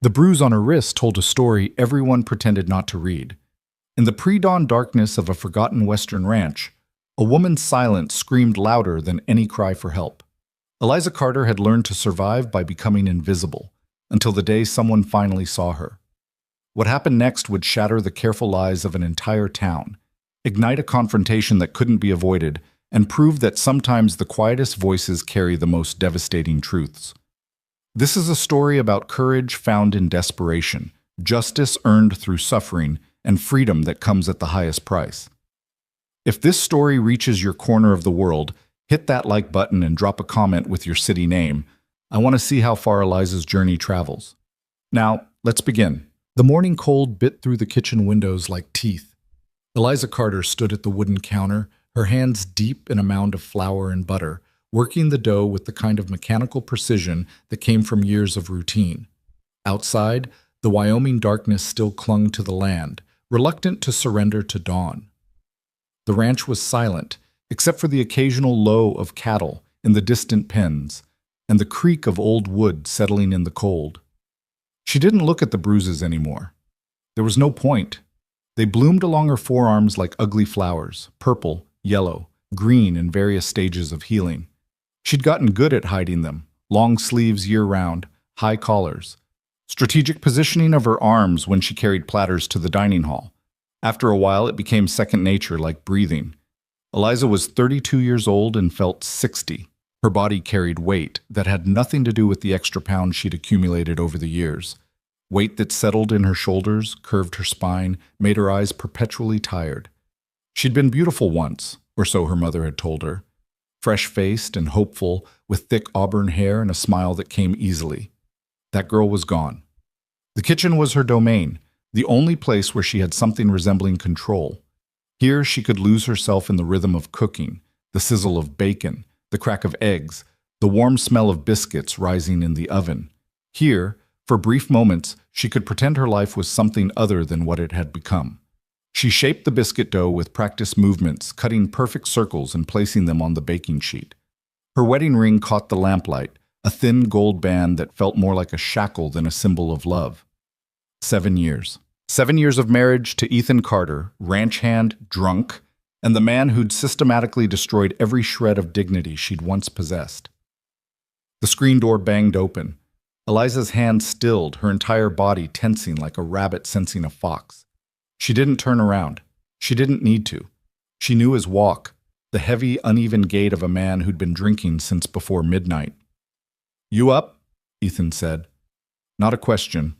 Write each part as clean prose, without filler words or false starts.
The bruise on her wrist told a story everyone pretended not to read. In the pre-dawn darkness of a forgotten western ranch, a woman's silence screamed louder than any cry for help. Eliza Carter had learned to survive by becoming invisible, until the day someone finally saw her. What happened next would shatter the careful lies of an entire town, ignite a confrontation that couldn't be avoided, and prove that sometimes the quietest voices carry the most devastating truths. This is a story about courage found in desperation, justice earned through suffering, and freedom that comes at the highest price. If this story reaches your corner of the world, hit that like button and drop a comment with your city name. I want to see how far Eliza's journey travels. Now, let's begin. The morning cold bit through the kitchen windows like teeth. Eliza Carter stood at the wooden counter, her hands deep in a mound of flour and butter, working the dough with the kind of mechanical precision that came from years of routine. Outside, the Wyoming darkness still clung to the land, reluctant to surrender to dawn. The ranch was silent, except for the occasional low of cattle in the distant pens and the creak of old wood settling in the cold. She didn't look at the bruises anymore. There was no point. They bloomed along her forearms like ugly flowers, purple, yellow, green in various stages of healing. She'd gotten good at hiding them, long sleeves year-round, high collars, strategic positioning of her arms when she carried platters to the dining hall. After a while, it became second nature, like breathing. Eliza was 32 years old and felt 60. Her body carried weight that had nothing to do with the extra pounds she'd accumulated over the years. Weight that settled in her shoulders, curved her spine, made her eyes perpetually tired. She'd been beautiful once, or so her mother had told her. Fresh-faced and hopeful, with thick auburn hair and a smile that came easily. That girl was gone. The kitchen was her domain, the only place where she had something resembling control. Here she could lose herself in the rhythm of cooking, the sizzle of bacon, the crack of eggs, the warm smell of biscuits rising in the oven. Here, for brief moments, she could pretend her life was something other than what it had become. She shaped the biscuit dough with practiced movements, cutting perfect circles and placing them on the baking sheet. Her wedding ring caught the lamplight, a thin gold band that felt more like a shackle than a symbol of love. 7 years. 7 years of marriage to Ethan Carter, ranch hand, drunk, and the man who'd systematically destroyed every shred of dignity she'd once possessed. The screen door banged open. Eliza's hand stilled, her entire body tensing like a rabbit sensing a fox. She didn't turn around. She didn't need to. She knew his walk, the heavy, uneven gait of a man who'd been drinking since before midnight. "You up?" Ethan said. Not a question,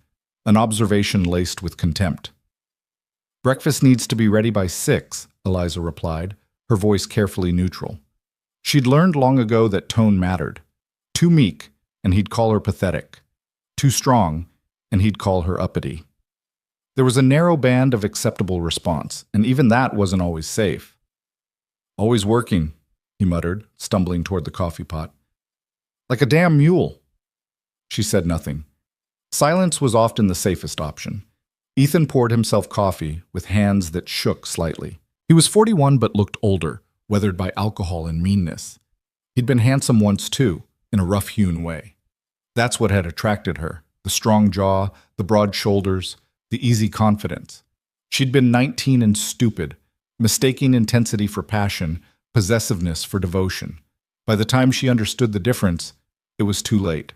an observation laced with contempt. "Breakfast needs to be ready by 6, Eliza replied, her voice carefully neutral. She'd learned long ago that tone mattered. Too meek, and he'd call her pathetic. Too strong, and he'd call her uppity. There was a narrow band of acceptable response, and even that wasn't always safe. "Always working," he muttered, stumbling toward the coffee pot. "Like a damn mule." She said nothing. Silence was often the safest option. Ethan poured himself coffee with hands that shook slightly. He was 41 but looked older, weathered by alcohol and meanness. He'd been handsome once too, in a rough-hewn way. That's what had attracted her, the strong jaw, the broad shoulders, the easy confidence. She'd been 19 and stupid, mistaking intensity for passion, possessiveness for devotion. By the time she understood the difference, it was too late.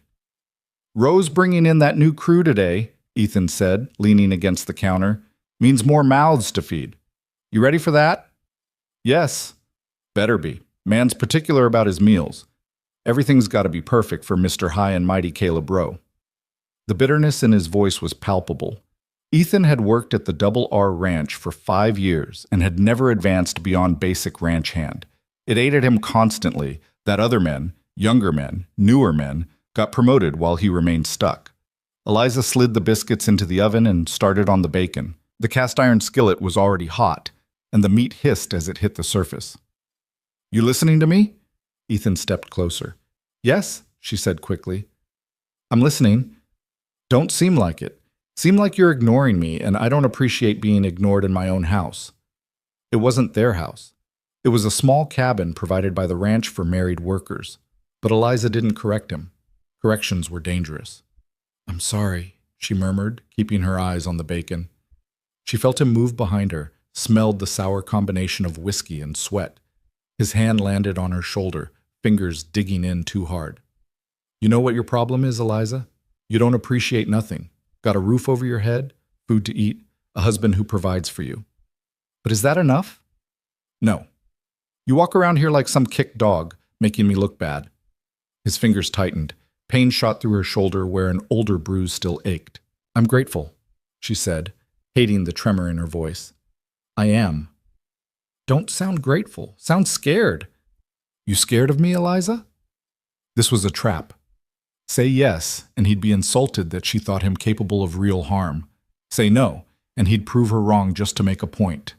"Rose bringing in that new crew today," Ethan said, leaning against the counter, "means more mouths to feed. You ready for that?" "Yes." "Better be. Man's particular about his meals. Everything's got to be perfect for Mr. High and Mighty Caleb Rowe." The bitterness in his voice was palpable. Ethan had worked at the Double R Ranch for 5 years and had never advanced beyond basic ranch hand. It ate at him constantly that other men, younger men, newer men, got promoted while he remained stuck. Eliza slid the biscuits into the oven and started on the bacon. The cast iron skillet was already hot, and the meat hissed as it hit the surface. "You listening to me?" Ethan stepped closer. "Yes," she said quickly. "I'm listening." "Don't seem like it. Seem like you're ignoring me, and I don't appreciate being ignored in my own house." It wasn't their house. It was a small cabin provided by the ranch for married workers. But Eliza didn't correct him. Corrections were dangerous. "I'm sorry," she murmured, keeping her eyes on the bacon. She felt him move behind her, smelled the sour combination of whiskey and sweat. His hand landed on her shoulder, fingers digging in too hard. You know what your problem is, Eliza? You don't appreciate nothing. Got a roof over your head, food to eat, a husband who provides for you. But is that enough? No. You walk around here like some kicked dog, making me look bad. His fingers tightened. Pain shot through her shoulder where an older bruise still ached. I'm grateful, she said, hating the tremor in her voice. I am. Don't sound grateful. Sound scared. You scared of me, Eliza? This was a trap. Say yes, and he'd be insulted that she thought him capable of real harm. Say no, and he'd prove her wrong just to make a point.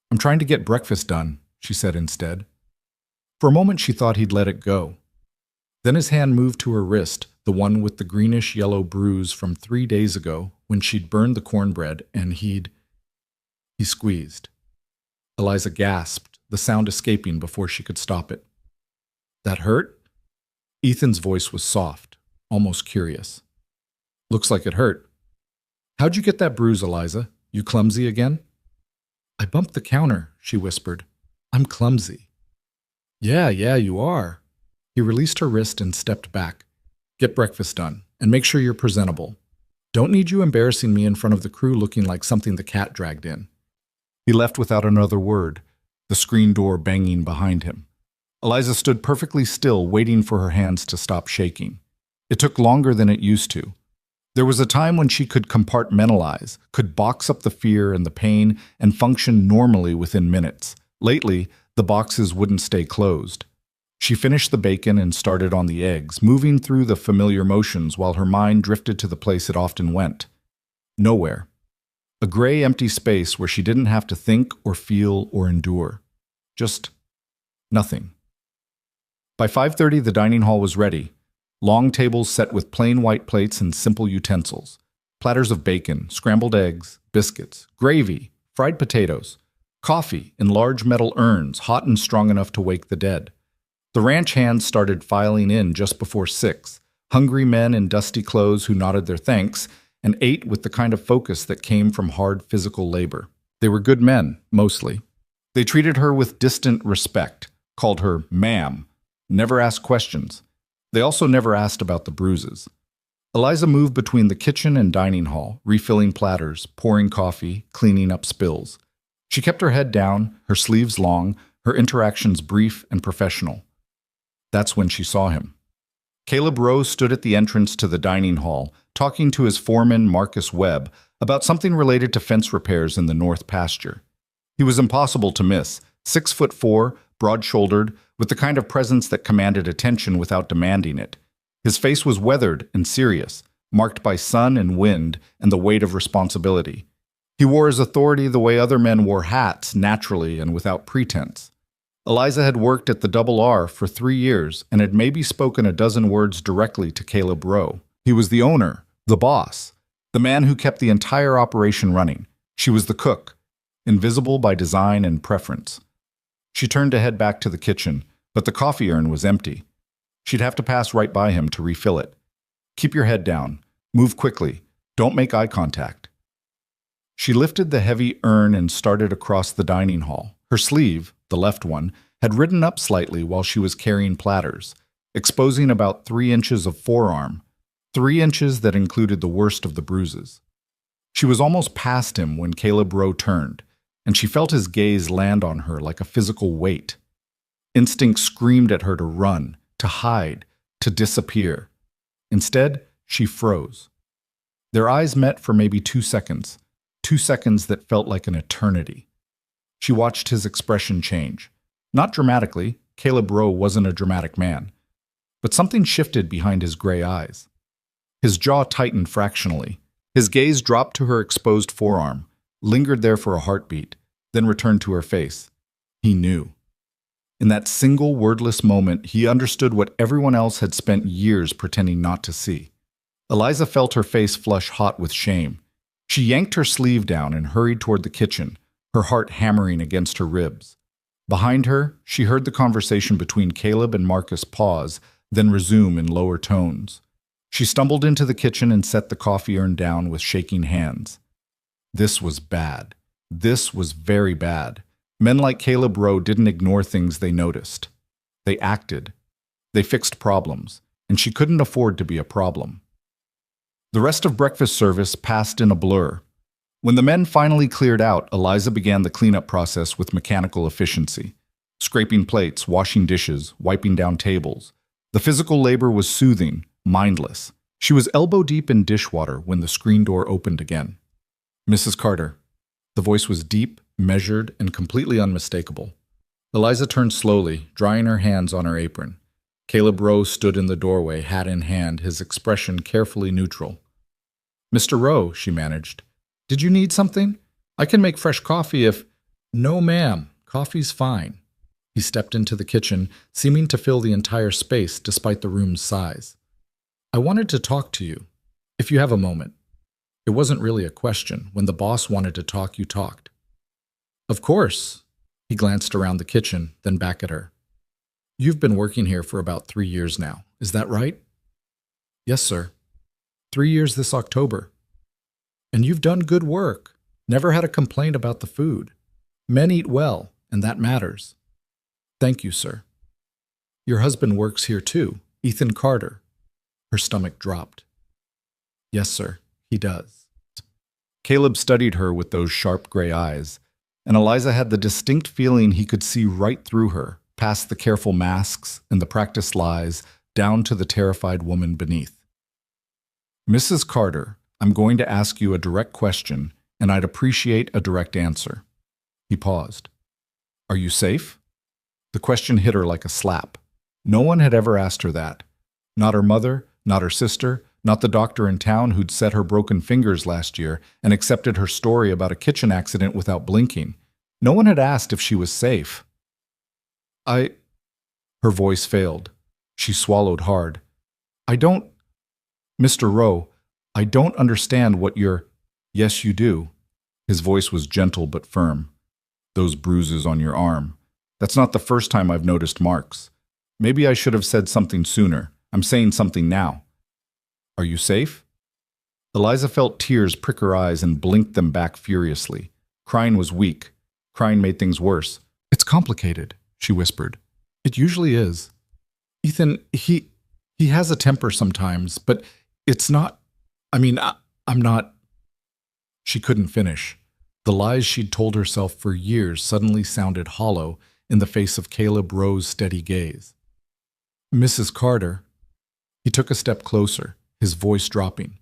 I'm trying to get breakfast done, she said instead. For a moment she thought he'd let it go. Then his hand moved to her wrist, the one with the greenish-yellow bruise from 3 days ago when she'd burned the cornbread and he squeezed. Eliza gasped, the sound escaping before she could stop it. That hurt? Ethan's voice was soft, almost curious. Looks like it hurt. How'd you get that bruise, Eliza? You clumsy again? I bumped the counter, she whispered. I'm clumsy. Yeah, you are. He released her wrist and stepped back. Get breakfast done, and make sure you're presentable. Don't need you embarrassing me in front of the crew looking like something the cat dragged in. He left without another word, the screen door banging behind him. Eliza stood perfectly still, waiting for her hands to stop shaking. It took longer than it used to. There was a time when she could compartmentalize, could box up the fear and the pain, and function normally within minutes. Lately, the boxes wouldn't stay closed. She finished the bacon and started on the eggs, moving through the familiar motions while her mind drifted to the place it often went. Nowhere. A gray, empty space where she didn't have to think or feel or endure. Just nothing. By 5:30, the dining hall was ready. Long tables set with plain white plates and simple utensils. Platters of bacon, scrambled eggs, biscuits, gravy, fried potatoes, coffee in large metal urns, hot and strong enough to wake the dead. The ranch hands started filing in just before 6, hungry men in dusty clothes who nodded their thanks and ate with the kind of focus that came from hard physical labor. They were good men, mostly. They treated her with distant respect, called her ma'am, never asked questions. They also never asked about the bruises. Eliza moved between the kitchen and dining hall, refilling platters, pouring coffee, cleaning up spills. She kept her head down, her sleeves long, her interactions brief and professional. That's when she saw him. Caleb Rose stood at the entrance to the dining hall, talking to his foreman, Marcus Webb, about something related to fence repairs in the north pasture. He was impossible to miss, 6'4", broad-shouldered, with the kind of presence that commanded attention without demanding it. His face was weathered and serious, marked by sun and wind and the weight of responsibility. He wore his authority the way other men wore hats, naturally and without pretense. Eliza had worked at the Double R for 3 years and had maybe spoken a dozen words directly to Caleb Rowe. He was the owner, the boss, the man who kept the entire operation running. She was the cook, invisible by design and preference. She turned to head back to the kitchen, but the coffee urn was empty. She'd have to pass right by him to refill it. Keep your head down. Move quickly. Don't make eye contact. She lifted the heavy urn and started across the dining hall. Her sleeve, the left one, had ridden up slightly while she was carrying platters, exposing about 3 inches of forearm, 3 inches that included the worst of the bruises. She was almost past him when Caleb Rowe turned, and she felt his gaze land on her like a physical weight. Instinct screamed at her to run, to hide, to disappear. Instead, she froze. Their eyes met for maybe 2 seconds, 2 seconds that felt like an eternity. She watched his expression change. Not dramatically, Caleb Rowe wasn't a dramatic man, but something shifted behind his gray eyes. His jaw tightened fractionally. His gaze dropped to her exposed forearm, lingered there for a heartbeat, then returned to her face. He knew. In that single wordless moment, he understood what everyone else had spent years pretending not to see. Eliza felt her face flush hot with shame. She yanked her sleeve down and hurried toward the kitchen, her heart hammering against her ribs. Behind her, she heard the conversation between Caleb and Marcus pause, then resume in lower tones. She stumbled into the kitchen and set the coffee urn down with shaking hands. This was bad. This was very bad. Men like Caleb Rowe didn't ignore things they noticed. They acted. They fixed problems, and she couldn't afford to be a problem. The rest of breakfast service passed in a blur. When the men finally cleared out, Eliza began the cleanup process with mechanical efficiency. Scraping plates, washing dishes, wiping down tables. The physical labor was soothing, mindless. She was elbow-deep in dishwater when the screen door opened again. "Mrs. Carter." The voice was deep, measured, and completely unmistakable. Eliza turned slowly, drying her hands on her apron. Caleb Rowe stood in the doorway, hat in hand, his expression carefully neutral. "Mr. Rowe," she managed, "did you need something? I can make fresh coffee if—" "No, ma'am. Coffee's fine." He stepped into the kitchen, seeming to fill the entire space despite the room's size. "I wanted to talk to you, if you have a moment." It wasn't really a question. When the boss wanted to talk, you talked. "Of course." He glanced around the kitchen, then back at her. "You've been working here for about 3 years now. Is that right?" "Yes, sir. 3 years this October." "And you've done good work. Never had a complaint about the food. Men eat well, and that matters." "Thank you, sir." "Your husband works here too, Ethan Carter." Her stomach dropped. "Yes, sir, he does." Caleb studied her with those sharp gray eyes, and Eliza had the distinct feeling he could see right through her, past the careful masks and the practiced lies, down to the terrified woman beneath. "Mrs. Carter, I'm going to ask you a direct question, and I'd appreciate a direct answer." He paused. "Are you safe?" The question hit her like a slap. No one had ever asked her that. Not her mother, not her sister, not the doctor in town who'd set her broken fingers last year and accepted her story about a kitchen accident without blinking. No one had asked if she was safe. Her voice failed. She swallowed hard. Mr. Rowe, I don't understand what you're—" "Yes, you do." His voice was gentle but firm. "Those bruises on your arm. That's not the first time I've noticed marks. Maybe I should have said something sooner. I'm saying something now. Are you safe?" Eliza felt tears prick her eyes and blinked them back furiously. Crying was weak. Crying made things worse. "It's complicated," she whispered. "It usually is. Ethan, he has a temper sometimes, but it's not— I'm not—" She couldn't finish. The lies she'd told herself for years suddenly sounded hollow in the face of Caleb Rowe's steady gaze. "Mrs. Carter." He took a step closer, his voice dropping.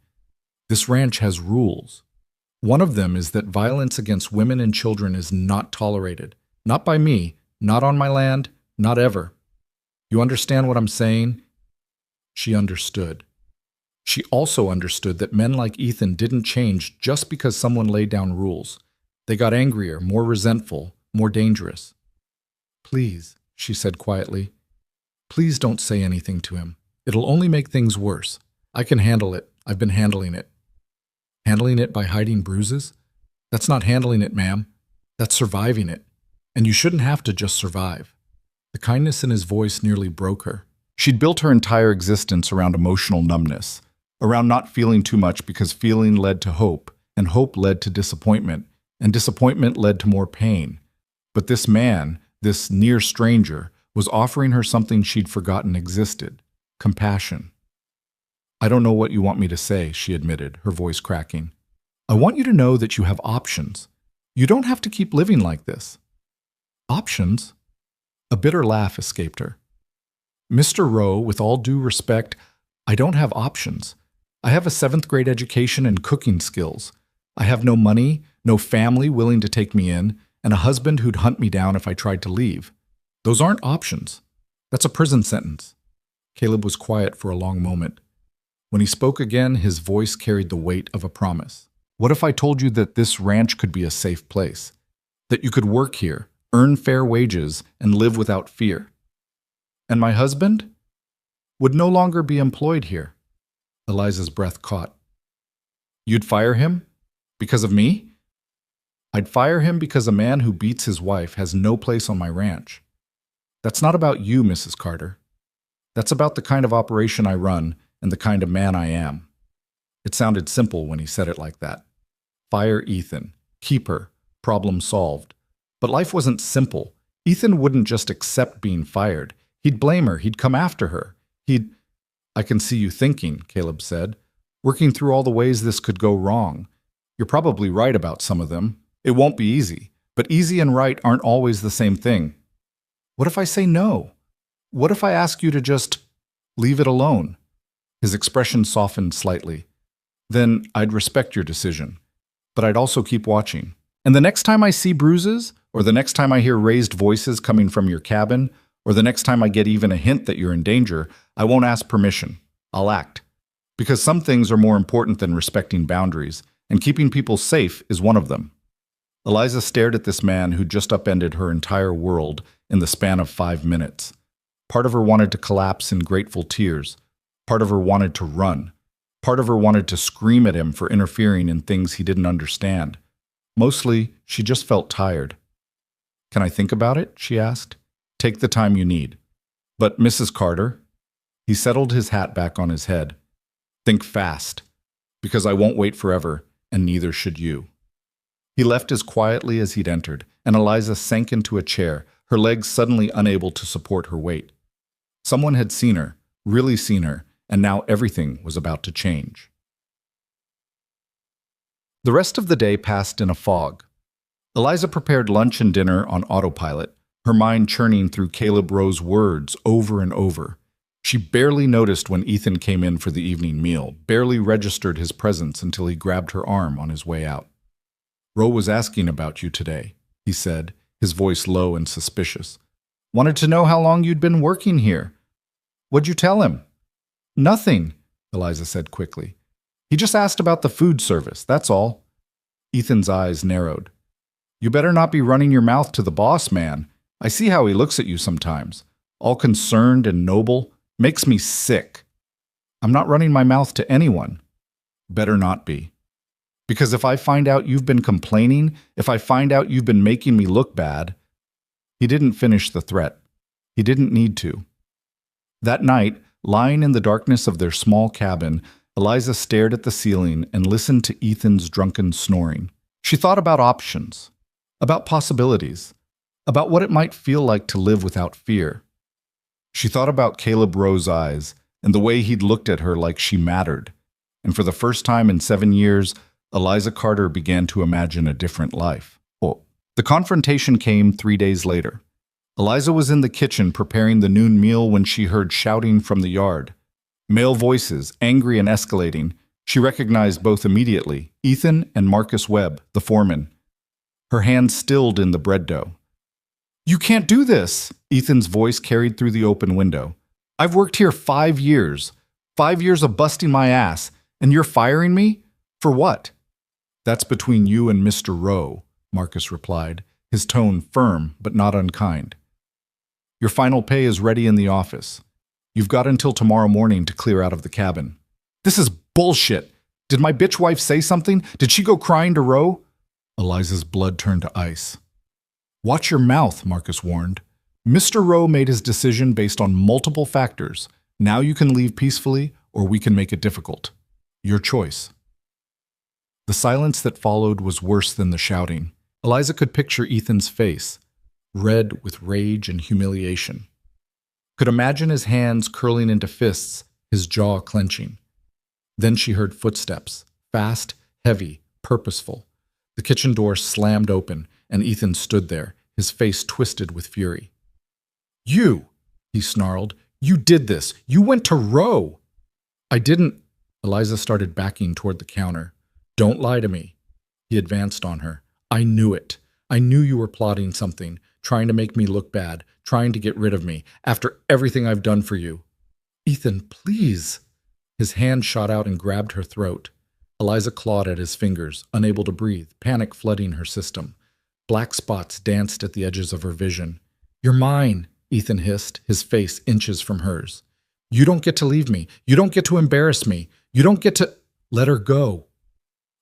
"This ranch has rules. One of them is that violence against women and children is not tolerated. Not by me, not on my land, not ever. You understand what I'm saying?" She understood. She also understood that men like Ethan didn't change just because someone laid down rules. They got angrier, more resentful, more dangerous. "Please," she said quietly, "please don't say anything to him. It'll only make things worse. I can handle it. I've been handling it." "Handling it by hiding bruises? That's not handling it, ma'am. That's surviving it. And you shouldn't have to just survive." The kindness in his voice nearly broke her. She'd built her entire existence around emotional numbness, around not feeling too much because feeling led to hope, and hope led to disappointment, and disappointment led to more pain. But this man, this near stranger, was offering her something she'd forgotten existed: compassion. "I don't know what you want me to say," she admitted, her voice cracking. "I want you to know that you have options. You don't have to keep living like this." "Options?" A bitter laugh escaped her. "Mr. Rowe, with all due respect, I don't have options. I have a 7th grade education and cooking skills. I have no money, no family willing to take me in, and a husband who'd hunt me down if I tried to leave. Those aren't options. That's a prison sentence." Caleb was quiet for a long moment. When he spoke again, his voice carried the weight of a promise. "What if I told you that this ranch could be a safe place? That you could work here, earn fair wages, and live without fear? And my husband would no longer be employed here." Eliza's breath caught. "You'd fire him? Because of me?" "I'd fire him because a man who beats his wife has no place on my ranch. That's not about you, Mrs. Carter. That's about the kind of operation I run and the kind of man I am." It sounded simple when he said it like that. Fire Ethan, keep her, problem solved. But life wasn't simple. Ethan wouldn't just accept being fired. He'd blame her, he'd come after her. "I can see you thinking," Caleb said, "working through all the ways this could go wrong. You're probably right about some of them. It won't be easy, but easy and right aren't always the same thing. What if I say no? What if I ask you to just leave it alone?" His expression softened slightly. "Then I'd respect your decision, but I'd also keep watching. And the next time I see bruises, or the next time I hear raised voices coming from your cabin, or the next time I get even a hint that you're in danger, I won't ask permission. I'll act. Because some things are more important than respecting boundaries, and keeping people safe is one of them." Eliza stared at this man who just upended her entire world in the span of 5 minutes. Part of her wanted to collapse in grateful tears. Part of her wanted to run. Part of her wanted to scream at him for interfering in things he didn't understand. Mostly, she just felt tired. "Can I think about it?" she asked. "Take the time you need." "But Mrs. Carter?" He settled his hat back on his head. "Think fast, because I won't wait forever, and neither should you." He left as quietly as he'd entered, and Eliza sank into a chair, her legs suddenly unable to support her weight. Someone had seen her, really seen her, and now everything was about to change. The rest of the day passed in a fog. Eliza prepared lunch and dinner on autopilot, her mind churning through Caleb Rowe's words over and over. She barely noticed when Ethan came in for the evening meal, barely registered his presence until he grabbed her arm on his way out. "Rowe was asking about you today," he said, his voice low and suspicious. "Wanted to know how long you'd been working here." "What'd you tell him?" "Nothing," Eliza said quickly. "He just asked about the food service, that's all." Ethan's eyes narrowed. "You better not be running your mouth to the boss, man. I see how he looks at you sometimes. All concerned and noble. Makes me sick." "I'm not running my mouth to anyone." "Better not be. Because if I find out you've been complaining, if I find out you've been making me look bad..." He didn't finish the threat. He didn't need to. That night, lying in the darkness of their small cabin, Eliza stared at the ceiling and listened to Ethan's drunken snoring. She thought about options, about possibilities, about what it might feel like to live without fear. She thought about Caleb Rowe's eyes and the way he'd looked at her like she mattered. And for the first time in 7 years, Eliza Carter began to imagine a different life. The confrontation came 3 days later. Eliza was in the kitchen preparing the noon meal when she heard shouting from the yard. Male voices, angry and escalating. She recognized both immediately, Ethan and Marcus Webb, the foreman. Her hand stilled in the bread dough. "You can't do this!" Ethan's voice carried through the open window. "I've worked here 5 years. 5 years of busting my ass, and you're firing me? For what?" "That's between you and Mr. Rowe," Marcus replied, his tone firm but not unkind. "Your final pay is ready in the office. You've got until tomorrow morning to clear out of the cabin." "This is bullshit! Did my bitch wife say something? Did she go crying to Rowe?" Eliza's blood turned to ice. "Watch your mouth," Marcus warned. "Mr. Rowe made his decision based on multiple factors. Now you can leave peacefully, or we can make it difficult. Your choice." The silence that followed was worse than the shouting. Eliza could picture Ethan's face, red with rage and humiliation. Could imagine his hands curling into fists, his jaw clenching. Then she heard footsteps, fast, heavy, purposeful. The kitchen door slammed open, and Ethan stood there, his face twisted with fury. "You!" he snarled. "You did this! You went to Rowe!" "I didn't..." Eliza started backing toward the counter. "Don't lie to me." He advanced on her. "I knew it. I knew you were plotting something, trying to make me look bad, trying to get rid of me, after everything I've done for you." "Ethan, please." His hand shot out and grabbed her throat. Eliza clawed at his fingers, unable to breathe, panic flooding her system. Black spots danced at the edges of her vision. "You're mine," Ethan hissed, his face inches from hers. "You don't get to leave me. You don't get to embarrass me. You don't get to..." "Let her go."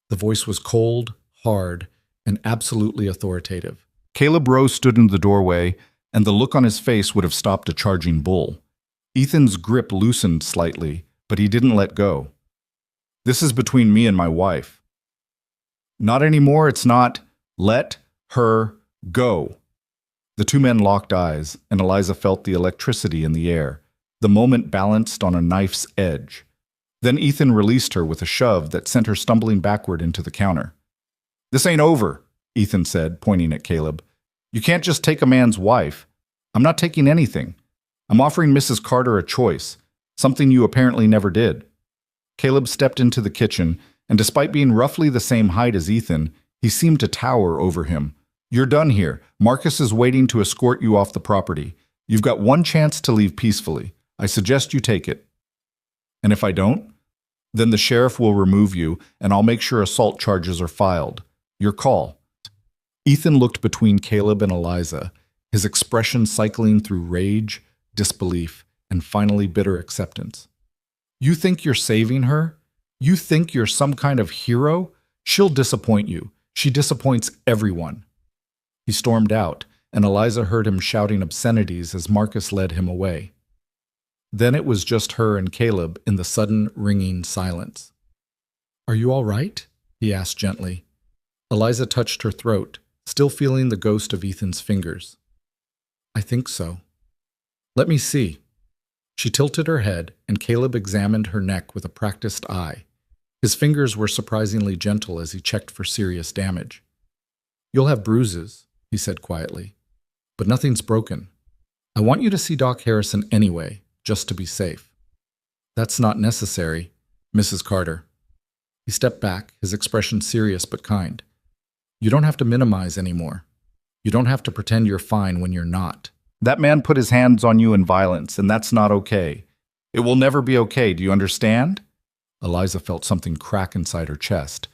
The voice was cold, hard, and absolutely authoritative. Caleb Rowe stood in the doorway, and the look on his face would have stopped a charging bull. Ethan's grip loosened slightly, but he didn't let go. This is between me and my wife. Not anymore, it's not. Let her go. The two men locked eyes, and Eliza felt the electricity in the air, the moment balanced on a knife's edge. Then Ethan released her with a shove that sent her stumbling backward into the counter. "This ain't over," Ethan said, pointing at Caleb. "You can't just take a man's wife. I'm not taking anything. I'm offering Mrs. Carter a choice, something you apparently never did." Caleb stepped into the kitchen, and despite being roughly the same height as Ethan, he seemed to tower over him. "You're done here. Marcus is waiting to escort you off the property. You've got one chance to leave peacefully. I suggest you take it. And if I don't, then the sheriff will remove you, and I'll make sure assault charges are filed. Your call." Ethan looked between Caleb and Eliza, his expression cycling through rage, disbelief, and finally bitter acceptance. "You think you're saving her? You think you're some kind of hero? She'll disappoint you. She disappoints everyone." He stormed out, and Eliza heard him shouting obscenities as Marcus led him away. Then it was just her and Caleb in the sudden, ringing silence. "Are you all right?" he asked gently. Eliza touched her throat, still feeling the ghost of Ethan's fingers. "I think so." "Let me see." She tilted her head, and Caleb examined her neck with a practiced eye. His fingers were surprisingly gentle as he checked for serious damage. "You'll have bruises," he said quietly, "but nothing's broken. I want you to see Doc Harrison anyway, just to be safe." "That's not necessary, Mrs. Carter." He stepped back, his expression serious but kind. "You don't have to minimize anymore. You don't have to pretend you're fine when you're not. That man put his hands on you in violence, and that's not okay. It will never be okay, do you understand?" Eliza felt something crack inside her chest,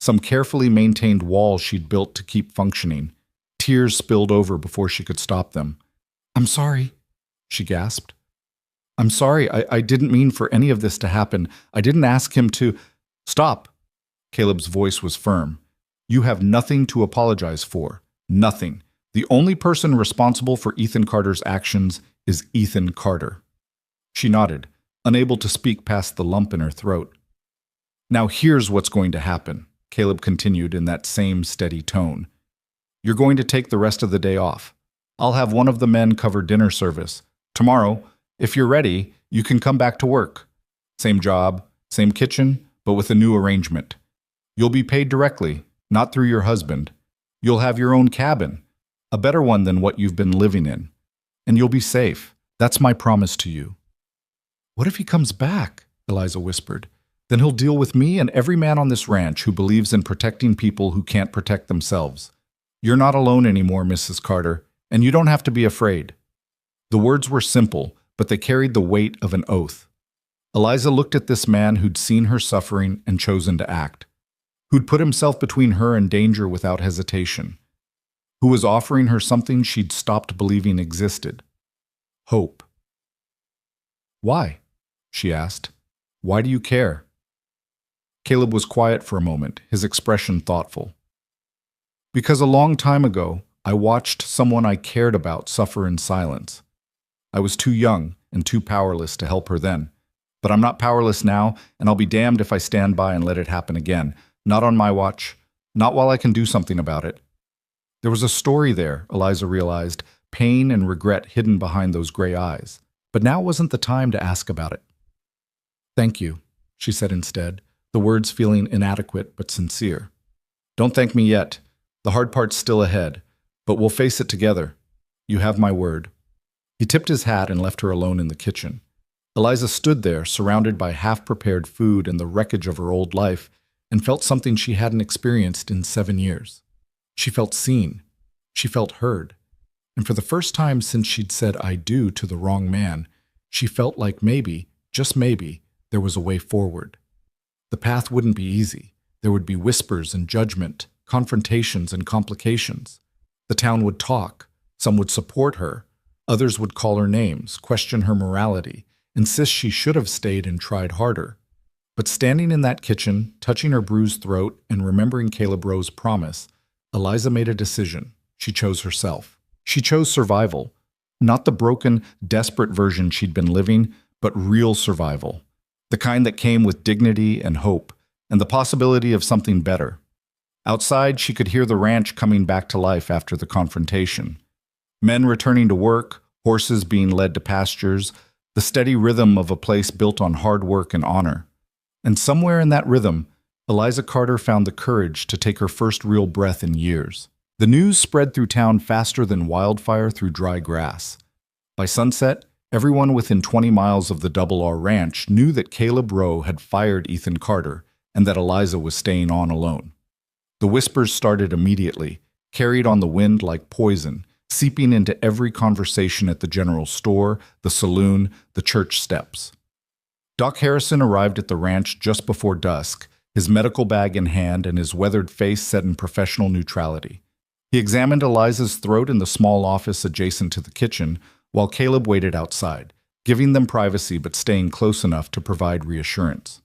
some carefully maintained wall she'd built to keep functioning. Tears spilled over before she could stop them. "I'm sorry," she gasped. "I'm sorry. I didn't mean for any of this to happen. I didn't ask him to—" "Stop!" Caleb's voice was firm. "You have nothing to apologize for. Nothing. The only person responsible for Ethan Carter's actions is Ethan Carter." She nodded, unable to speak past the lump in her throat. "Now here's what's going to happen," Caleb continued in that same steady tone. "You're going to take the rest of the day off. I'll have one of the men cover dinner service. Tomorrow, if you're ready, you can come back to work. Same job, same kitchen, but with a new arrangement. You'll be paid directly, not through your husband. You'll have your own cabin, a better one than what you've been living in. And you'll be safe. That's my promise to you." "What if he comes back?" Eliza whispered. "Then he'll deal with me and every man on this ranch who believes in protecting people who can't protect themselves. You're not alone anymore, Mrs. Carter, and you don't have to be afraid." The words were simple, but they carried the weight of an oath. Eliza looked at this man who'd seen her suffering and chosen to act, who'd put himself between her and danger without hesitation, who was offering her something she'd stopped believing existed: hope. "Why?" she asked. "Why do you care?" Caleb was quiet for a moment, his expression thoughtful. "Because a long time ago, I watched someone I cared about suffer in silence. I was too young and too powerless to help her then. But I'm not powerless now, and I'll be damned if I stand by and let it happen again. Not on my watch. Not while I can do something about it." There was a story there, Eliza realized, pain and regret hidden behind those gray eyes. But now wasn't the time to ask about it. "Thank you," she said instead, the words feeling inadequate but sincere. "Don't thank me yet. The hard part's still ahead, but we'll face it together. You have my word." He tipped his hat and left her alone in the kitchen. Eliza stood there, surrounded by half-prepared food and the wreckage of her old life, and felt something she hadn't experienced in 7 years. She felt seen. She felt heard. And for the first time since she'd said "I do" to the wrong man, she felt like maybe, just maybe, there was a way forward. The path wouldn't be easy. There would be whispers and judgment, confrontations and complications. The town would talk. Some would support her. Others would call her names, question her morality, insist she should have stayed and tried harder. But standing in that kitchen, touching her bruised throat and remembering Caleb Rowe's promise, Eliza made a decision. She chose herself. She chose survival. Not the broken, desperate version she'd been living, but real survival. the kind that came with dignity and hope, and the possibility of something better. Outside, she could hear the ranch coming back to life after the confrontation. Men returning to work, horses being led to pastures, the steady rhythm of a place built on hard work and honor. And somewhere in that rhythm, Eliza Carter found the courage to take her first real breath in years. The news spread through town faster than wildfire through dry grass. By sunset, everyone within 20 miles of the Double R Ranch knew that Caleb Rowe had fired Ethan Carter and that Eliza was staying on alone. The whispers started immediately, carried on the wind like poison, seeping into every conversation at the general store, the saloon, the church steps. Doc Harrison arrived at the ranch just before dusk, his medical bag in hand and his weathered face set in professional neutrality. He examined Eliza's throat in the small office adjacent to the kitchen, while Caleb waited outside, giving them privacy but staying close enough to provide reassurance.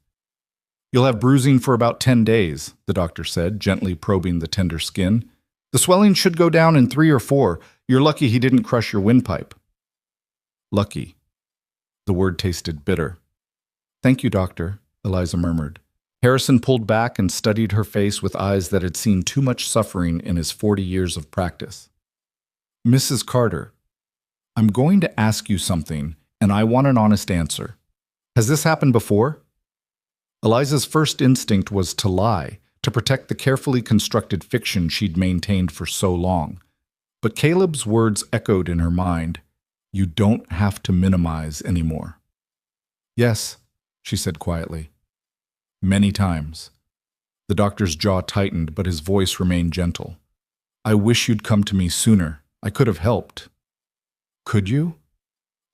"You'll have bruising for about 10 days, the doctor said, gently probing the tender skin. "The swelling should go down in 3 or 4. You're lucky he didn't crush your windpipe." Lucky. The word tasted bitter. "Thank you, doctor," Eliza murmured. Harrison pulled back and studied her face with eyes that had seen too much suffering in his 40 years of practice. "Mrs. Carter, I'm going to ask you something, and I want an honest answer. Has this happened before?" Eliza's first instinct was to lie, to protect the carefully constructed fiction she'd maintained for so long. But Caleb's words echoed in her mind. "You don't have to minimize anymore." "Yes," she said quietly. "Many times." The doctor's jaw tightened, but his voice remained gentle. "I wish you'd come to me sooner. I could have helped." "Could you?"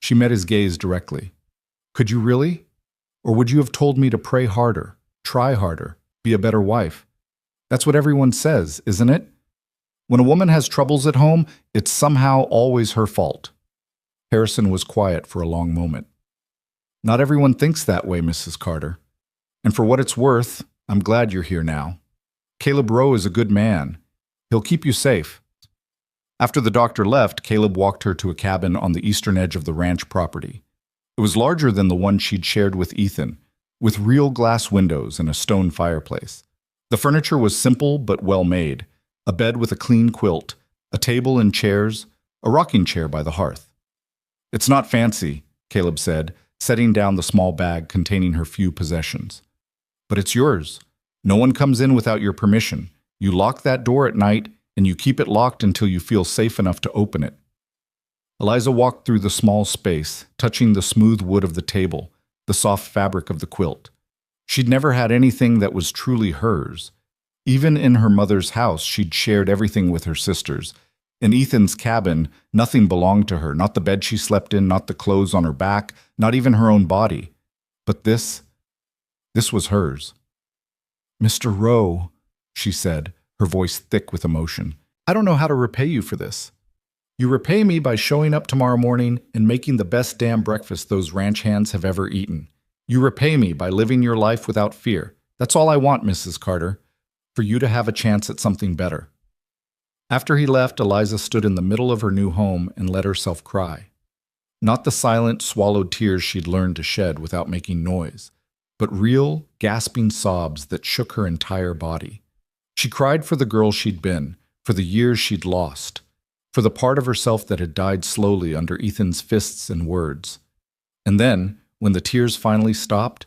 She met his gaze directly. "Could you really? Or would you have told me to pray harder, try harder, be a better wife? That's what everyone says, isn't it? When a woman has troubles at home, it's somehow always her fault." Harrison was quiet for a long moment. "Not everyone thinks that way, Mrs. Carter. And for what it's worth, I'm glad you're here now. Caleb Rowe is a good man. He'll keep you safe." After the doctor left, Caleb walked her to a cabin on the eastern edge of the ranch property. It was larger than the one she'd shared with Ethan, with real glass windows and a stone fireplace. The furniture was simple but well made, a bed with a clean quilt, a table and chairs, a rocking chair by the hearth. "It's not fancy," Caleb said, setting down the small bag containing her few possessions. "But it's yours. No one comes in without your permission. You lock that door at night, and you keep it locked until you feel safe enough to open it." Eliza walked through the small space, touching the smooth wood of the table, the soft fabric of the quilt. She'd never had anything that was truly hers. Even in her mother's house, she'd shared everything with her sisters. In Ethan's cabin, nothing belonged to her, not the bed she slept in, not the clothes on her back, not even her own body. But this was hers. "Mr. Rowe," she said, her voice thick with emotion, "I don't know how to repay you for this. You repay me by showing up tomorrow morning and making the best damn breakfast those ranch hands have ever eaten. You repay me by living your life without fear. That's all I want, Mrs. Carter, for you to have a chance at something better." After he left, Eliza stood in the middle of her new home and let herself cry. Not the silent, swallowed tears she'd learned to shed without making noise, but real, gasping sobs that shook her entire body. She cried for the girl she'd been, for the years she'd lost, for the part of herself that had died slowly under Ethan's fists and words. And then, when the tears finally stopped,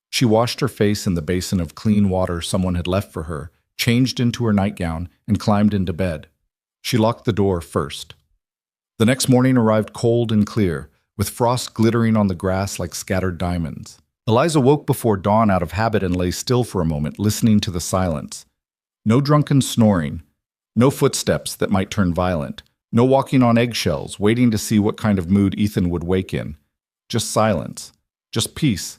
she washed her face in the basin of clean water someone had left for her, changed into her nightgown, and climbed into bed. She locked the door first. The next morning arrived cold and clear, with frost glittering on the grass like scattered diamonds. Eliza woke before dawn out of habit and lay still for a moment, listening to the silence. No drunken snoring, no footsteps that might turn violent, no walking on eggshells, waiting to see what kind of mood Ethan would wake in. Just silence. Just peace.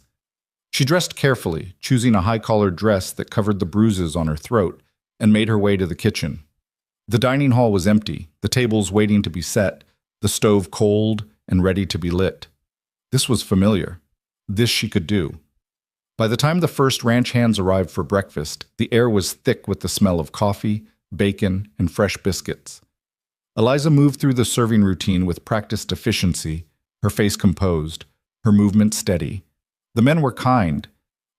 She dressed carefully, choosing a high-collared dress that covered the bruises on her throat, and made her way to the kitchen. The dining hall was empty, the tables waiting to be set, the stove cold and ready to be lit. This was familiar. This she could do. By the time the first ranch hands arrived for breakfast, the air was thick with the smell of coffee, bacon, and fresh biscuits. Eliza moved through the serving routine with practiced efficiency, her face composed, her movement steady. The men were kind.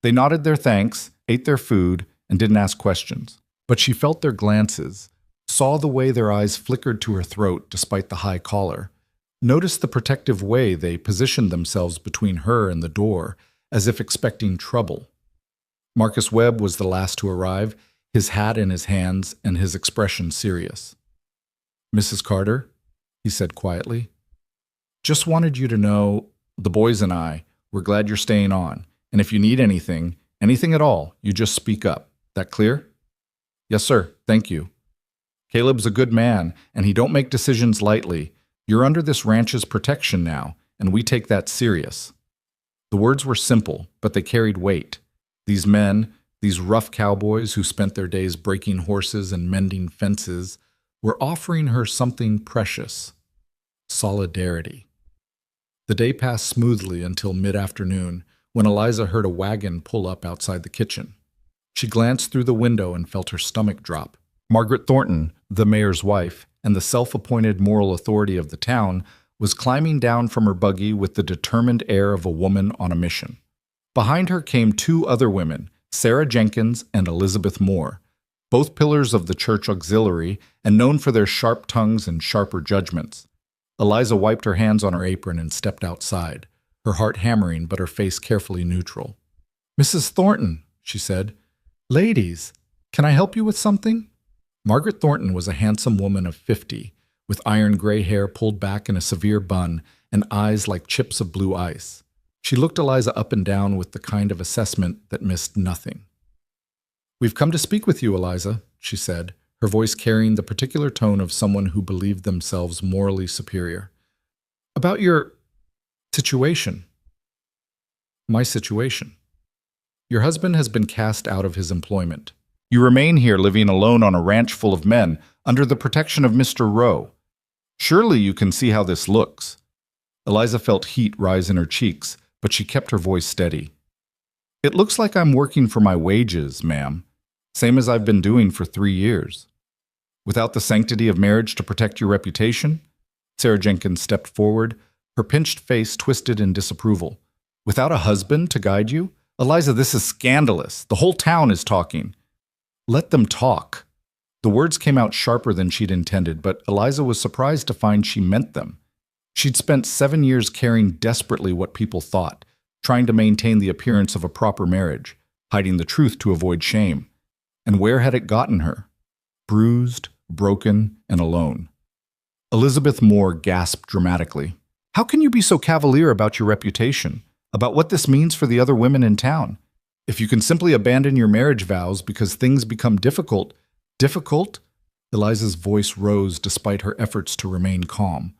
They nodded their thanks, ate their food, and didn't ask questions. But she felt their glances, saw the way their eyes flickered to her throat despite the high collar, noticed the protective way they positioned themselves between her and the door, as if expecting trouble. Marcus Webb was the last to arrive, his hat in his hands and his expression serious. "Mrs. Carter," he said quietly, "just wanted you to know, the boys and I, we're glad you're staying on, and if you need anything at all, you just speak up. That clear?" "Yes, sir. Thank you." "Caleb's a good man, and he don't make decisions lightly. You're under this ranch's protection now, and we take that serious." The words were simple, but they carried weight. These men, these rough cowboys who spent their days breaking horses and mending fences, were offering her something precious: solidarity. The day passed smoothly until mid-afternoon, when Eliza heard a wagon pull up outside the kitchen. She glanced through the window and felt her stomach drop. Margaret Thornton, the mayor's wife, and the self-appointed moral authority of the town, was climbing down from her buggy with the determined air of a woman on a mission. Behind her came two other women, Sarah Jenkins and Elizabeth Moore, both pillars of the church auxiliary and known for their sharp tongues and sharper judgments. Eliza wiped her hands on her apron and stepped outside, her heart hammering but her face carefully neutral. "Mrs. Thornton," she said, "ladies, can I help you with something?" Margaret Thornton was a handsome woman of 50, with iron gray hair pulled back in a severe bun and eyes like chips of blue ice. She looked Eliza up and down with the kind of assessment that missed nothing. "We've come to speak with you, Eliza," she said, her voice carrying the particular tone of someone who believed themselves morally superior. "About your situation." "My situation?" "Your husband has been cast out of his employment. You remain here living alone on a ranch full of men, under the protection of Mr. Rowe. Surely you can see how this looks." Eliza felt heat rise in her cheeks, but she kept her voice steady. "It looks like I'm working for my wages, ma'am, same as I've been doing for 3 years. Without the sanctity of marriage to protect your reputation?" Sarah Jenkins stepped forward, her pinched face twisted in disapproval. "Without a husband to guide you? Eliza, this is scandalous. The whole town is talking." "Let them talk." The words came out sharper than she'd intended, but Eliza was surprised to find she meant them. She'd spent 7 years caring desperately what people thought, trying to maintain the appearance of a proper marriage, hiding the truth to avoid shame. And where had it gotten her? Bruised, broken, and alone. Elizabeth Moore gasped dramatically. "How can you be so cavalier about your reputation, about what this means for the other women in town? If you can simply abandon your marriage vows because things become difficult..." "Difficult?" Eliza's voice rose despite her efforts to remain calm.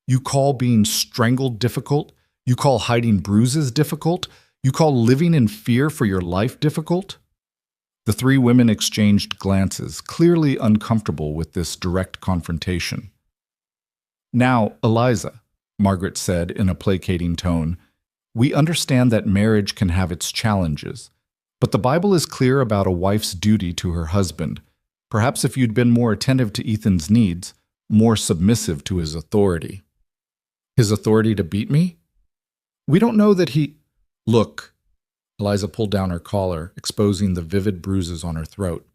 "You call being strangled difficult? You call hiding bruises difficult? You call living in fear for your life difficult?" The three women exchanged glances, clearly uncomfortable with this direct confrontation. "Now, Eliza," Margaret said in a placating tone, "we understand that marriage can have its challenges, but the Bible is clear about a wife's duty to her husband. Perhaps if you'd been more attentive to Ethan's needs, more submissive to his authority." "His authority to beat me?" "We don't know that he..." "Look." Eliza pulled down her collar, exposing the vivid bruises on her throat.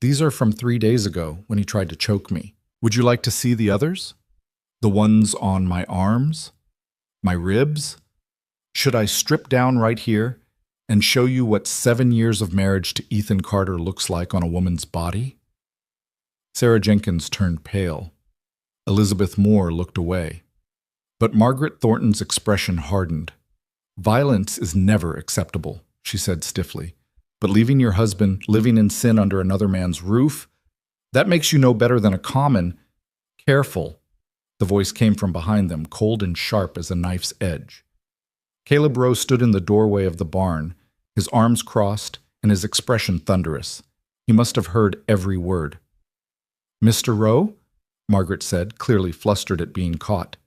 "These are from 3 days ago, when he tried to choke me. Would you like to see the others? The ones on my arms? My ribs? Should I strip down right here and show you what 7 years of marriage to Ethan Carter looks like on a woman's body?" Sarah Jenkins turned pale. Elizabeth Moore looked away. But Margaret Thornton's expression hardened. "Violence is never acceptable," she said stiffly. "But leaving your husband, living in sin under another man's roof, that makes you no better than a common..." "Careful." The voice came from behind them, cold and sharp as a knife's edge. Caleb Rowe stood in the doorway of the barn, his arms crossed and his expression thunderous. He must have heard every word. "Mr. Rowe?" Margaret said, clearly flustered at being caught.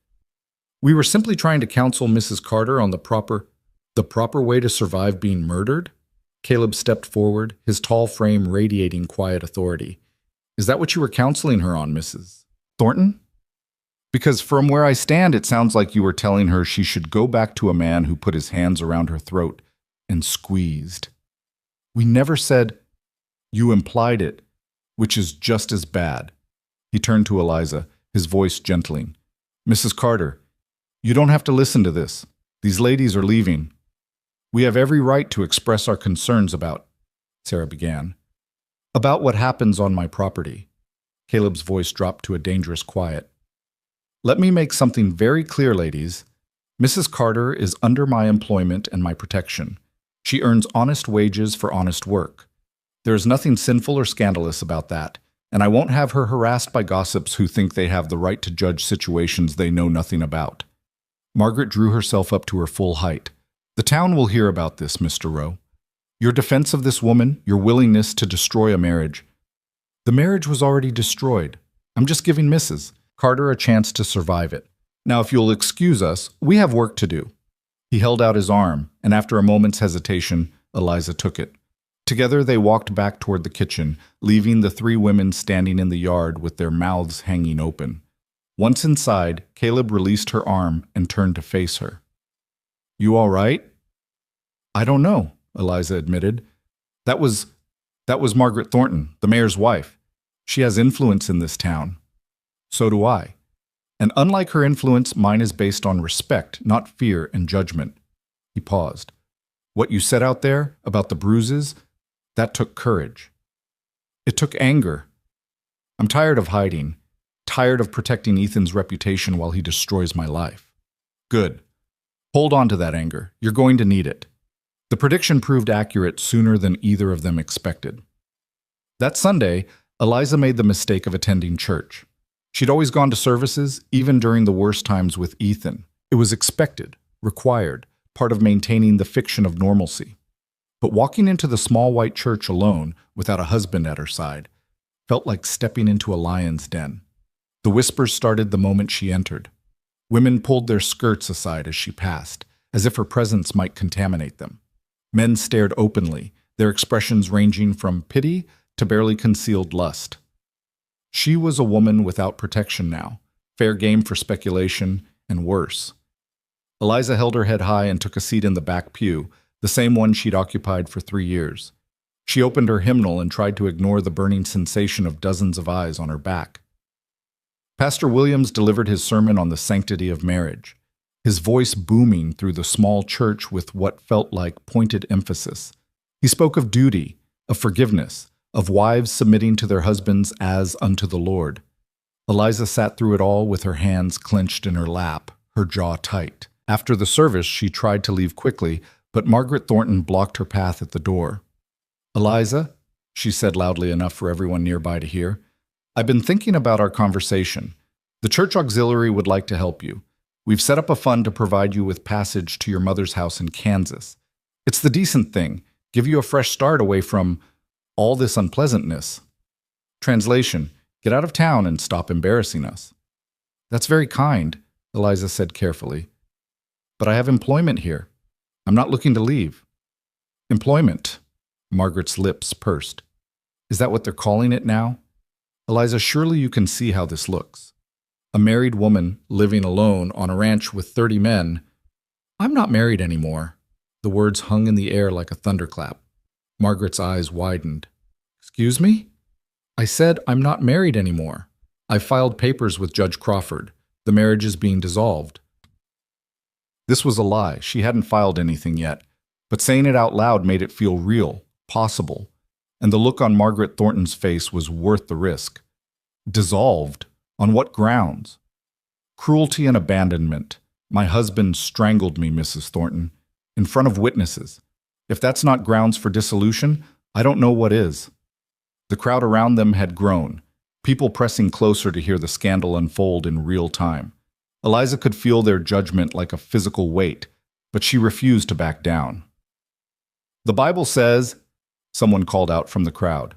"We were simply trying to counsel Mrs. Carter on the proper way to survive being murdered." Caleb stepped forward, his tall frame radiating quiet authority. "Is that what you were counseling her on, Mrs. Thornton?" Because from where I stand, it sounds like you were telling her she should go back to a man who put his hands around her throat and squeezed. We never said, you implied it, which is just as bad. He turned to Eliza, his voice gentling. Mrs. Carter, you don't have to listen to this. These ladies are leaving. We have every right to express our concerns about, Sarah began. About what happens on my property. Caleb's voice dropped to a dangerous quiet. Let me make something very clear, ladies. Mrs. Carter is under my employment and my protection. She earns honest wages for honest work. There is nothing sinful or scandalous about that, and I won't have her harassed by gossips who think they have the right to judge situations they know nothing about. Margaret drew herself up to her full height. The town will hear about this, Mr. Rowe. Your defense of this woman, your willingness to destroy a marriage. The marriage was already destroyed. I'm just giving Mrs. Carter a chance to survive it. Now, if you'll excuse us, we have work to do. He held out his arm, and after a moment's hesitation, Eliza took it. Together they walked back toward the kitchen, leaving the three women standing in the yard with their mouths hanging open. Once inside, Caleb released her arm and turned to face her. You all right? I don't know, Eliza admitted. That was Margaret Thornton, the mayor's wife. She has influence in this town. So do I. And unlike her influence, mine is based on respect, not fear and judgment. He paused. What you said out there about the bruises, that took courage. It took anger. I'm tired of hiding, tired of protecting Ethan's reputation while he destroys my life. Good. Hold on to that anger. You're going to need it. The prediction proved accurate sooner than either of them expected. That Sunday, Eliza made the mistake of attending church. She'd always gone to services, even during the worst times with Ethan. It was expected, required, part of maintaining the fiction of normalcy. But walking into the small white church alone, without a husband at her side, felt like stepping into a lion's den. The whispers started the moment she entered. Women pulled their skirts aside as she passed, as if her presence might contaminate them. Men stared openly, their expressions ranging from pity to barely concealed lust. She was a woman without protection now, fair game for speculation, and worse. Eliza held her head high and took a seat in the back pew, the same one she'd occupied for 3 years. She opened her hymnal and tried to ignore the burning sensation of dozens of eyes on her back. Pastor Williams delivered his sermon on the sanctity of marriage, his voice booming through the small church with what felt like pointed emphasis. He spoke of duty, of forgiveness, of wives submitting to their husbands as unto the Lord. Eliza sat through it all with her hands clenched in her lap, her jaw tight. After the service, she tried to leave quickly, but Margaret Thornton blocked her path at the door. Eliza, she said loudly enough for everyone nearby to hear, I've been thinking about our conversation. The church auxiliary would like to help you. We've set up a fund to provide you with passage to your mother's house in Kansas. It's the decent thing, give you a fresh start away from all this unpleasantness. Translation, get out of town and stop embarrassing us. That's very kind, Eliza said carefully. But I have employment here. I'm not looking to leave. Employment. Margaret's lips pursed. Is that what they're calling it now? Eliza, surely you can see how this looks. A married woman living alone on a ranch with 30 men. I'm not married anymore. The words hung in the air like a thunderclap. Margaret's eyes widened. Excuse me? I said I'm not married anymore. I filed papers with Judge Crawford. The marriage is being dissolved. This was a lie. She hadn't filed anything yet, but saying it out loud made it feel real, possible, and the look on Margaret Thornton's face was worth the risk. Dissolved? On what grounds? Cruelty and abandonment. My husband strangled me, Mrs. Thornton, in front of witnesses. If that's not grounds for dissolution, I don't know what is. The crowd around them had grown, people pressing closer to hear the scandal unfold in real time. Eliza could feel their judgment like a physical weight, but she refused to back down. The Bible says, someone called out from the crowd.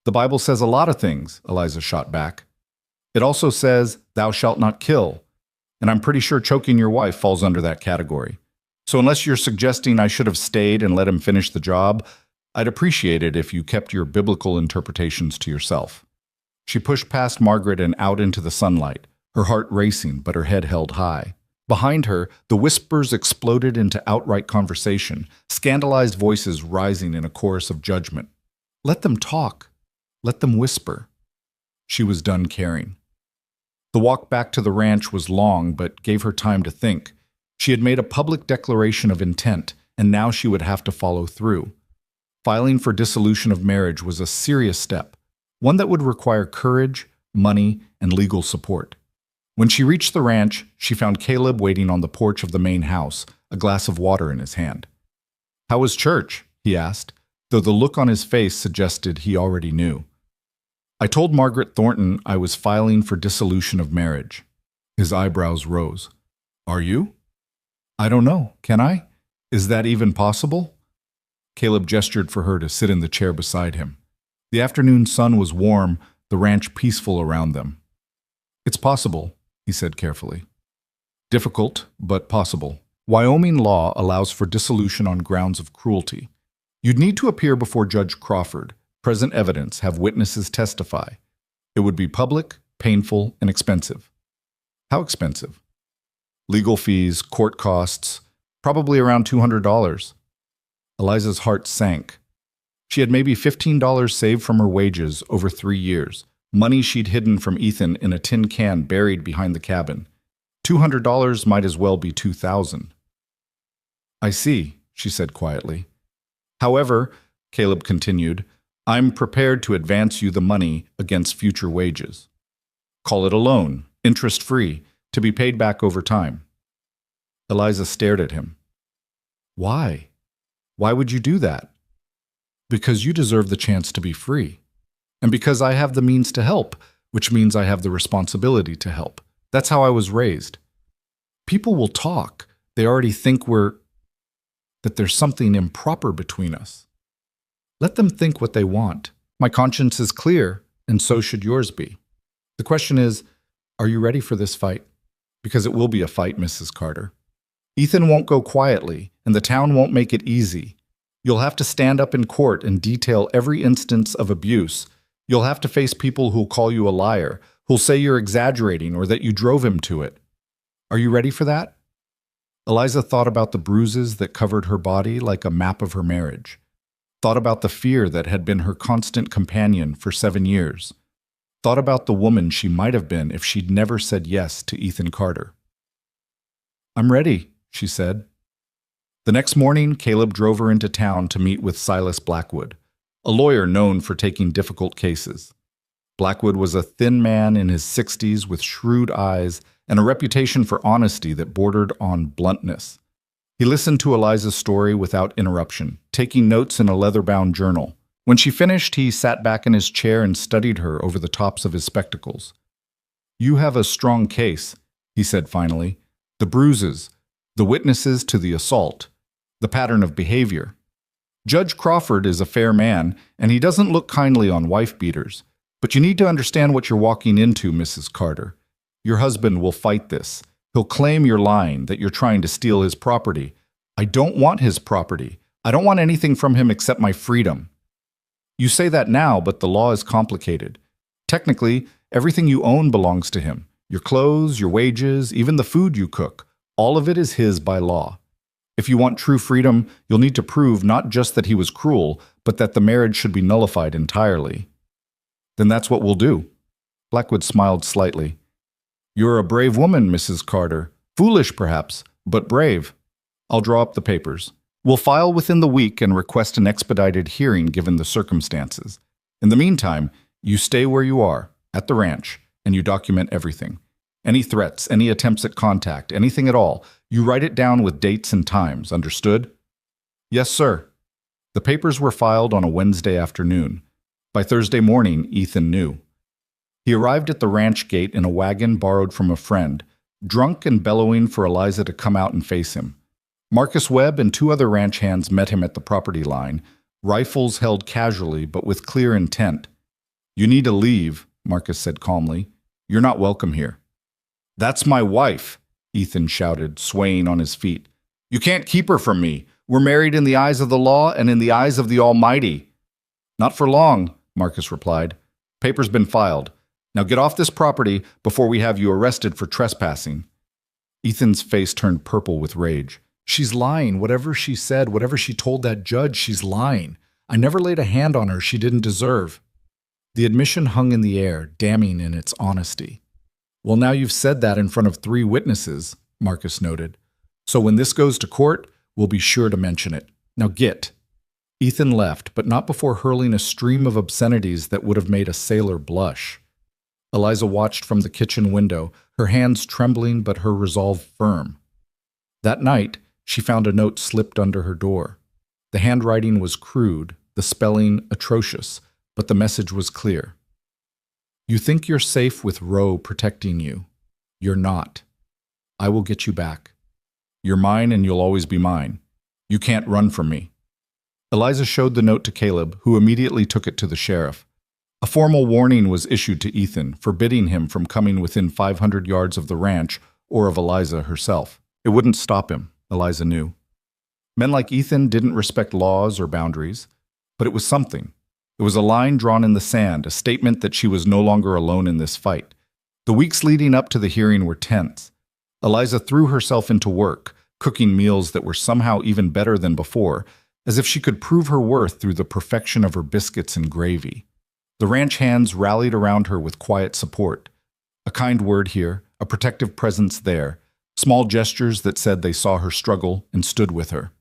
The Bible says a lot of things, Eliza shot back. It also says, thou shalt not kill, and I'm pretty sure choking your wife falls under that category. So unless you're suggesting I should have stayed and let him finish the job, I'd appreciate it if you kept your biblical interpretations to yourself. She pushed past Margaret and out into the sunlight, her heart racing but her head held high. Behind her, the whispers exploded into outright conversation, scandalized voices rising in a chorus of judgment. Let them talk. Let them whisper. She was done caring. The walk back to the ranch was long, but gave her time to think. She had made a public declaration of intent, and now she would have to follow through. Filing for dissolution of marriage was a serious step, one that would require courage, money, and legal support. When she reached the ranch, she found Caleb waiting on the porch of the main house, a glass of water in his hand. "How was church?" he asked, though the look on his face suggested he already knew. "I told Margaret Thornton I was filing for dissolution of marriage." His eyebrows rose. "Are you?" "I don't know. Can I? Is that even possible?" Caleb gestured for her to sit in the chair beside him. The afternoon sun was warm, the ranch peaceful around them. "It's possible," he said carefully. "Difficult, but possible. Wyoming law allows for dissolution on grounds of cruelty. You'd need to appear before Judge Crawford, present evidence, have witnesses testify. It would be public, painful, and expensive." "How expensive?" "Legal fees, court costs, probably around $200. Eliza's heart sank. She had maybe $15 saved from her wages over 3 years, money she'd hidden from Ethan in a tin can buried behind the cabin. $200 might as well be $2,000. "I see," she said quietly. "However," Caleb continued, "I'm prepared to advance you the money against future wages. Call it a loan, interest-free, to be paid back over time." Eliza stared at him. "Why? Why would you do that?" "Because you deserve the chance to be free. And because I have the means to help, which means I have the responsibility to help. That's how I was raised. People will talk. They already think that there's something improper between us. Let them think what they want. My conscience is clear, and so should yours be. The question is, are you ready for this fight? Because it will be a fight, Mrs. Carter. Ethan won't go quietly, and the town won't make it easy. You'll have to stand up in court and detail every instance of abuse. You'll have to face people who'll call you a liar, who'll say you're exaggerating or that you drove him to it. Are you ready for that?" Eliza thought about the bruises that covered her body like a map of her marriage. Thought about the fear that had been her constant companion for 7 years. Thought about the woman she might have been if she'd never said yes to Ethan Carter. "I'm ready," she said. The next morning, Caleb drove her into town to meet with Silas Blackwood, a lawyer known for taking difficult cases. Blackwood was a thin man in his 60s with shrewd eyes and a reputation for honesty that bordered on bluntness. He listened to Eliza's story without interruption, taking notes in a leather-bound journal. When she finished, he sat back in his chair and studied her over the tops of his spectacles. "You have a strong case," he said finally. "The bruises, the witnesses to the assault, the pattern of behavior. Judge Crawford is a fair man, and he doesn't look kindly on wife-beaters. But you need to understand what you're walking into, Mrs. Carter. Your husband will fight this. He'll claim you're lying, that you're trying to steal his property. I don't want his property. I don't want anything from him except my freedom. You say that now, but the law is complicated. Technically, everything you own belongs to him. Your clothes, your wages, even the food you cook. All of it is his by law. If you want true freedom, you'll need to prove not just that he was cruel, but that the marriage should be nullified entirely." "Then that's what we'll do." Blackwood smiled slightly. "You're a brave woman, Mrs. Carter. Foolish, perhaps, but brave. I'll draw up the papers. We'll file within the week and request an expedited hearing given the circumstances. In the meantime, you stay where you are, at the ranch, and you document everything. Any threats, any attempts at contact, anything at all, you write it down with dates and times, understood?" "Yes, sir." The papers were filed on a Wednesday afternoon. By Thursday morning, Ethan knew. He arrived at the ranch gate in a wagon borrowed from a friend, drunk and bellowing for Eliza to come out and face him. Marcus Webb and 2 other ranch hands met him at the property line, rifles held casually but with clear intent. "You need to leave," Marcus said calmly. "You're not welcome here." "That's my wife," Ethan shouted, swaying on his feet. "You can't keep her from me. We're married in the eyes of the law and in the eyes of the Almighty." "Not for long," Marcus replied. "Paper's been filed. Now get off this property before we have you arrested for trespassing." Ethan's face turned purple with rage. "She's lying. Whatever she said, whatever she told that judge, she's lying. I never laid a hand on her she didn't deserve." The admission hung in the air, damning in its honesty. "Well, now you've said that in front of 3 witnesses," Marcus noted. "So when this goes to court, we'll be sure to mention it. Now get." Ethan left, but not before hurling a stream of obscenities that would have made a sailor blush. Eliza watched from the kitchen window, her hands trembling but her resolve firm. That night, she found a note slipped under her door. The handwriting was crude, the spelling atrocious, but the message was clear. "You think you're safe with Roe protecting you. You're not. I will get you back. You're mine and you'll always be mine. You can't run from me." Eliza showed the note to Caleb, who immediately took it to the sheriff. A formal warning was issued to Ethan, forbidding him from coming within 500 yards of the ranch or of Eliza herself. It wouldn't stop him, Eliza knew. Men like Ethan didn't respect laws or boundaries, but it was something. It was a line drawn in the sand, a statement that she was no longer alone in this fight. The weeks leading up to the hearing were tense. Eliza threw herself into work, cooking meals that were somehow even better than before, as if she could prove her worth through the perfection of her biscuits and gravy. The ranch hands rallied around her with quiet support. A kind word here, a protective presence there, small gestures that said they saw her struggle and stood with her.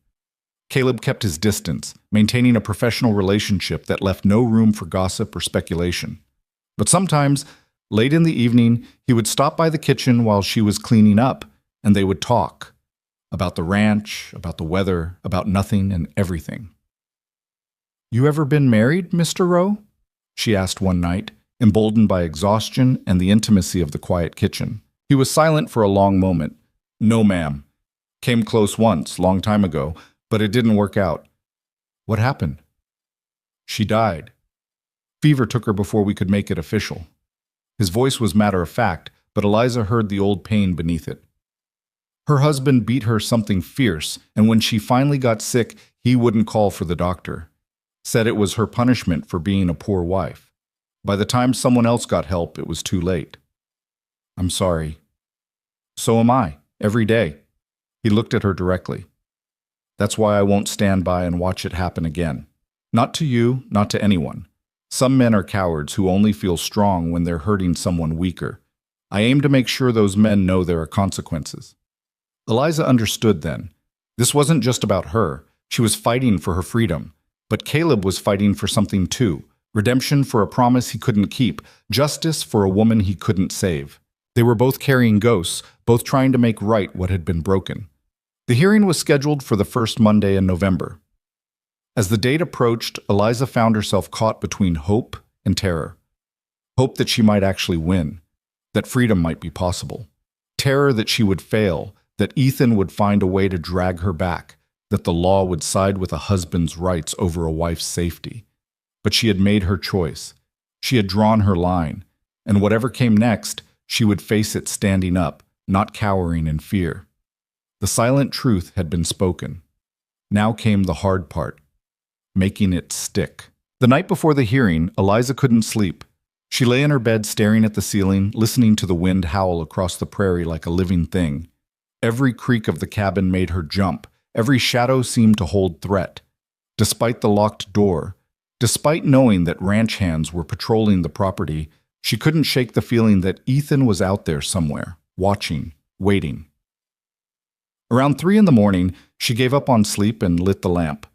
Caleb kept his distance, maintaining a professional relationship that left no room for gossip or speculation. But sometimes, late in the evening, he would stop by the kitchen while she was cleaning up, and they would talk. About the ranch, about the weather, about nothing and everything. "You ever been married, Mr. Rowe?" she asked one night, emboldened by exhaustion and the intimacy of the quiet kitchen. He was silent for a long moment. "No, ma'am. Came close once, long time ago, but it didn't work out." "What happened?" "She died. Fever took her before we could make it official." His voice was matter-of-fact, but Eliza heard the old pain beneath it. Her husband beat her something fierce, and when she finally got sick, he wouldn't call for the doctor. Said it was her punishment for being a poor wife. By the time someone else got help, it was too late. "I'm sorry." "So am I, every day." He looked at her directly. "That's why I won't stand by and watch it happen again. Not to you, not to anyone. Some men are cowards who only feel strong when they're hurting someone weaker. I aim to make sure those men know there are consequences." Eliza understood then. This wasn't just about her. She was fighting for her freedom. But Caleb was fighting for something too. Redemption for a promise he couldn't keep. Justice for a woman he couldn't save. They were both carrying ghosts, both trying to make right what had been broken. The hearing was scheduled for the first Monday in November. As the date approached, Eliza found herself caught between hope and terror. Hope that she might actually win, that freedom might be possible. Terror that she would fail, that Ethan would find a way to drag her back, that the law would side with a husband's rights over a wife's safety. But she had made her choice. She had drawn her line, and whatever came next, she would face it standing up, not cowering in fear. The silent truth had been spoken. Now came the hard part, making it stick. The night before the hearing, Eliza couldn't sleep. She lay in her bed staring at the ceiling, listening to the wind howl across the prairie like a living thing. Every creak of the cabin made her jump. Every shadow seemed to hold threat. Despite the locked door, despite knowing that ranch hands were patrolling the property, she couldn't shake the feeling that Ethan was out there somewhere, watching, waiting. Around 3 a.m, she gave up on sleep and lit the lamp.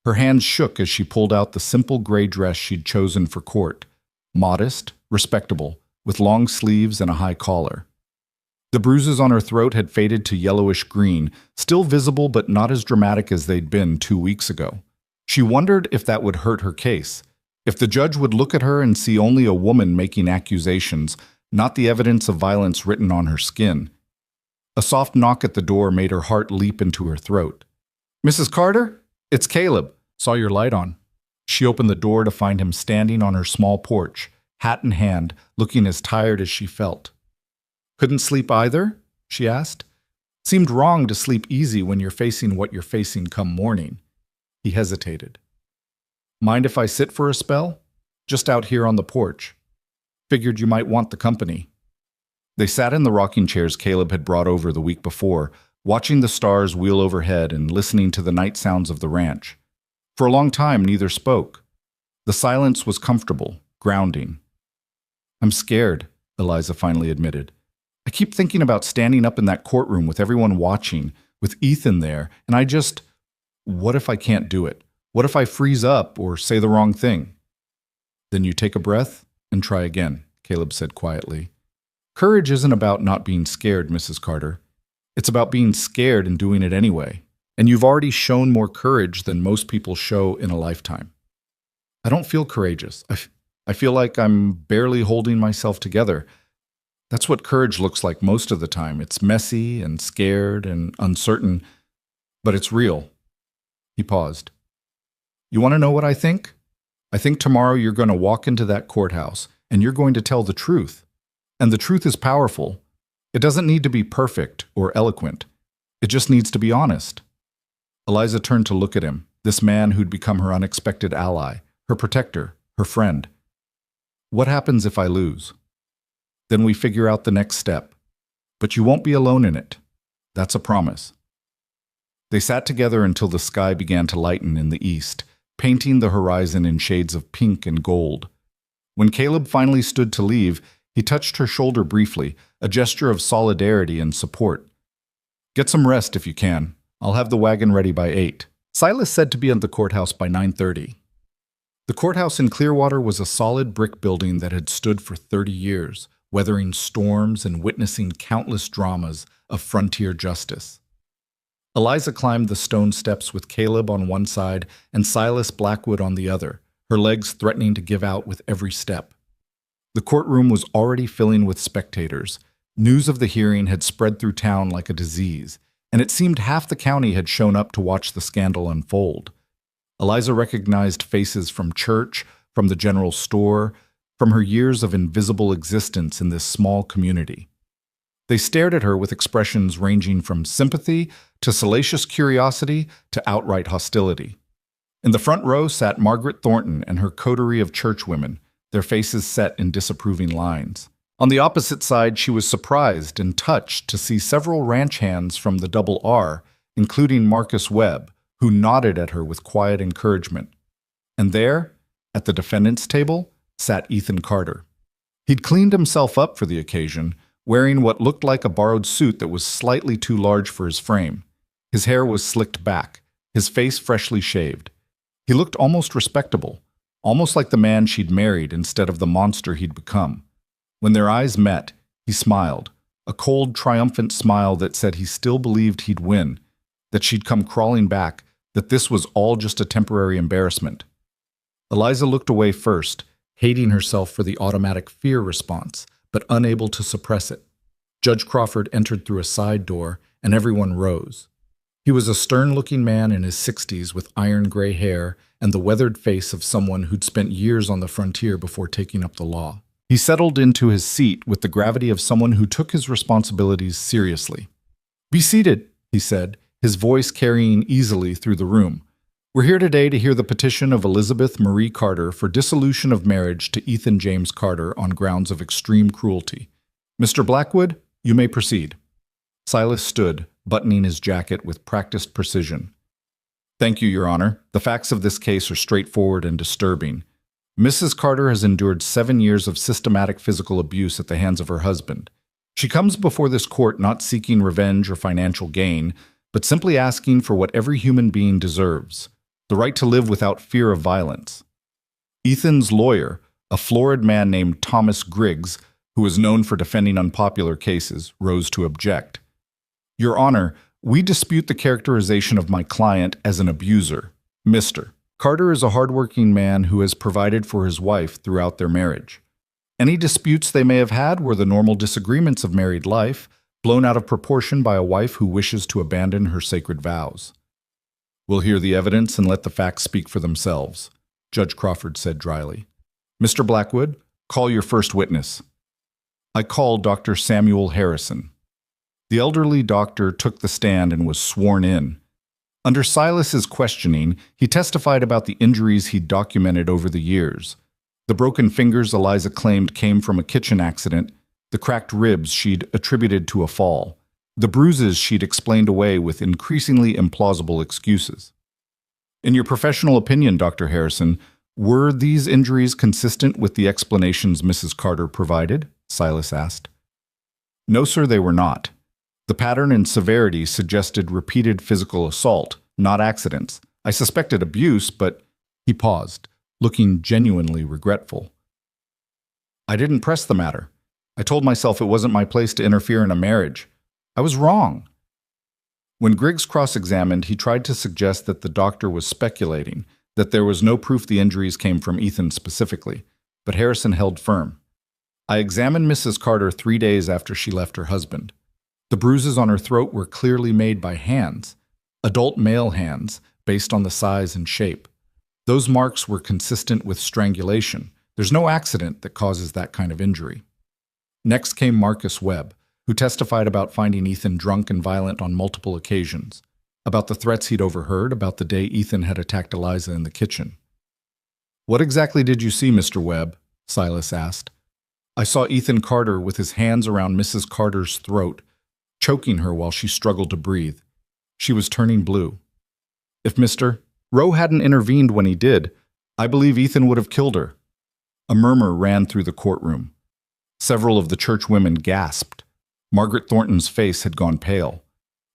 Her hands shook as she pulled out the simple gray dress she'd chosen for court. Modest, respectable, with long sleeves and a high collar. The bruises on her throat had faded to yellowish green, still visible but not as dramatic as they'd been 2 weeks ago. She wondered if that would hurt her case, if the judge would look at her and see only a woman making accusations, not the evidence of violence written on her skin. A soft knock at the door made her heart leap into her throat. "Mrs. Carter? It's Caleb. Saw your light on." She opened the door to find him standing on her small porch, hat in hand, looking as tired as she felt. "Couldn't sleep either?" she asked. "Seemed wrong to sleep easy when you're facing what you're facing come morning." He hesitated. "Mind if I sit for a spell? Just out here on the porch." Figured you might want the company." They sat in the rocking chairs Caleb had brought over the week before, watching the stars wheel overhead and listening to the night sounds of the ranch. For a long time, neither spoke. The silence was comfortable, grounding. "I'm scared," Eliza finally admitted. "I keep thinking about standing up in that courtroom with everyone watching, with Ethan there, and what if I can't do it? What if I freeze up or say the wrong thing?" "Then you take a breath and try again," Caleb said quietly. "Courage isn't about not being scared, Mrs. Carter. It's about being scared and doing it anyway. And you've already shown more courage than most people show in a lifetime." "I don't feel courageous. I feel like I'm barely holding myself together. That's what courage looks like most of the time. It's messy and scared and uncertain, but it's real." He paused. "You want to know what I think? I think tomorrow you're going to walk into that courthouse and you're going to tell the truth. And the truth is powerful. It doesn't need to be perfect or eloquent. It just needs to be honest." Eliza turned to look at him, this man who'd become her unexpected ally, her protector, her friend. "What happens if I lose?" "Then we figure out the next step. But you won't be alone in it. That's a promise." They sat together until the sky began to lighten in the east, painting the horizon in shades of pink and gold. When Caleb finally stood to leave, he touched her shoulder briefly, a gesture of solidarity and support. "Get some rest if you can. I'll have the wagon ready by 8. Silas said to be at the courthouse by 9:30. The courthouse in Clearwater was a solid brick building that had stood for 30 years, weathering storms and witnessing countless dramas of frontier justice. Eliza climbed the stone steps with Caleb on one side and Silas Blackwood on the other, her legs threatening to give out with every step. The courtroom was already filling with spectators. News of the hearing had spread through town like a disease, and it seemed half the county had shown up to watch the scandal unfold. Eliza recognized faces from church, from the general store, from her years of invisible existence in this small community. They stared at her with expressions ranging from sympathy to salacious curiosity to outright hostility. In the front row sat Margaret Thornton and her coterie of churchwomen, their faces set in disapproving lines. On the opposite side, she was surprised and touched to see several ranch hands from the Double R, including Marcus Webb, who nodded at her with quiet encouragement. And there, at the defendant's table, sat Ethan Carter. He'd cleaned himself up for the occasion, wearing what looked like a borrowed suit that was slightly too large for his frame. His hair was slicked back, his face freshly shaved. He looked almost respectable, almost like the man she'd married instead of the monster he'd become. When their eyes met, he smiled, a cold, triumphant smile that said he still believed he'd win, that she'd come crawling back, that this was all just a temporary embarrassment. Eliza looked away first, hating herself for the automatic fear response, but unable to suppress it. Judge Crawford entered through a side door, and everyone rose. He was a stern-looking man in his 60s with iron gray hair and the weathered face of someone who'd spent years on the frontier before taking up the law. He settled into his seat with the gravity of someone who took his responsibilities seriously. "Be seated," he said, his voice carrying easily through the room. "We're here today to hear the petition of Elizabeth Marie Carter for dissolution of marriage to Ethan James Carter on grounds of extreme cruelty. Mr. Blackwood, you may proceed." Silas stood, buttoning his jacket with practiced precision. "Thank you, Your Honor. The facts of this case are straightforward and disturbing. Mrs. Carter has endured 7 years of systematic physical abuse at the hands of her husband. She comes before this court not seeking revenge or financial gain, but simply asking for what every human being deserves, the right to live without fear of violence." Ethan's lawyer, a florid man named Thomas Griggs, who was known for defending unpopular cases, rose to object. "Your Honor, we dispute the characterization of my client as an abuser. Mr. Carter is a hardworking man who has provided for his wife throughout their marriage. Any disputes they may have had were the normal disagreements of married life, blown out of proportion by a wife who wishes to abandon her sacred vows." "We'll hear the evidence and let the facts speak for themselves," Judge Crawford said dryly. "Mr. Blackwood, call your first witness." "I call Dr. Samuel Harrison." The elderly doctor took the stand and was sworn in. Under Silas's questioning, he testified about the injuries he'd documented over the years. The broken fingers Eliza claimed came from a kitchen accident, the cracked ribs she'd attributed to a fall, the bruises she'd explained away with increasingly implausible excuses. In your professional opinion, Dr. Harrison, were these injuries consistent with the explanations Mrs. Carter provided? Silas asked. No, sir, they were not. The pattern and severity suggested repeated physical assault, not accidents. I suspected abuse, but he paused, looking genuinely regretful. I didn't press the matter. I told myself it wasn't my place to interfere in a marriage. I was wrong. When Griggs cross-examined, he tried to suggest that the doctor was speculating, that there was no proof the injuries came from Ethan specifically, but Harrison held firm. I examined Mrs. Carter 3 days after she left her husband. The bruises on her throat were clearly made by hands, adult male hands, based on the size and shape. Those marks were consistent with strangulation. There's no accident that causes that kind of injury. Next came Marcus Webb, who testified about finding Ethan drunk and violent on multiple occasions, about the threats he'd overheard, about the day Ethan had attacked Eliza in the kitchen. What exactly did you see, Mr. Webb? Silas asked. I saw Ethan Carter with his hands around Mrs. Carter's throat, choking her while she struggled to breathe. She was turning blue. If Mr. Rowe hadn't intervened when he did, I believe Ethan would have killed her. A murmur ran through the courtroom. Several of the church women gasped. Margaret Thornton's face had gone pale.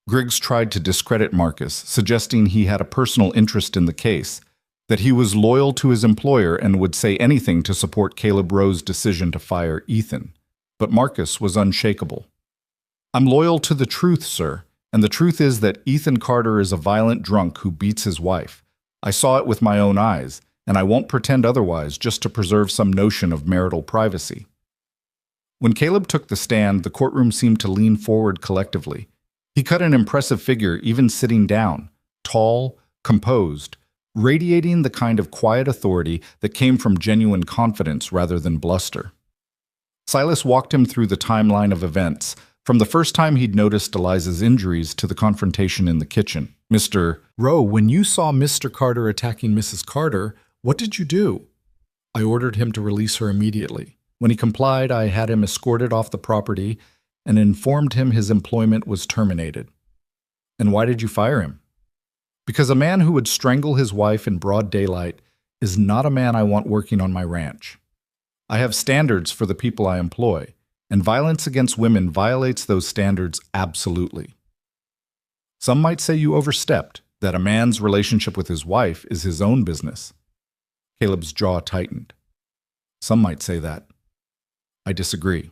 Griggs tried to discredit Marcus, suggesting he had a personal interest in the case, that he was loyal to his employer and would say anything to support Caleb Rowe's decision to fire Ethan. But Marcus was unshakable. I'm loyal to the truth, sir, and the truth is that Ethan Carter is a violent drunk who beats his wife. I saw it with my own eyes, and I won't pretend otherwise just to preserve some notion of marital privacy. When Caleb took the stand, the courtroom seemed to lean forward collectively. He cut an impressive figure even sitting down, tall, composed, radiating the kind of quiet authority that came from genuine confidence rather than bluster. Silas walked him through the timeline of events, from the first time he'd noticed Eliza's injuries to the confrontation in the kitchen. Mr. Rowe, when you saw Mr. Carter attacking Mrs. Carter, what did you do? I ordered him to release her immediately. When he complied, I had him escorted off the property and informed him his employment was terminated. And why did you fire him? Because a man who would strangle his wife in broad daylight is not a man I want working on my ranch. I have standards for the people I employ, and violence against women violates those standards absolutely. Some might say you overstepped, that a man's relationship with his wife is his own business. Caleb's jaw tightened. Some might say that. I disagree.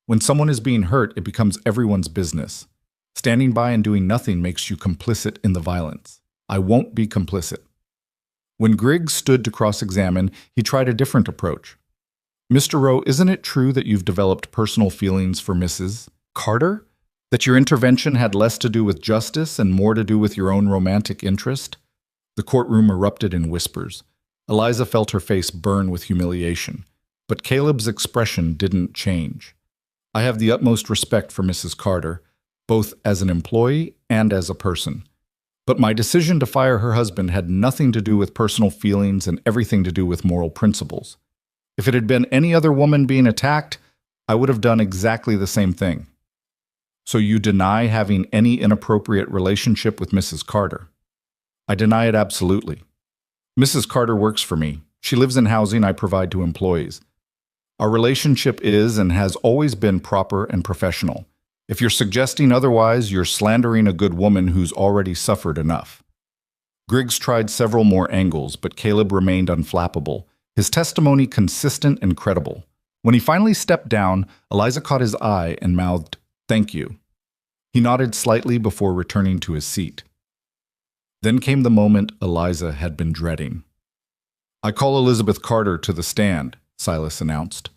When someone is being hurt, it becomes everyone's business. Standing by and doing nothing makes you complicit in the violence. I won't be complicit. When Griggs stood to cross-examine, he tried a different approach. Mr. Rowe, isn't it true that you've developed personal feelings for Mrs. Carter? That your intervention had less to do with justice and more to do with your own romantic interest? The courtroom erupted in whispers. Eliza felt her face burn with humiliation, but Caleb's expression didn't change. I have the utmost respect for Mrs. Carter, both as an employee and as a person. But my decision to fire her husband had nothing to do with personal feelings and everything to do with moral principles. If it had been any other woman being attacked, I would have done exactly the same thing. So you deny having any inappropriate relationship with Mrs. Carter? I deny it absolutely. Mrs. Carter works for me. She lives in housing I provide to employees. Our relationship is and has always been proper and professional. If you're suggesting otherwise, you're slandering a good woman who's already suffered enough. Griggs tried several more angles, but Caleb remained unflappable, his testimony consistent and credible. When he finally stepped down, Eliza caught his eye and mouthed, "Thank you." He nodded slightly before returning to his seat. Then came the moment Eliza had been dreading. "I call Elizabeth Carter to the stand," Silas announced.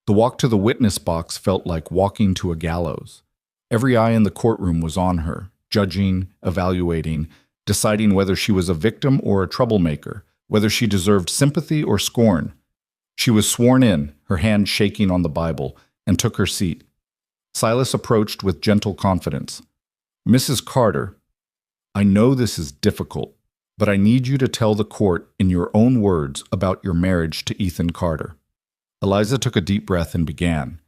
The walk to the witness box felt like walking to a gallows. Every eye in the courtroom was on her, judging, evaluating, deciding whether she was a victim or a troublemaker, whether she deserved sympathy or scorn. She was sworn in, her hand shaking on the Bible, and took her seat. Silas approached with gentle confidence. "Mrs. Carter, I know this is difficult. but I need you to tell the court in your own words about your marriage to Ethan Carter." Eliza took a deep breath and began.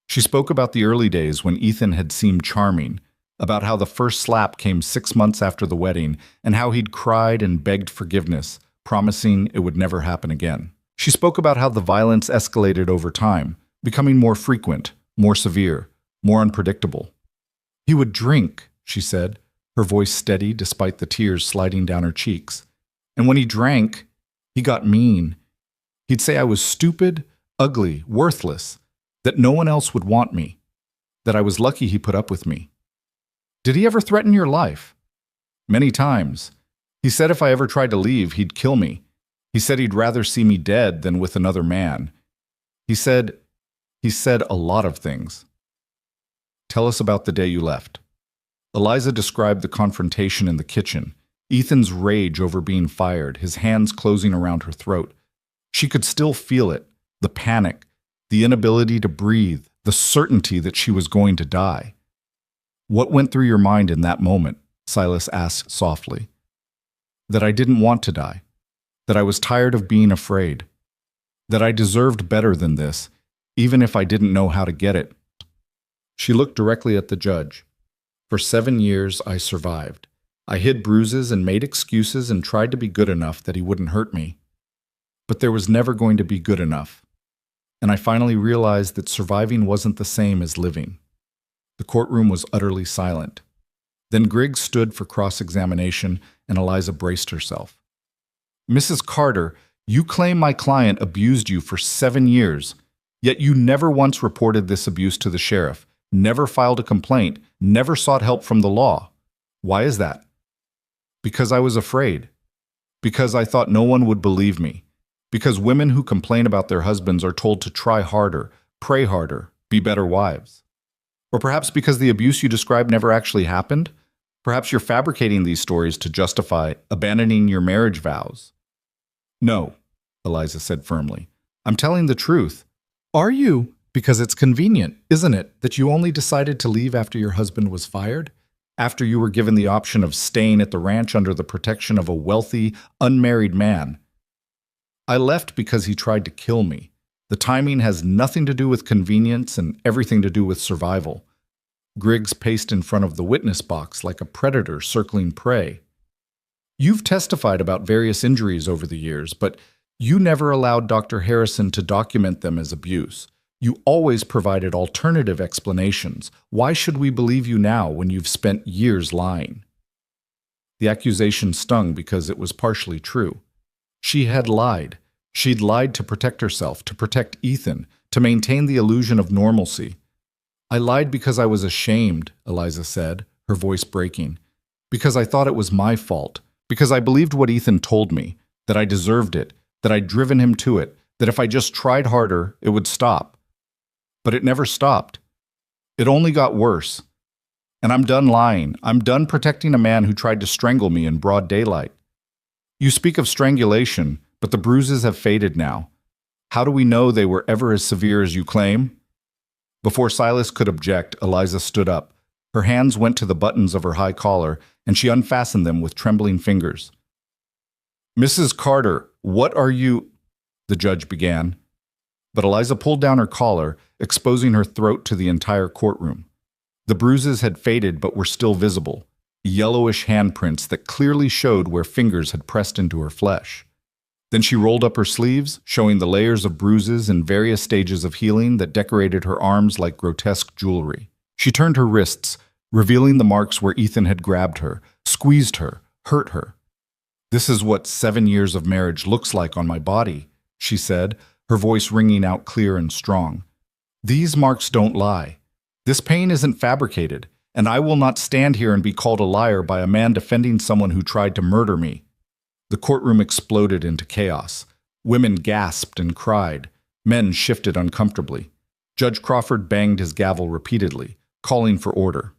She spoke about the early days when Ethan had seemed charming, about how the first slap came 6 months after the wedding, and how he'd cried and begged forgiveness, promising it would never happen again. She spoke about how the violence escalated over time, becoming more frequent, more severe, more unpredictable. "He would drink," she said, her voice steady despite the tears sliding down her cheeks. "And when he drank, he got mean. He'd say I was stupid, ugly, worthless, that no one else would want me, that I was lucky he put up with me." "Did he ever threaten your life?" "Many times. He said if I ever tried to leave, he'd kill me. He said he'd rather see me dead than with another man. He said a lot of things." "Tell us about the day you left." Eliza described the confrontation in the kitchen, Ethan's rage over being fired, his hands closing around her throat. She could still feel it, the panic, the inability to breathe, the certainty that she was going to die. "What went through your mind in that moment?" Silas asked softly. "That I didn't want to die, that I was tired of being afraid, that I deserved better than this, even if I didn't know how to get it." She looked directly at the judge. "For 7 years, I survived. I hid bruises and made excuses and tried to be good enough that he wouldn't hurt me. But there was never going to be good enough. And I finally realized that surviving wasn't the same as living." The courtroom was utterly silent. Then Griggs stood for cross-examination, and Eliza braced herself. "Mrs. Carter, you claim my client abused you for 7 years, yet you never once reported this abuse to the sheriff, never filed a complaint, never sought help from the law. Why is that?" "Because I was afraid. Because I thought no one would believe me. Because women who complain about their husbands are told to try harder, pray harder, be better wives. Or perhaps because the abuse you described never actually happened? Perhaps you're fabricating these stories to justify abandoning your marriage vows." "No," Eliza said firmly. "I'm telling the truth." "Are you? Because it's convenient, isn't it, that you only decided to leave after your husband was fired? After you were given the option of staying at the ranch under the protection of a wealthy, unmarried man." "I left because he tried to kill me. The timing has nothing to do with convenience and everything to do with survival." Griggs paced in front of the witness box like a predator circling prey. "You've testified about various injuries over the years, but you never allowed Dr. Harrison to document them as abuse. You always provided alternative explanations. Why should we believe you now when you've spent years lying?" The accusation stung because it was partially true. She had lied. She'd lied to protect herself, to protect Ethan, to maintain the illusion of normalcy. "I lied because I was ashamed," Eliza said, her voice breaking. "Because I thought it was my fault. Because I believed what Ethan told me, that I deserved it, that I'd driven him to it, that if I just tried harder, it would stop. But it never stopped. It only got worse. And I'm done lying. I'm done protecting a man who tried to strangle me in broad daylight. You speak of strangulation, but the bruises have faded now. How do we know they were ever as severe as you claim?" Before Silas could object, Eliza stood up. Her hands went to the buttons of her high collar, and she unfastened them with trembling fingers. "Mrs. Carter, what are you—" the judge began. But Eliza pulled down her collar, exposing her throat to the entire courtroom. The bruises had faded but were still visible, yellowish handprints that clearly showed where fingers had pressed into her flesh. Then she rolled up her sleeves, showing the layers of bruises in various stages of healing that decorated her arms like grotesque jewelry. She turned her wrists, revealing the marks where Ethan had grabbed her, squeezed her, hurt her. "This is what 7 years of marriage looks like on my body," she said, her voice ringing out clear and strong. "These marks don't lie. This pain isn't fabricated, and I will not stand here and be called a liar by a man defending someone who tried to murder me." The courtroom exploded into chaos. Women gasped and cried. Men shifted uncomfortably. Judge Crawford banged his gavel repeatedly, calling for order.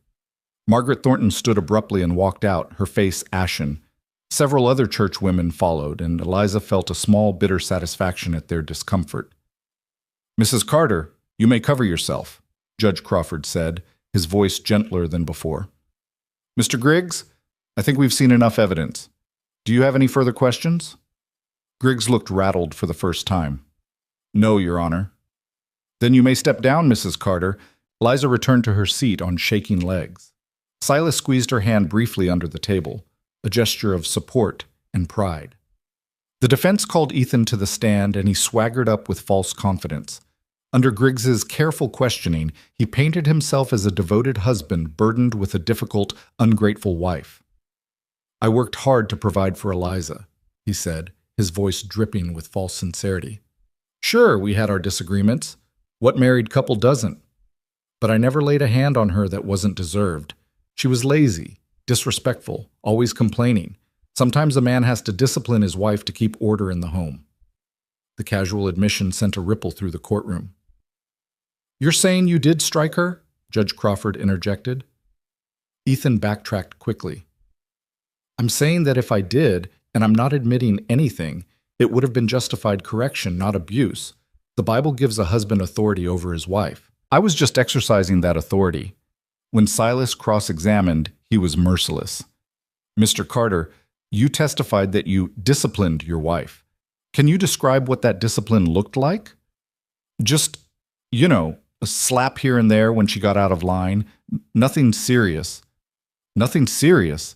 Margaret Thornton stood abruptly and walked out, her face ashen. Several other church women followed, and Eliza felt a small, bitter satisfaction at their discomfort. "Mrs. Carter, you may cover yourself," Judge Crawford said, his voice gentler than before. "Mr. Griggs, I think we've seen enough evidence. Do you have any further questions? Griggs looked rattled for the first time. No, Your Honor. Then you may step down, Mrs. Carter. Eliza returned to her seat on shaking legs. Silas squeezed her hand briefly under the table, a gesture of support and pride. The defense called Ethan to the stand, and he swaggered up with false confidence. Under Griggs's careful questioning, he painted himself as a devoted husband burdened with a difficult, ungrateful wife. I worked hard to provide for Eliza, he said, his voice dripping with false sincerity. Sure, we had our disagreements. What married couple doesn't? But I never laid a hand on her that wasn't deserved. She was lazy, disrespectful, always complaining. Sometimes a man has to discipline his wife to keep order in the home. The casual admission sent a ripple through the courtroom. You're saying you did strike her? Judge Crawford interjected. Ethan backtracked quickly. I'm saying that if I did, and I'm not admitting anything, it would have been justified correction, not abuse. The Bible gives a husband authority over his wife. I was just exercising that authority. When Silas cross-examined, he was merciless. Mr. Carter, you testified that you disciplined your wife. Can you describe what that discipline looked like? Just, a slap here and there when she got out of line. Nothing serious. Nothing serious?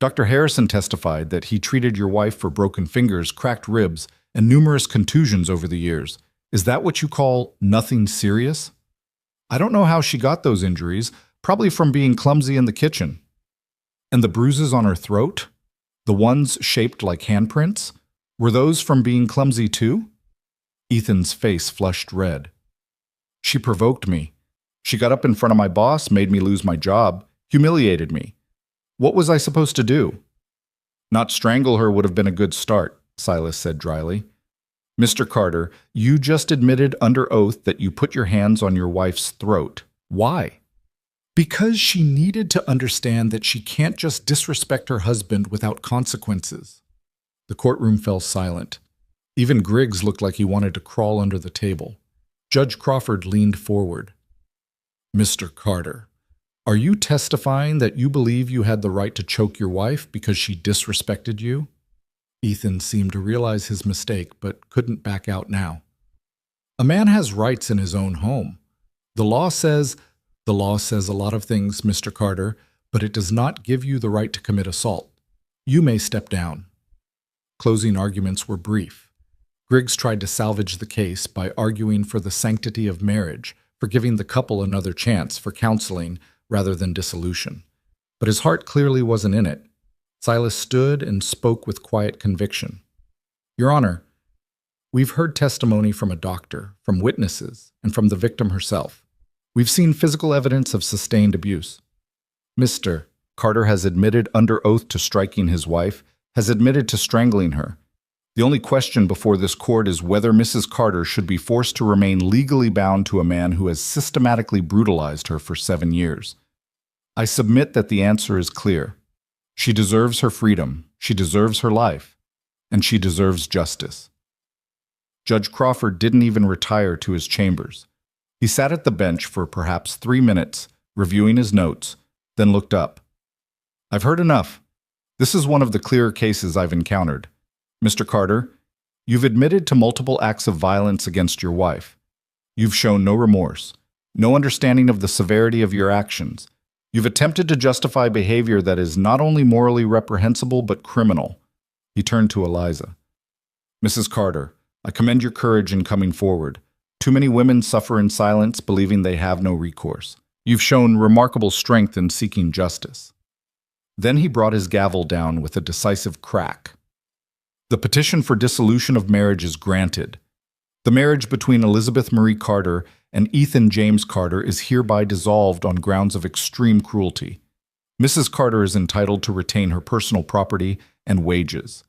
Dr. Harrison testified that he treated your wife for broken fingers, cracked ribs, and numerous contusions over the years. Is that what you call nothing serious? I don't know how she got those injuries, probably from being clumsy in the kitchen. And the bruises on her throat? The ones shaped like handprints? Were those from being clumsy too? Ethan's face flushed red. She provoked me. She got up in front of my boss, made me lose my job, humiliated me. What was I supposed to do? Not strangle her would have been a good start, Silas said dryly. Mr. Carter, you just admitted under oath that you put your hands on your wife's throat. Why? Because she needed to understand that she can't just disrespect her husband without consequences. The courtroom fell silent. Even Griggs looked like he wanted to crawl under the table. Judge Crawford leaned forward. Mr. Carter, are you testifying that you believe you had the right to choke your wife because she disrespected you? Ethan seemed to realize his mistake, but couldn't back out now. A man has rights in his own home. The law says a lot of things, Mr. Carter, but it does not give you the right to commit assault. You may step down. Closing arguments were brief. Griggs tried to salvage the case by arguing for the sanctity of marriage, for giving the couple another chance, for counseling rather than dissolution. But his heart clearly wasn't in it. Silas stood and spoke with quiet conviction. Your Honor, we've heard testimony from a doctor, from witnesses, and from the victim herself. We've seen physical evidence of sustained abuse. Mr. Carter has admitted under oath to striking his wife, has admitted to strangling her. The only question before this court is whether Mrs. Carter should be forced to remain legally bound to a man who has systematically brutalized her for 7 years. I submit that the answer is clear. She deserves her freedom, she deserves her life, and she deserves justice. Judge Crawford didn't even retire to his chambers. He sat at the bench for perhaps 3 minutes, reviewing his notes, then looked up. I've heard enough. This is one of the clearer cases I've encountered. Mr. Carter, you've admitted to multiple acts of violence against your wife. You've shown no remorse, no understanding of the severity of your actions. You've attempted to justify behavior that is not only morally reprehensible but criminal. He turned to Eliza. Mrs. Carter, I commend your courage in coming forward. Too many women suffer in silence, believing they have no recourse. You've shown remarkable strength in seeking justice. Then he brought his gavel down with a decisive crack. The petition for dissolution of marriage is granted. The marriage between Elizabeth Marie Carter and Ethan James Carter is hereby dissolved on grounds of extreme cruelty. Mrs. Carter is entitled to retain her personal property and wages.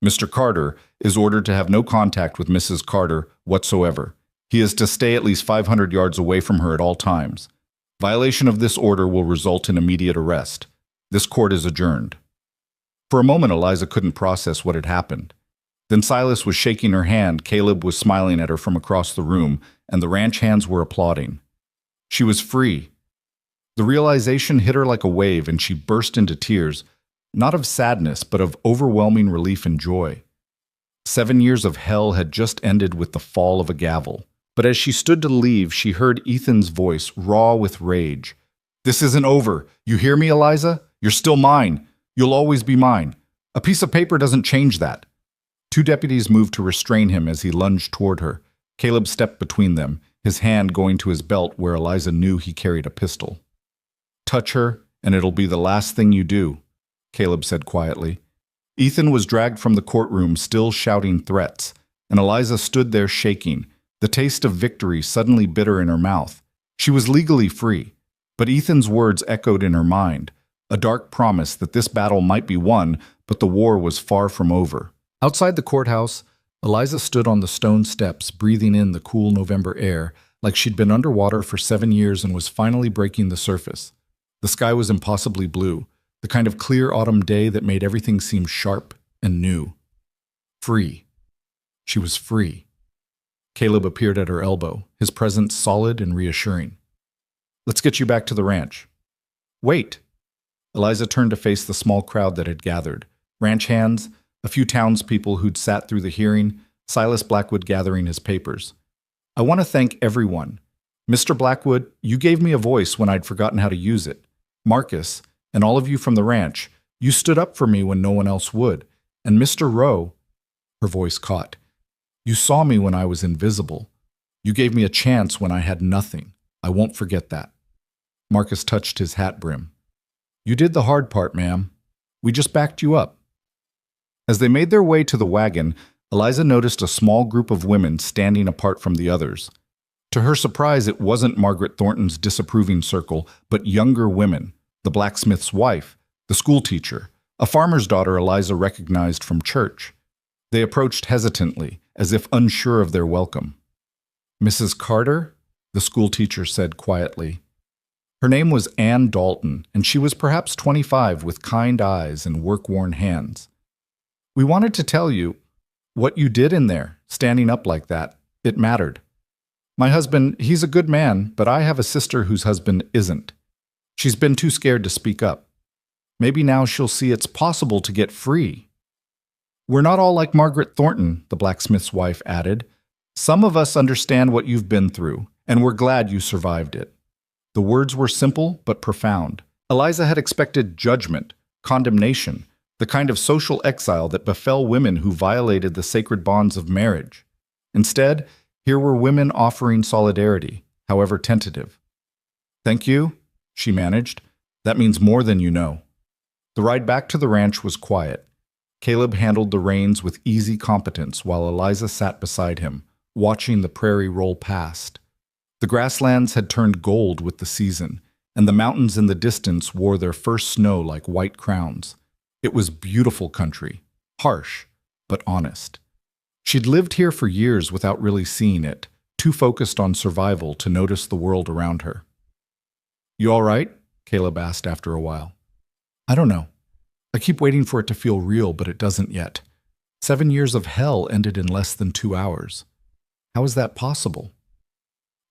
Mr. Carter is ordered to have no contact with Mrs. Carter whatsoever. He is to stay at least 500 yards away from her at all times. Violation of this order will result in immediate arrest. This court is adjourned. For a moment, Eliza couldn't process what had happened. Then Silas was shaking her hand, Caleb was smiling at her from across the room, and the ranch hands were applauding. She was free. The realization hit her like a wave, and she burst into tears. not of sadness, but of overwhelming relief and joy. 7 years of hell had just ended with the fall of a gavel. But as she stood to leave, she heard Ethan's voice, raw with rage. "This isn't over. You hear me, Eliza? You're still mine. You'll always be mine. A piece of paper doesn't change that." 2 deputies moved to restrain him as he lunged toward her. Caleb stepped between them, his hand going to his belt where Eliza knew he carried a pistol. "Touch her, and it'll be the last thing you do," Caleb said quietly. Ethan was dragged from the courtroom, still shouting threats, and Eliza stood there shaking, the taste of victory suddenly bitter in her mouth. She was legally free, but Ethan's words echoed in her mind, a dark promise that this battle might be won, but the war was far from over. Outside the courthouse, Eliza stood on the stone steps, breathing in the cool November air, like she'd been underwater for 7 years and was finally breaking the surface. The sky was impossibly blue, the kind of clear autumn day that made everything seem sharp and new. Free. She was free. Caleb appeared at her elbow, his presence solid and reassuring. "Let's get you back to the ranch." "Wait." Eliza turned to face the small crowd that had gathered. Ranch hands, a few townspeople who'd sat through the hearing, Silas Blackwood gathering his papers. "I want to thank everyone. Mr. Blackwood, you gave me a voice when I'd forgotten how to use it. Marcus, and all of you from the ranch, you stood up for me when no one else would. And Mr. Rowe," her voice caught, "you saw me when I was invisible. You gave me a chance when I had nothing. I won't forget that." Marcus touched his hat brim. "You did the hard part, ma'am. We just backed you up." As they made their way to the wagon, Eliza noticed a small group of women standing apart from the others. To her surprise, it wasn't Margaret Thornton's disapproving circle, but younger women, the blacksmith's wife, the schoolteacher, a farmer's daughter Eliza recognized from church. They approached hesitantly, as if unsure of their welcome. "Mrs. Carter?" the schoolteacher said quietly. Her name was Ann Dalton, and she was perhaps 25 with kind eyes and work-worn hands. "We wanted to tell you what you did in there, standing up like that. It mattered. My husband, he's a good man, but I have a sister whose husband isn't. She's been too scared to speak up. Maybe now she'll see it's possible to get free." "We're not all like Margaret Thornton," the blacksmith's wife added. "Some of us understand what you've been through, and we're glad you survived it." The words were simple but profound. Eliza had expected judgment, condemnation, the kind of social exile that befell women who violated the sacred bonds of marriage. Instead, here were women offering solidarity, however tentative. "Thank you," she managed. "That means more than you know." The ride back to the ranch was quiet. Caleb handled the reins with easy competence while Eliza sat beside him, watching the prairie roll past. The grasslands had turned gold with the season, and the mountains in the distance wore their first snow like white crowns. It was beautiful country, harsh, but honest. She'd lived here for years without really seeing it, too focused on survival to notice the world around her. "You all right?" Caleb asked after a while. "I don't know. I keep waiting for it to feel real, but it doesn't yet. 7 years of hell ended in less than 2 hours. How is that possible?"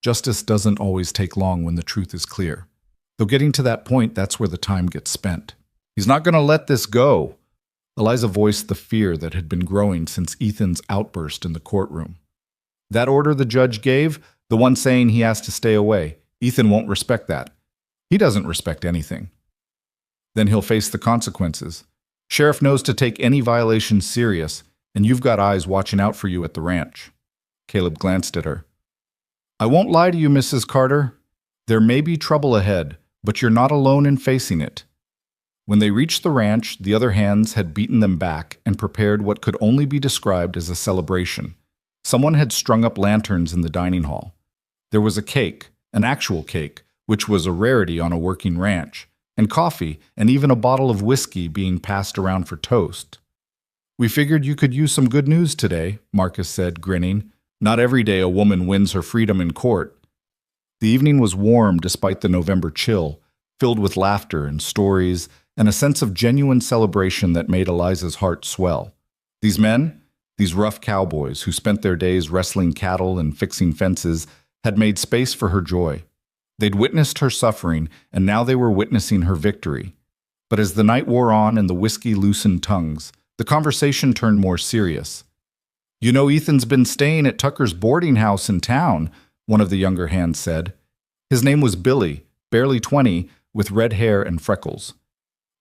Justice doesn't always take long when the truth is clear. Though getting to that point, that's where the time gets spent. "He's not going to let this go." Eliza voiced the fear that had been growing since Ethan's outburst in the courtroom. "That order the judge gave, the one saying he has to stay away, Ethan won't respect that. He doesn't respect anything. Then he'll face the consequences. Sheriff knows to take any violation serious, and you've got eyes watching out for you at the ranch." Caleb glanced at her. "I won't lie to you, Mrs. Carter. There may be trouble ahead, but you're not alone in facing it." When they reached the ranch, the other hands had beaten them back and prepared what could only be described as a celebration. Someone had strung up lanterns in the dining hall. There was a cake, an actual cake, which was a rarity on a working ranch, and coffee, and even a bottle of whiskey being passed around for toast. "We figured you could use some good news today," Marcus said, grinning. "Not every day a woman wins her freedom in court." The evening was warm despite the November chill, filled with laughter and stories, and a sense of genuine celebration that made Eliza's heart swell. These men, these rough cowboys who spent their days wrestling cattle and fixing fences, had made space for her joy. They'd witnessed her suffering, and now they were witnessing her victory. But as the night wore on and the whiskey loosened tongues, the conversation turned more serious. "You know Ethan's been staying at Tucker's boarding house in town," one of the younger hands said. His name was Billy, barely 20, with red hair and freckles.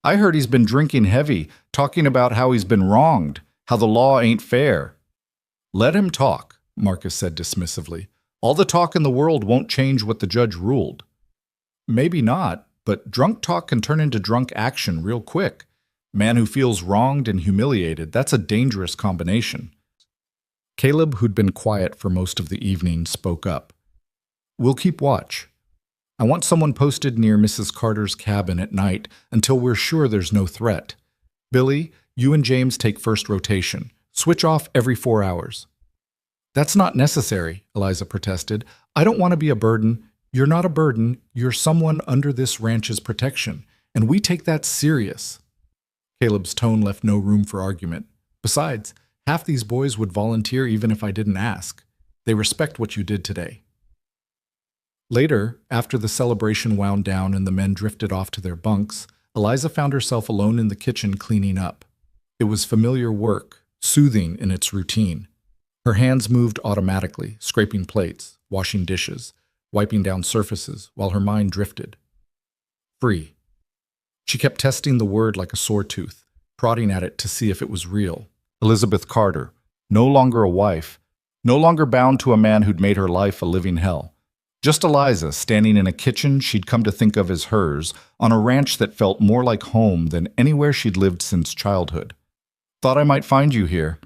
"I heard he's been drinking heavy, talking about how he's been wronged, how the law ain't fair." "Let him talk," Marcus said dismissively. "All the talk in the world won't change what the judge ruled." "Maybe not, but drunk talk can turn into drunk action real quick. Man who feels wronged and humiliated, that's a dangerous combination." Caleb, who'd been quiet for most of the evening, spoke up. "We'll keep watch. I want someone posted near Mrs. Carter's cabin at night until we're sure there's no threat. Billy, you and James take first rotation. Switch off every 4 hours." "That's not necessary," Eliza protested. "I don't want to be a burden." "You're not a burden. You're someone under this ranch's protection, and we take that serious." Caleb's tone left no room for argument. "Besides, half these boys would volunteer even if I didn't ask. They respect what you did today." Later, after the celebration wound down and the men drifted off to their bunks, Eliza found herself alone in the kitchen cleaning up. It was familiar work, soothing in its routine. Her hands moved automatically, scraping plates, washing dishes, wiping down surfaces, while her mind drifted. Free. She kept testing the word like a sore tooth, prodding at it to see if it was real. Elizabeth Carter, no longer a wife, no longer bound to a man who'd made her life a living hell. Just Eliza, standing in a kitchen she'd come to think of as hers, on a ranch that felt more like home than anywhere she'd lived since childhood. "Thought I might find you here."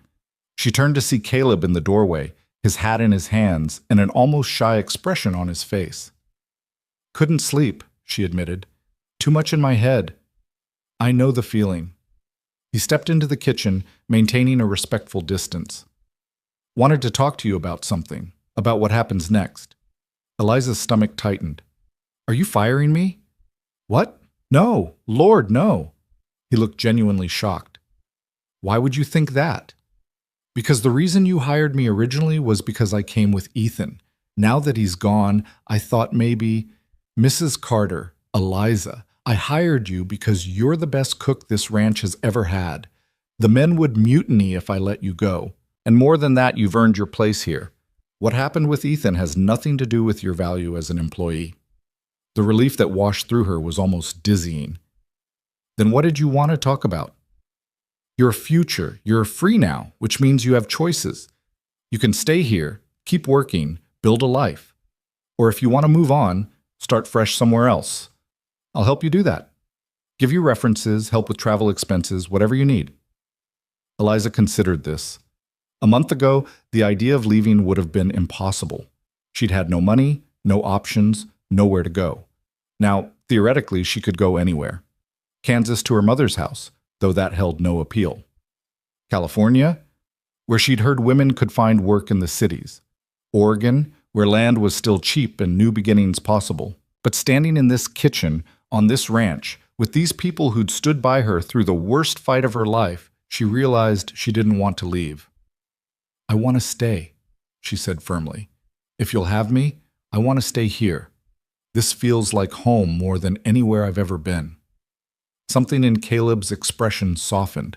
She turned to see Caleb in the doorway, his hat in his hands, and an almost shy expression on his face. "Couldn't sleep," she admitted. "Too much in my head." "I know the feeling." He stepped into the kitchen, maintaining a respectful distance. "Wanted to talk to you about something, about what happens next." Eliza's stomach tightened. "Are you firing me?" "What? No, Lord, no." He looked genuinely shocked. "Why would you think that?" "Because the reason you hired me originally was because I came with Ethan. Now that he's gone, I thought maybe—" "Mrs. Carter, Eliza, I hired you because you're the best cook this ranch has ever had. The men would mutiny if I let you go. And more than that, you've earned your place here. What happened with Ethan has nothing to do with your value as an employee." The relief that washed through her was almost dizzying. "Then what did you want to talk about?" "Your future. You're free now, which means you have choices. You can stay here, keep working, build a life. Or if you want to move on, start fresh somewhere else. I'll help you do that. Give you references, help with travel expenses, whatever you need." Eliza considered this. A month ago, the idea of leaving would have been impossible. She'd had no money, no options, nowhere to go. Now, theoretically, she could go anywhere. Kansas to her mother's house, though that held no appeal. California, where she'd heard women could find work in the cities. Oregon, where land was still cheap and new beginnings possible. But standing in this kitchen, on this ranch, with these people who'd stood by her through the worst fight of her life, she realized she didn't want to leave. "I want to stay," she said firmly. "If you'll have me, I want to stay here. This feels like home more than anywhere I've ever been." Something in Caleb's expression softened.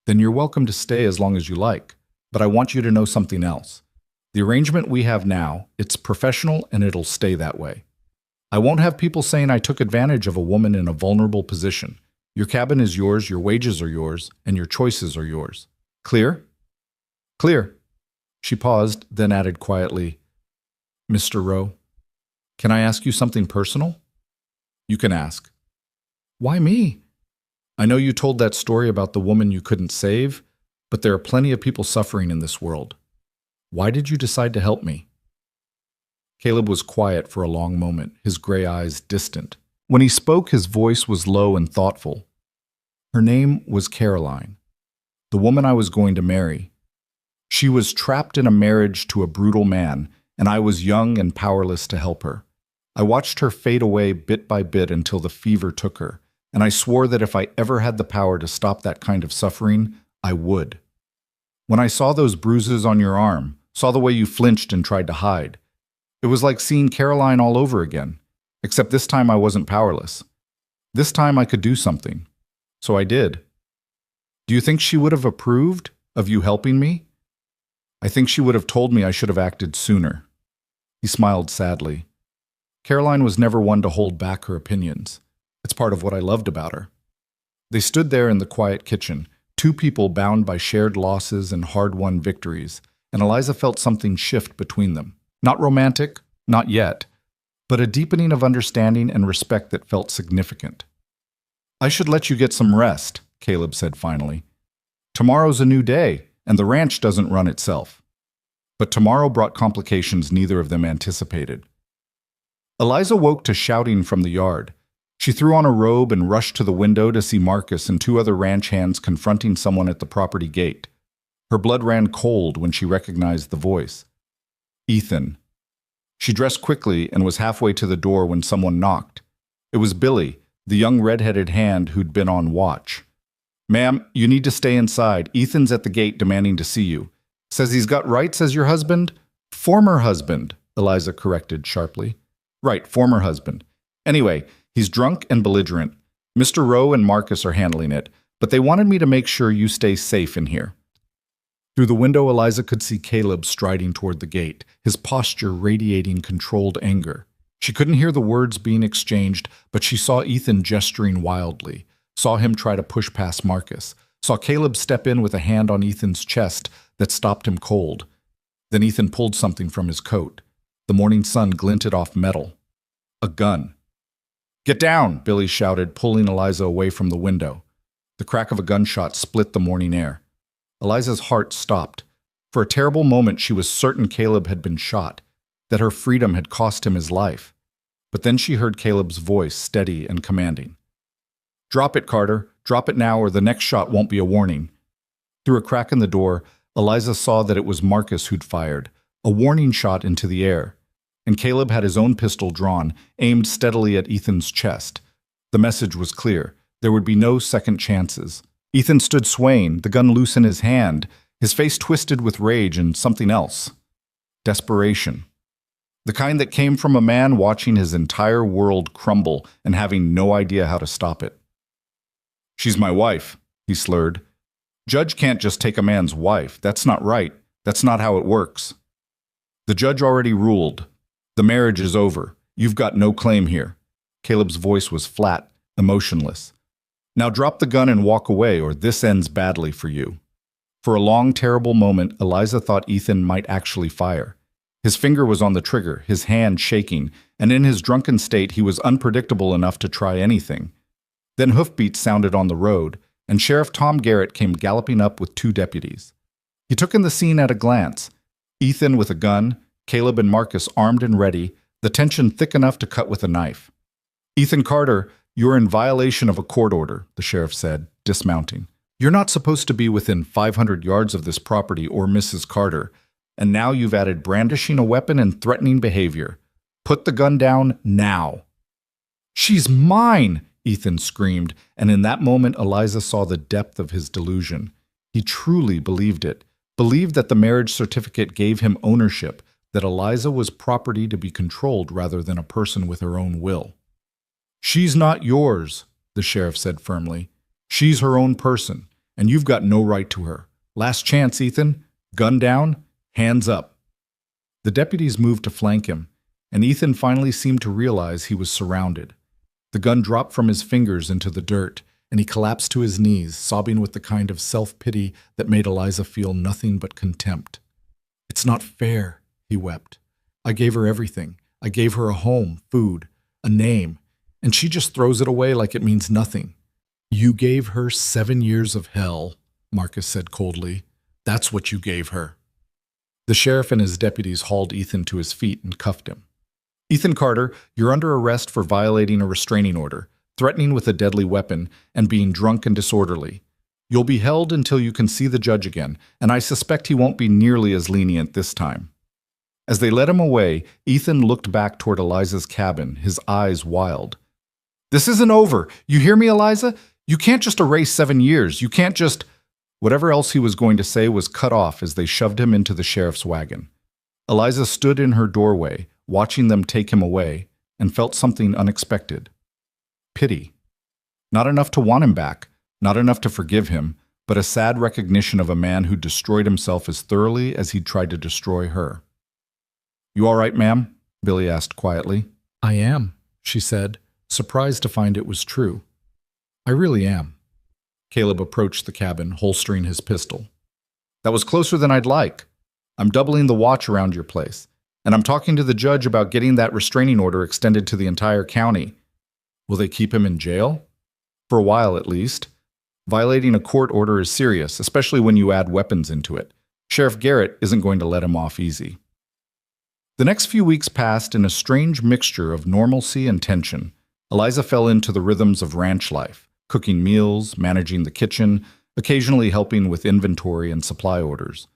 "Then you're welcome to stay as long as you like, but I want you to know something else. The arrangement we have now, it's professional and it'll stay that way. I won't have people saying I took advantage of a woman in a vulnerable position. Your cabin is yours, your wages are yours, and your choices are yours. Clear?" "Clear." She paused, then added quietly, "Mr. Rowe, can I ask you something personal?" "You can ask." "Why me?" "I know you told that story about the woman you couldn't save, but there are plenty of people suffering in this world. Why did you decide to help me?" Caleb was quiet for a long moment, his gray eyes distant. When he spoke, his voice was low and thoughtful. "Her name was Caroline, the woman I was going to marry. She was trapped in a marriage to a brutal man, and I was young and powerless to help her. I watched her fade away bit by bit until the fever took her, and I swore that if I ever had the power to stop that kind of suffering, I would. When I saw those bruises on your arm, saw the way you flinched and tried to hide, it was like seeing Caroline all over again, except this time I wasn't powerless. This time I could do something. So I did. Do you think she would have approved of you helping me? I think she would have told me I should have acted sooner. He smiled sadly. Caroline was never one to hold back her opinions. It's part of what I loved about her. They stood there in the quiet kitchen, two people bound by shared losses and hard-won victories, and Eliza felt something shift between them. Not romantic, not yet, but a deepening of understanding and respect that felt significant. I should let you get some rest, Caleb said finally. Tomorrow's a new day, and the ranch doesn't run itself. But tomorrow brought complications neither of them anticipated. Eliza woke to shouting from the yard. She threw on a robe and rushed to the window to see Marcus and two other ranch hands confronting someone at the property gate. Her blood ran cold when she recognized the voice. Ethan. She dressed quickly and was halfway to the door when someone knocked. It was Billy, the young red-headed hand who'd been on watch. Ma'am, you need to stay inside. Ethan's at the gate demanding to see you. Says he's got rights as your husband? Former husband, Eliza corrected sharply. Right, former husband. Anyway, he's drunk and belligerent. Mr. Rowe and Marcus are handling it, but they wanted me to make sure you stay safe in here. Through the window, Eliza could see Caleb striding toward the gate, his posture radiating controlled anger. She couldn't hear the words being exchanged, but she saw Ethan gesturing wildly, saw him try to push past Marcus, saw Caleb step in with a hand on Ethan's chest that stopped him cold. Then Ethan pulled something from his coat. The morning sun glinted off metal. A gun. Get down, Billy shouted, pulling Eliza away from the window. The crack of a gunshot split the morning air. Eliza's heart stopped. For a terrible moment she was certain Caleb had been shot, that her freedom had cost him his life. But then she heard Caleb's voice, steady and commanding. Drop it, Carter. Drop it now or the next shot won't be a warning. Through a crack in the door, Eliza saw that it was Marcus who'd fired, a warning shot into the air. And Caleb had his own pistol drawn, aimed steadily at Ethan's chest. The message was clear. There would be no second chances. Ethan stood swaying, the gun loose in his hand, his face twisted with rage and something else. Desperation. The kind that came from a man watching his entire world crumble and having no idea how to stop it. She's my wife, he slurred. Judge can't just take a man's wife. That's not right. That's not how it works. The judge already ruled. The marriage is over. You've got no claim here. Caleb's voice was flat, emotionless. Now drop the gun and walk away, or this ends badly for you. For a long, terrible moment, Eliza thought Ethan might actually fire. His finger was on the trigger, his hand shaking, and in his drunken state he was unpredictable enough to try anything. Then hoofbeats sounded on the road, and Sheriff Tom Garrett came galloping up with two deputies. He took in the scene at a glance. Ethan with a gun, Caleb and Marcus armed and ready, the tension thick enough to cut with a knife. Ethan Carter, you're in violation of a court order, the sheriff said, dismounting. You're not supposed to be within 500 yards of this property or Mrs. Carter, and now you've added brandishing a weapon and threatening behavior. Put the gun down now. She's mine, Ethan screamed, and in that moment Eliza saw the depth of his delusion. He truly believed it, believed that the marriage certificate gave him ownership, that Eliza was property to be controlled rather than a person with her own will. She's not yours, the sheriff said firmly. She's her own person, and you've got no right to her. Last chance, Ethan. Gun down, hands up. The deputies moved to flank him, and Ethan finally seemed to realize he was surrounded. The gun dropped from his fingers into the dirt, and he collapsed to his knees, sobbing with the kind of self-pity that made Eliza feel nothing but contempt. It's not fair, he wept. I gave her everything. I gave her a home, food, a name, and she just throws it away like it means nothing. You gave her 7 years of hell, Marcus said coldly. That's what you gave her. The sheriff and his deputies hauled Ethan to his feet and cuffed him. Ethan Carter, you're under arrest for violating a restraining order, threatening with a deadly weapon, and being drunk and disorderly. You'll be held until you can see the judge again, and I suspect he won't be nearly as lenient this time. As they led him away, Ethan looked back toward Eliza's cabin, his eyes wild. This isn't over. You hear me, Eliza? You can't just erase 7 years. You can't just... Whatever else he was going to say was cut off as they shoved him into the sheriff's wagon. Eliza stood in her doorway, watching them take him away, and felt something unexpected. Pity. Not enough to want him back, Not enough to forgive him, but a sad recognition of a man who destroyed himself as thoroughly as he'd tried to destroy her. "You all right, ma'am?" Billy asked quietly. "I am," she said, surprised to find it was true. "I really am." Caleb approached the cabin, holstering his pistol. "That was closer than I'd like. I'm doubling the watch around your place, and I'm talking to the judge about getting that restraining order extended to the entire county. Will they keep him in jail? For a while, at least. Violating a court order is serious, especially when you add weapons into it. Sheriff Garrett isn't going to let him off easy." The next few weeks passed in a strange mixture of normalcy and tension. Eliza fell into the rhythms of ranch life, cooking meals, managing the kitchen, occasionally helping with inventory and supply orders.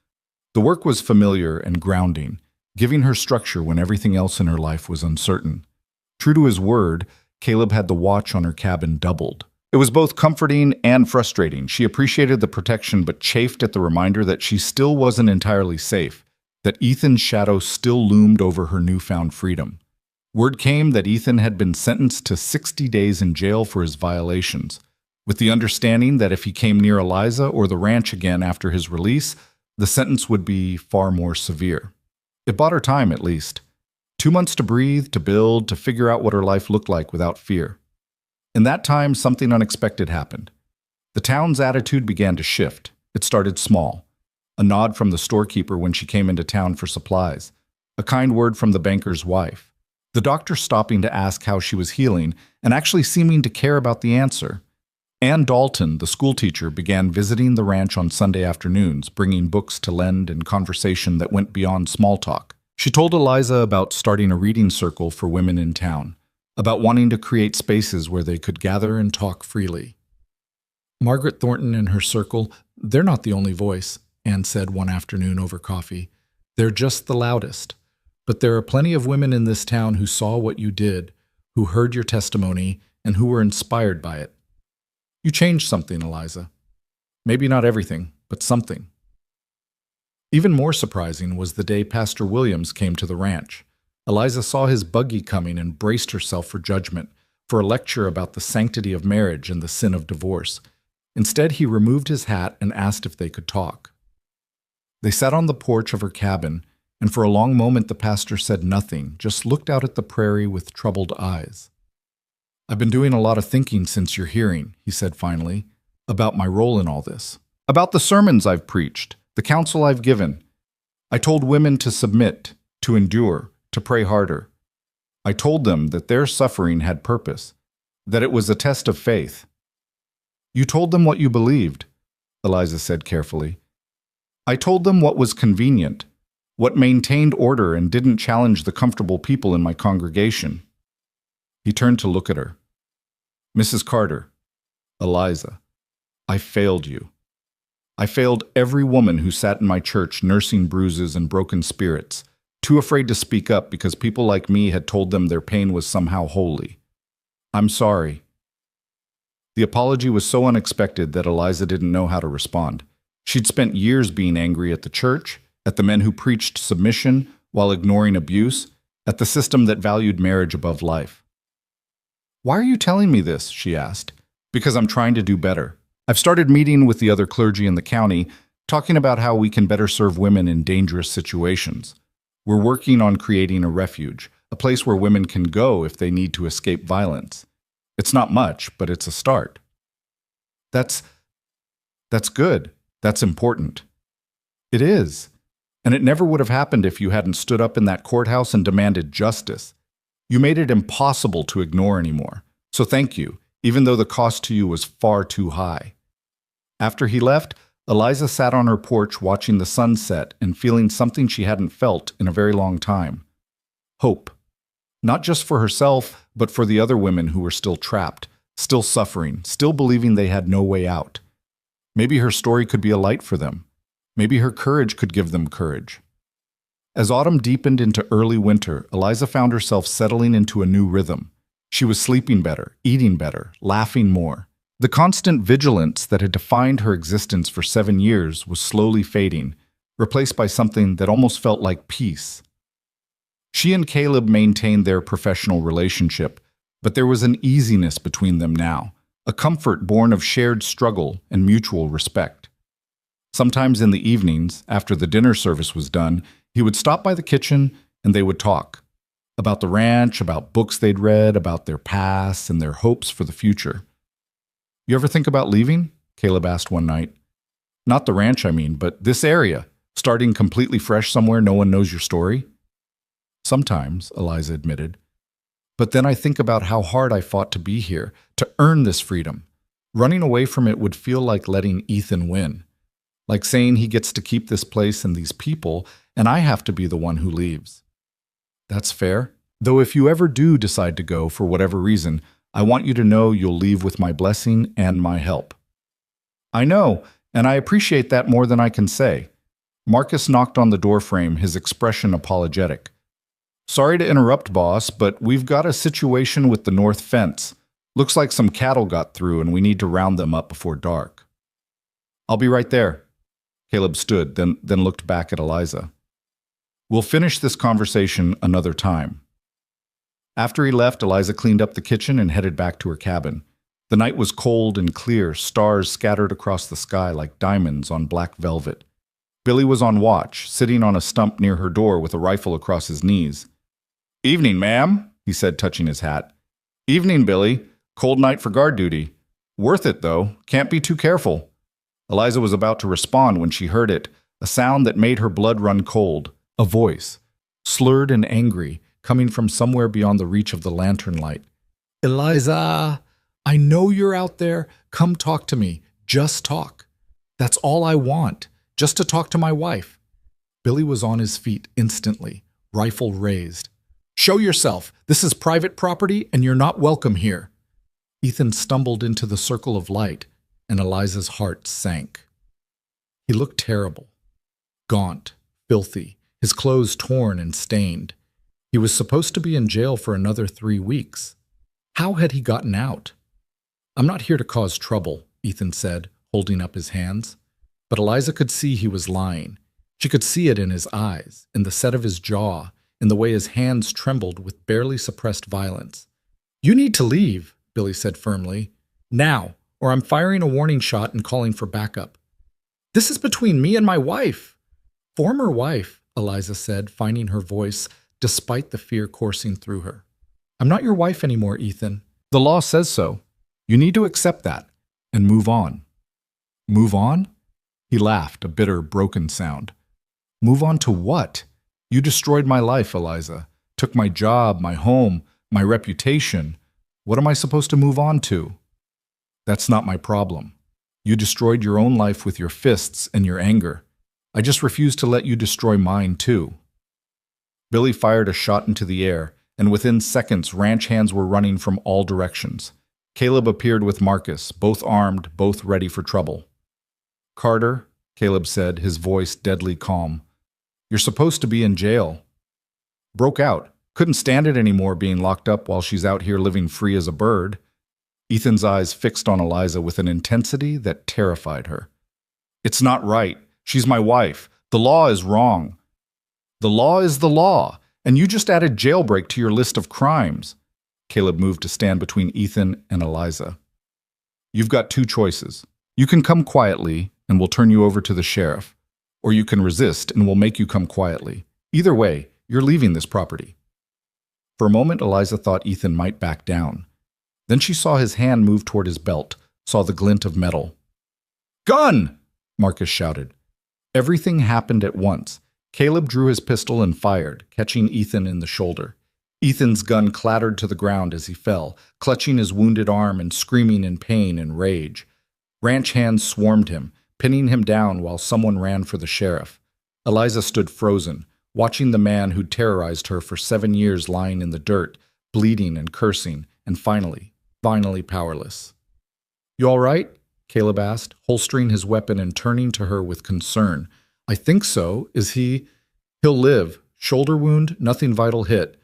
The work was familiar and grounding, giving her structure when everything else in her life was uncertain. True to his word, Caleb had the watch on her cabin doubled. It was both comforting and frustrating. She appreciated the protection but chafed at the reminder that she still wasn't entirely safe, that Ethan's shadow still loomed over her newfound freedom. Word came that Ethan had been sentenced to 60 days in jail for his violations, with the understanding that if he came near Eliza or the ranch again after his release, the sentence would be far more severe. It bought her time, at least. 2 months to breathe, to build, to figure out what her life looked like without fear. In that time, something unexpected happened. The town's attitude began to shift. It started small. A nod from the storekeeper when she came into town for supplies. A kind word from the banker's wife. The doctor stopping to ask how she was healing and actually seeming to care about the answer. Ann Dalton, the schoolteacher, began visiting the ranch on Sunday afternoons, bringing books to lend and conversation that went beyond small talk. She told Eliza about starting a reading circle for women in town, about wanting to create spaces where they could gather and talk freely. "Margaret Thornton and her circle, they're not the only voice," Ann said one afternoon over coffee. "They're just the loudest. But there are plenty of women in this town who saw what you did, who heard your testimony, and who were inspired by it. You changed something, Eliza. Maybe not everything, but something." Even more surprising was the day Pastor Williams came to the ranch. Eliza saw his buggy coming and braced herself for judgment, for a lecture about the sanctity of marriage and the sin of divorce. Instead, he removed his hat and asked if they could talk. They sat on the porch of her cabin, and for a long moment the pastor said nothing, just looked out at the prairie with troubled eyes. "I've been doing a lot of thinking since your hearing," he said finally, "about my role in all this. About the sermons I've preached, the counsel I've given. I told women to submit, to endure, to pray harder. I told them that their suffering had purpose, that it was a test of faith." "You told them what you believed," Eliza said carefully. "I told them what was convenient, what maintained order and didn't challenge the comfortable people in my congregation." He turned to look at her. "Mrs. Carter, Eliza, I failed you. I failed every woman who sat in my church nursing bruises and broken spirits, too afraid to speak up because people like me had told them their pain was somehow holy. I'm sorry." The apology was so unexpected that Eliza didn't know how to respond. She'd spent years being angry at the church, at the men who preached submission while ignoring abuse, at the system that valued marriage above life. "Why are you telling me this?" she asked. "Because I'm trying to do better. I've started meeting with the other clergy in the county, talking about how we can better serve women in dangerous situations. We're working on creating a refuge, a place where women can go if they need to escape violence. It's not much, but it's a start." That's good. That's important." "It is. And it never would have happened if you hadn't stood up in that courthouse and demanded justice. You made it impossible to ignore anymore. So thank you, even though the cost to you was far too high." After he left, Eliza sat on her porch watching the sun set and feeling something she hadn't felt in a very long time. Hope. Not just for herself, but for the other women who were still trapped, still suffering, still believing they had no way out. Maybe her story could be a light for them. Maybe her courage could give them courage. As autumn deepened into early winter, Eliza found herself settling into a new rhythm. She was sleeping better, eating better, laughing more. The constant vigilance that had defined her existence for 7 years was slowly fading, replaced by something that almost felt like peace. She and Caleb maintained their professional relationship, but there was an easiness between them now, a comfort born of shared struggle and mutual respect. Sometimes in the evenings, after the dinner service was done, he would stop by the kitchen and they would talk about the ranch, about books they'd read, about their past and their hopes for the future. "You ever think about leaving?" Caleb asked one night. "Not the ranch, I mean, but this area, starting completely fresh somewhere no one knows your story?" "Sometimes," Eliza admitted. "But then I think about how hard I fought to be here, to earn this freedom. Running away from it would feel like letting Ethan win. Like saying he gets to keep this place and these people, and I have to be the one who leaves." "That's fair. Though if you ever do decide to go for whatever reason, I want you to know you'll leave with my blessing and my help." "I know, and I appreciate that more than I can say." Marcus knocked on the doorframe, his expression apologetic. "Sorry to interrupt, boss, but we've got a situation with the north fence. Looks like some cattle got through and we need to round them up before dark." "I'll be right there." Caleb stood, then looked back at Eliza. "We'll finish this conversation another time." After he left, Eliza cleaned up the kitchen and headed back to her cabin. The night was cold and clear, stars scattered across the sky like diamonds on black velvet. Billy was on watch, sitting on a stump near her door with a rifle across his knees. "Evening, ma'am," he said, touching his hat. "Evening, Billy. Cold night for guard duty. Worth it, though. Can't be too careful." Eliza was about to respond when she heard it, a sound that made her blood run cold. A voice, slurred and angry, coming from somewhere beyond the reach of the lantern light. "Eliza, I know you're out there. Come talk to me. Just talk. That's all I want, just to talk to my wife." Billy was on his feet instantly, rifle raised. "Show yourself. This is private property and you're not welcome here." Ethan stumbled into the circle of light, and Eliza's heart sank. He looked terrible, gaunt, filthy, his clothes torn and stained. He was supposed to be in jail for another 3 weeks. How had he gotten out? "I'm not here to cause trouble," Ethan said, holding up his hands. But Eliza could see he was lying. She could see it in his eyes, in the set of his jaw, in the way his hands trembled with barely suppressed violence. "You need to leave," Billy said firmly. "Now, or I'm firing a warning shot and calling for backup." "This is between me and my wife." "Former wife," Eliza said, finding her voice despite the fear coursing through her. "I'm not your wife anymore, Ethan. The law says so. You need to accept that and move on." "Move on?" He laughed, a bitter, broken sound. "Move on to what? You destroyed my life, Eliza. Took my job, my home, my reputation. What am I supposed to move on to?" "That's not my problem. You destroyed your own life with your fists and your anger. I just refuse to let you destroy mine, too." Billy fired a shot into the air, and within seconds, ranch hands were running from all directions. Caleb appeared with Marcus, both armed, both ready for trouble. "Carter," Caleb said, his voice deadly calm, "you're supposed to be in jail." "Broke out. Couldn't stand it anymore being locked up while she's out here living free as a bird." Ethan's eyes fixed on Eliza with an intensity that terrified her. "It's not right. She's my wife. The law is wrong." "The law is the law, and you just added jailbreak to your list of crimes." Caleb moved to stand between Ethan and Eliza. "You've got 2 choices. You can come quietly, and we'll turn you over to the sheriff. Or you can resist, and we'll make you come quietly. Either way, you're leaving this property." For a moment, Eliza thought Ethan might back down. Then she saw his hand move toward his belt, saw the glint of metal. "Gun!" Marcus shouted. Everything happened at once. Caleb drew his pistol and fired, catching Ethan in the shoulder. Ethan's gun clattered to the ground as he fell, clutching his wounded arm and screaming in pain and rage. Ranch hands swarmed him, pinning him down while someone ran for the sheriff. Eliza stood frozen, watching the man who'd terrorized her for 7 years lying in the dirt, bleeding and cursing, and finally powerless. "You all right?" Caleb asked, holstering his weapon and turning to her with concern. "I think so. Is he—" "He'll live. Shoulder wound, nothing vital hit.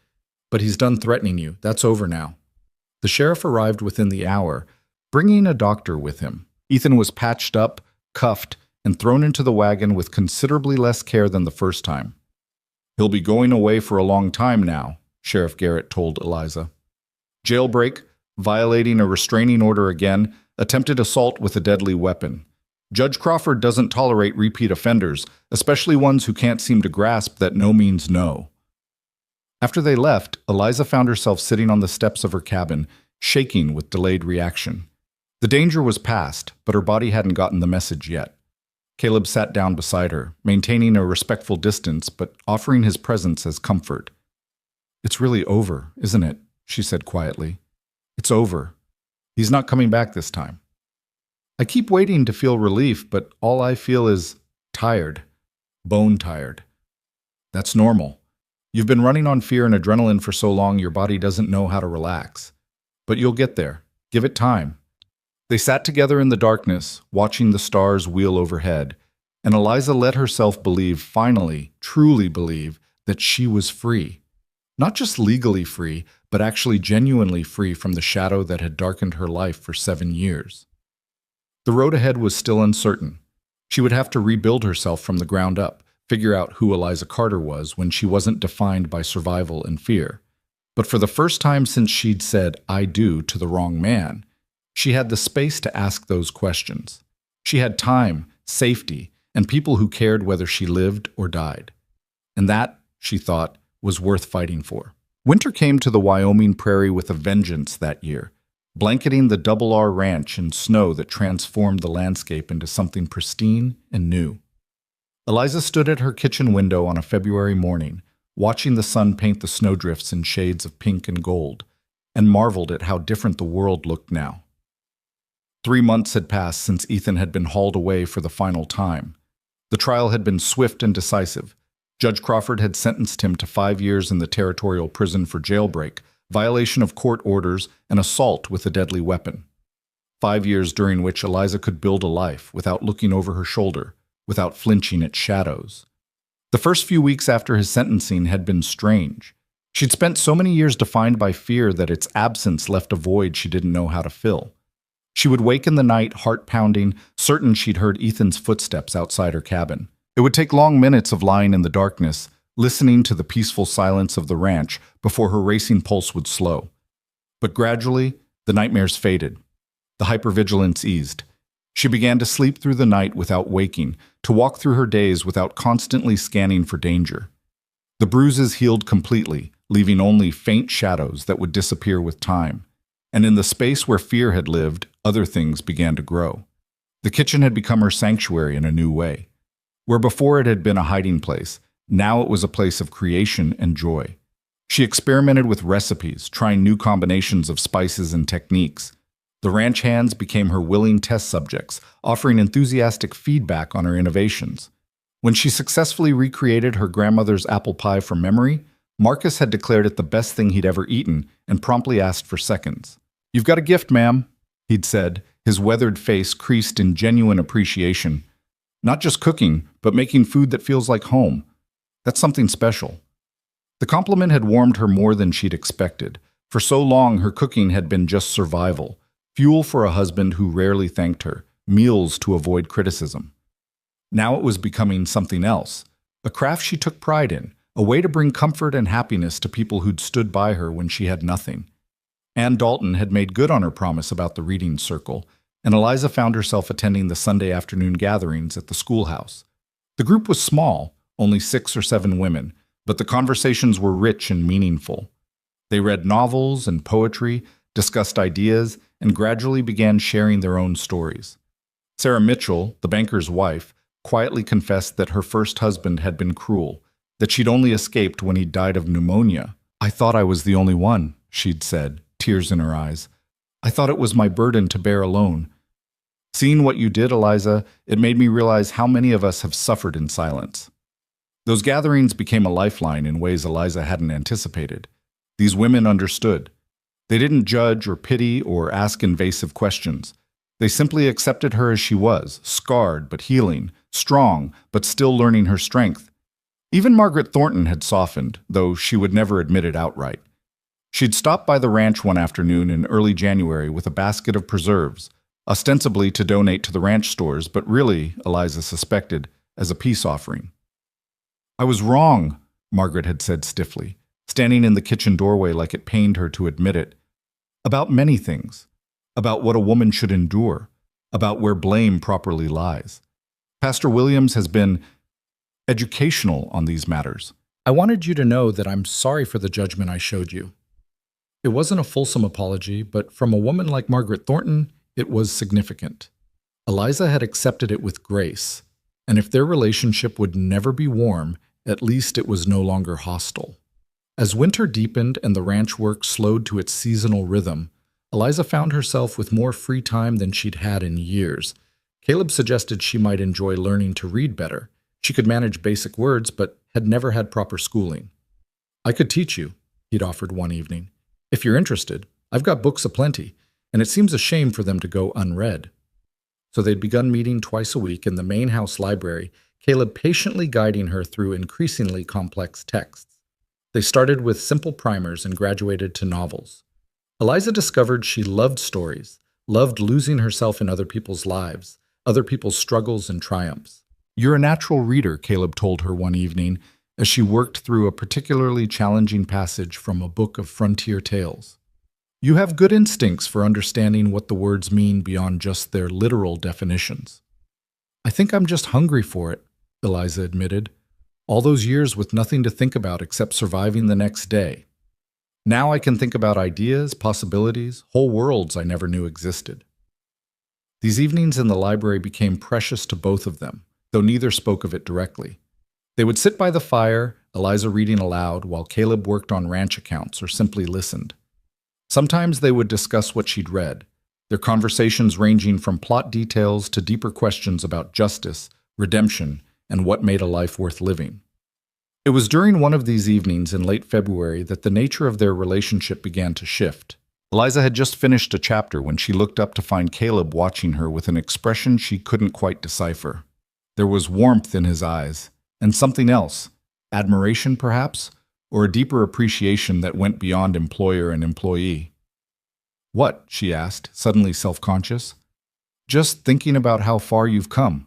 But he's done threatening you. That's over now." The sheriff arrived within the hour, bringing a doctor with him. Ethan was patched up, cuffed, and thrown into the wagon with considerably less care than the first time. "He'll be going away for a long time now," Sheriff Garrett told Eliza. "Jailbreak, violating a restraining order again, attempted assault with a deadly weapon. Judge Crawford doesn't tolerate repeat offenders, especially ones who can't seem to grasp that no means no. After they left, Eliza found herself sitting on the steps of her cabin, shaking with delayed reaction. The danger was past, but her body hadn't gotten the message yet. Caleb sat down beside her, maintaining a respectful distance, but offering his presence as comfort. "It's really over, isn't it?" she said quietly. "It's over. He's not coming back this time." "I keep waiting to feel relief, but all I feel is tired. Bone tired." "That's normal. You've been running on fear and adrenaline for so long your body doesn't know how to relax. But you'll get there. Give it time." They sat together in the darkness, watching the stars wheel overhead, and Eliza let herself believe, finally, truly believe, that she was free. Not just legally free, but actually genuinely free from the shadow that had darkened her life for 7 years. The road ahead was still uncertain. She would have to rebuild herself from the ground up, figure out who Eliza Carter was when she wasn't defined by survival and fear. But for the first time since she'd said, "I do," to the wrong man, she had the space to ask those questions. She had time, safety, and people who cared whether she lived or died. And that, she thought, was worth fighting for. Winter came to the Wyoming prairie with a vengeance that year, blanketing the Double R Ranch in snow that transformed the landscape into something pristine and new. Eliza stood at her kitchen window on a February morning, watching the sun paint the snowdrifts in shades of pink and gold, and marveled at how different the world looked now. 3 months had passed since Ethan had been hauled away for the final time. The trial had been swift and decisive. Judge Crawford had sentenced him to 5 years in the territorial prison for jailbreak, violation of court orders, and assault with a deadly weapon. 5 years during which Eliza could build a life without looking over her shoulder, without flinching at shadows. The first few weeks after his sentencing had been strange. She'd spent so many years defined by fear that its absence left a void she didn't know how to fill. She would wake in the night, heart pounding, certain she'd heard Ethan's footsteps outside her cabin. It would take long minutes of lying in the darkness, listening to the peaceful silence of the ranch before her racing pulse would slow. But gradually, the nightmares faded. The hypervigilance eased. She began to sleep through the night without waking, to walk through her days without constantly scanning for danger. The bruises healed completely, leaving only faint shadows that would disappear with time. And in the space where fear had lived, other things began to grow. The kitchen had become her sanctuary in a new way. Where before it had been a hiding place, now it was a place of creation and joy. She experimented with recipes, trying new combinations of spices and techniques. The ranch hands became her willing test subjects, offering enthusiastic feedback on her innovations. When she successfully recreated her grandmother's apple pie from memory, Marcus had declared it the best thing he'd ever eaten and promptly asked for seconds. "You've got a gift, ma'am," he'd said, his weathered face creased in genuine appreciation. "Not just cooking, but making food that feels like home. That's something special." The compliment had warmed her more than she'd expected. For so long, her cooking had been just survival, fuel for a husband who rarely thanked her, meals to avoid criticism. Now it was becoming something else, a craft she took pride in, a way to bring comfort and happiness to people who'd stood by her when she had nothing. Ann Dalton had made good on her promise about the reading circle, and Eliza found herself attending the Sunday afternoon gatherings at the schoolhouse. The group was small, only 6 or 7 women, but the conversations were rich and meaningful. They read novels and poetry, discussed ideas, and gradually began sharing their own stories. Sarah Mitchell, the banker's wife, quietly confessed that her first husband had been cruel, that she'd only escaped when he died of pneumonia. "I thought I was the only one," she'd said, tears in her eyes. "I thought it was my burden to bear alone. Seeing what you did, Eliza, it made me realize how many of us have suffered in silence." Those gatherings became a lifeline in ways Eliza hadn't anticipated. These women understood. They didn't judge or pity or ask invasive questions. They simply accepted her as she was, scarred but healing, strong but still learning her strength. Even Margaret Thornton had softened, though she would never admit it outright. She'd stopped by the ranch one afternoon in early January with a basket of preserves, ostensibly to donate to the ranch stores, but really, Eliza suspected, as a peace offering. "I was wrong," Margaret had said stiffly, standing in the kitchen doorway like it pained her to admit it. about many things, about what a woman should endure, about where blame properly lies. Pastor Williams has been educational on these matters. I wanted you to know that I'm sorry for the judgment I showed you. It wasn't a fulsome apology, but from a woman like Margaret Thornton, it was significant. Eliza had accepted it with grace, and if their relationship would never be warm, at least it was no longer hostile. As winter deepened and the ranch work slowed to its seasonal rhythm, Eliza found herself with more free time than she'd had in years. Caleb suggested she might enjoy learning to read better. She could manage basic words, but had never had proper schooling. I could teach you, he'd offered one evening. If you're interested, I've got books aplenty, and it seems a shame for them to go unread. So they'd begun meeting twice a week in the main house library, Caleb patiently guiding her through increasingly complex texts. They started with simple primers and graduated to novels. Eliza discovered she loved stories, loved losing herself in other people's lives, other people's struggles and triumphs. You're a natural reader, Caleb told her one evening as she worked through a particularly challenging passage from a book of frontier tales. You have good instincts for understanding what the words mean beyond just their literal definitions. I think I'm just hungry for it, Eliza admitted. All those years with nothing to think about except surviving the next day. Now I can think about ideas, possibilities, whole worlds I never knew existed. These evenings in the library became precious to both of them, though neither spoke of it directly. They would sit by the fire, Eliza reading aloud, while Caleb worked on ranch accounts or simply listened. Sometimes they would discuss what she'd read, their conversations ranging from plot details to deeper questions about justice, redemption, and what made a life worth living. It was during one of these evenings in late February that the nature of their relationship began to shift. Eliza had just finished a chapter when she looked up to find Caleb watching her with an expression she couldn't quite decipher. There was warmth in his eyes, and something else, admiration perhaps, or a deeper appreciation that went beyond employer and employee. What? She asked, suddenly self-conscious. Just thinking about how far you've come.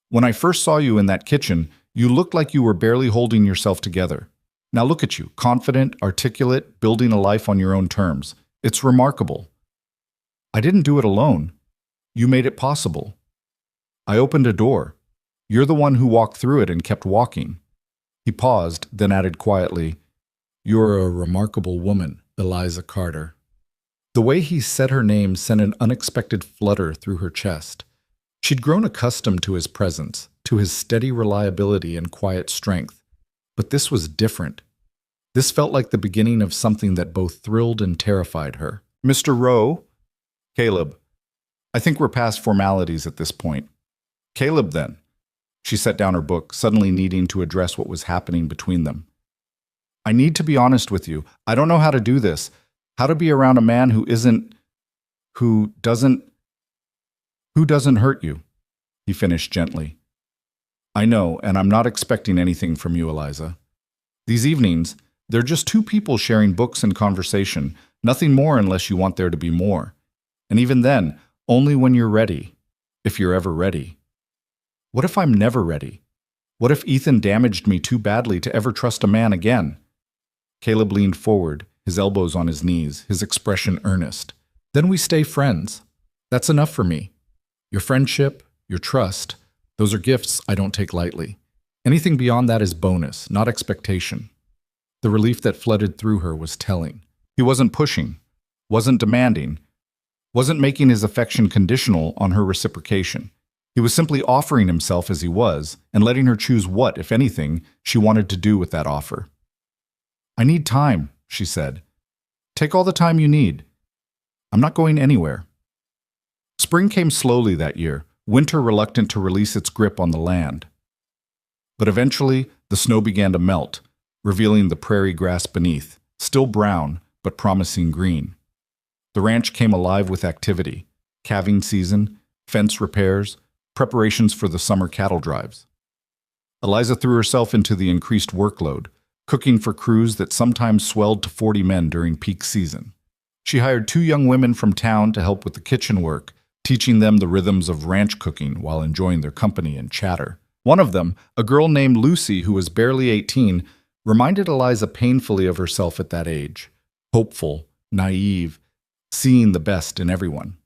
When I first saw you in that kitchen, you looked like you were barely holding yourself together. Now look at you, confident, articulate, building a life on your own terms. It's remarkable. I didn't do it alone. You made it possible. I opened a door. You're the one who walked through it and kept walking. He paused, then added quietly, You're a remarkable woman, Eliza Carter. The way he said her name sent an unexpected flutter through her chest. She'd grown accustomed to his presence, to his steady reliability and quiet strength. But this was different. This felt like the beginning of something that both thrilled and terrified her. Mr. Rowe? Caleb. I think we're past formalities at this point. Caleb, then. She set down her book, suddenly needing to address what was happening between them. I need to be honest with you. I don't know how to do this. How to be around a man who doesn't hurt you, he finished gently. I know, and I'm not expecting anything from you, Eliza. These evenings, they're just two people sharing books and conversation, nothing more unless you want there to be more. And even then, only when you're ready, if you're ever ready. What if I'm never ready? What if Ethan damaged me too badly to ever trust a man again? Caleb leaned forward, his elbows on his knees, his expression earnest. Then we stay friends. That's enough for me. Your friendship, your trust, those are gifts I don't take lightly. Anything beyond that is bonus, not expectation. The relief that flooded through her was telling. He wasn't pushing, wasn't demanding, wasn't making his affection conditional on her reciprocation. He was simply offering himself as he was and letting her choose what, if anything, she wanted to do with that offer. I need time, she said. Take all the time you need. I'm not going anywhere. Spring came slowly that year, winter reluctant to release its grip on the land. But eventually, the snow began to melt, revealing the prairie grass beneath, still brown, but promising green. The ranch came alive with activity, calving season, fence repairs, preparations for the summer cattle drives. Eliza threw herself into the increased workload, cooking for crews that sometimes swelled to 40 men during peak season. She hired 2 young women from town to help with the kitchen work, teaching them the rhythms of ranch cooking while enjoying their company and chatter. One of them, a girl named Lucy who was barely 18, reminded Eliza painfully of herself at that age. Hopeful, naive, seeing the best in everyone.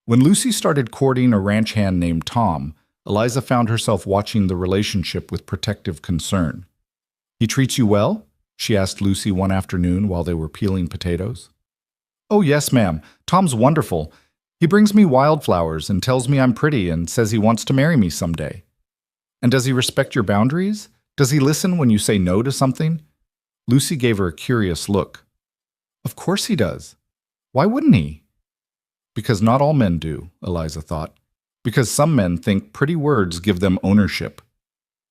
When Lucy started courting a ranch hand named Tom, Eliza found herself watching the relationship with protective concern. "He treats you well?" she asked Lucy one afternoon while they were peeling potatoes. "Oh, yes, ma'am. Tom's wonderful. He brings me wildflowers and tells me I'm pretty and says he wants to marry me someday." "And does he respect your boundaries? Does he listen when you say no to something?" Lucy gave her a curious look. "Of course he does. Why wouldn't he?" Because not all men do, Eliza thought. Because some men think pretty words give them ownership.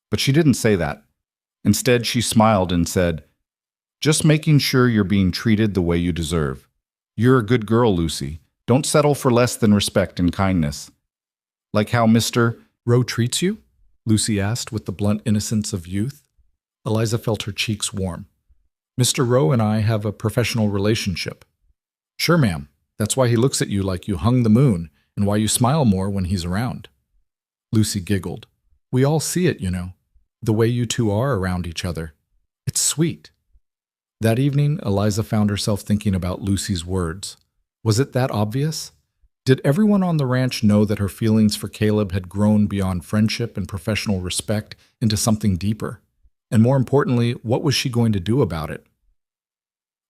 But she didn't say that. Instead, she smiled and said, "Just making sure you're being treated the way you deserve. You're a good girl, Lucy. Don't settle for less than respect and kindness." "Like how Mr. Rowe treats you?" Lucy asked with the blunt innocence of youth. Eliza felt her cheeks warm. "Mr. Rowe and I have a professional relationship." "Sure, ma'am. That's why he looks at you like you hung the moon, and why you smile more when he's around." Lucy giggled. "We all see it, you know, the way you two are around each other. It's sweet." That evening, Eliza found herself thinking about Lucy's words. Was it that obvious? Did everyone on the ranch know that her feelings for Caleb had grown beyond friendship and professional respect into something deeper? And more importantly, what was she going to do about it?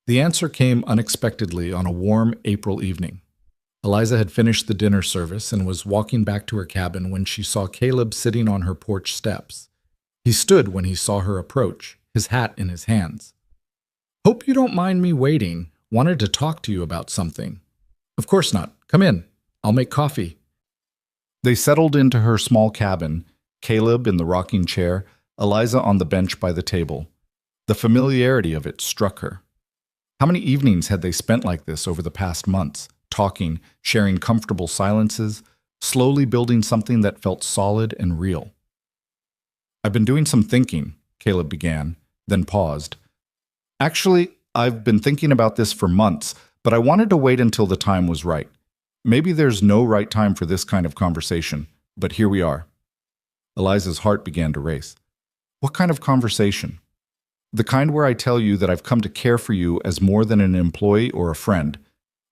The answer came unexpectedly on a warm April evening. Eliza had finished the dinner service and was walking back to her cabin when she saw Caleb sitting on her porch steps. He stood when he saw her approach, his hat in his hands. "Hope you don't mind me waiting. Wanted to talk to you about something." "Of course not. Come in. I'll make coffee." They settled into her small cabin, Caleb in the rocking chair, Eliza on the bench by the table. The familiarity of it struck her. How many evenings had they spent like this over the past months, talking, sharing comfortable silences, slowly building something that felt solid and real? "I've been doing some thinking," Caleb began, then paused. "Actually, I've been thinking about this for months, but I wanted to wait until the time was right. Maybe there's no right time for this kind of conversation, but here we are." Eliza's heart began to race. "What kind of conversation?" "The kind where I tell you that I've come to care for you as more than an employee or a friend.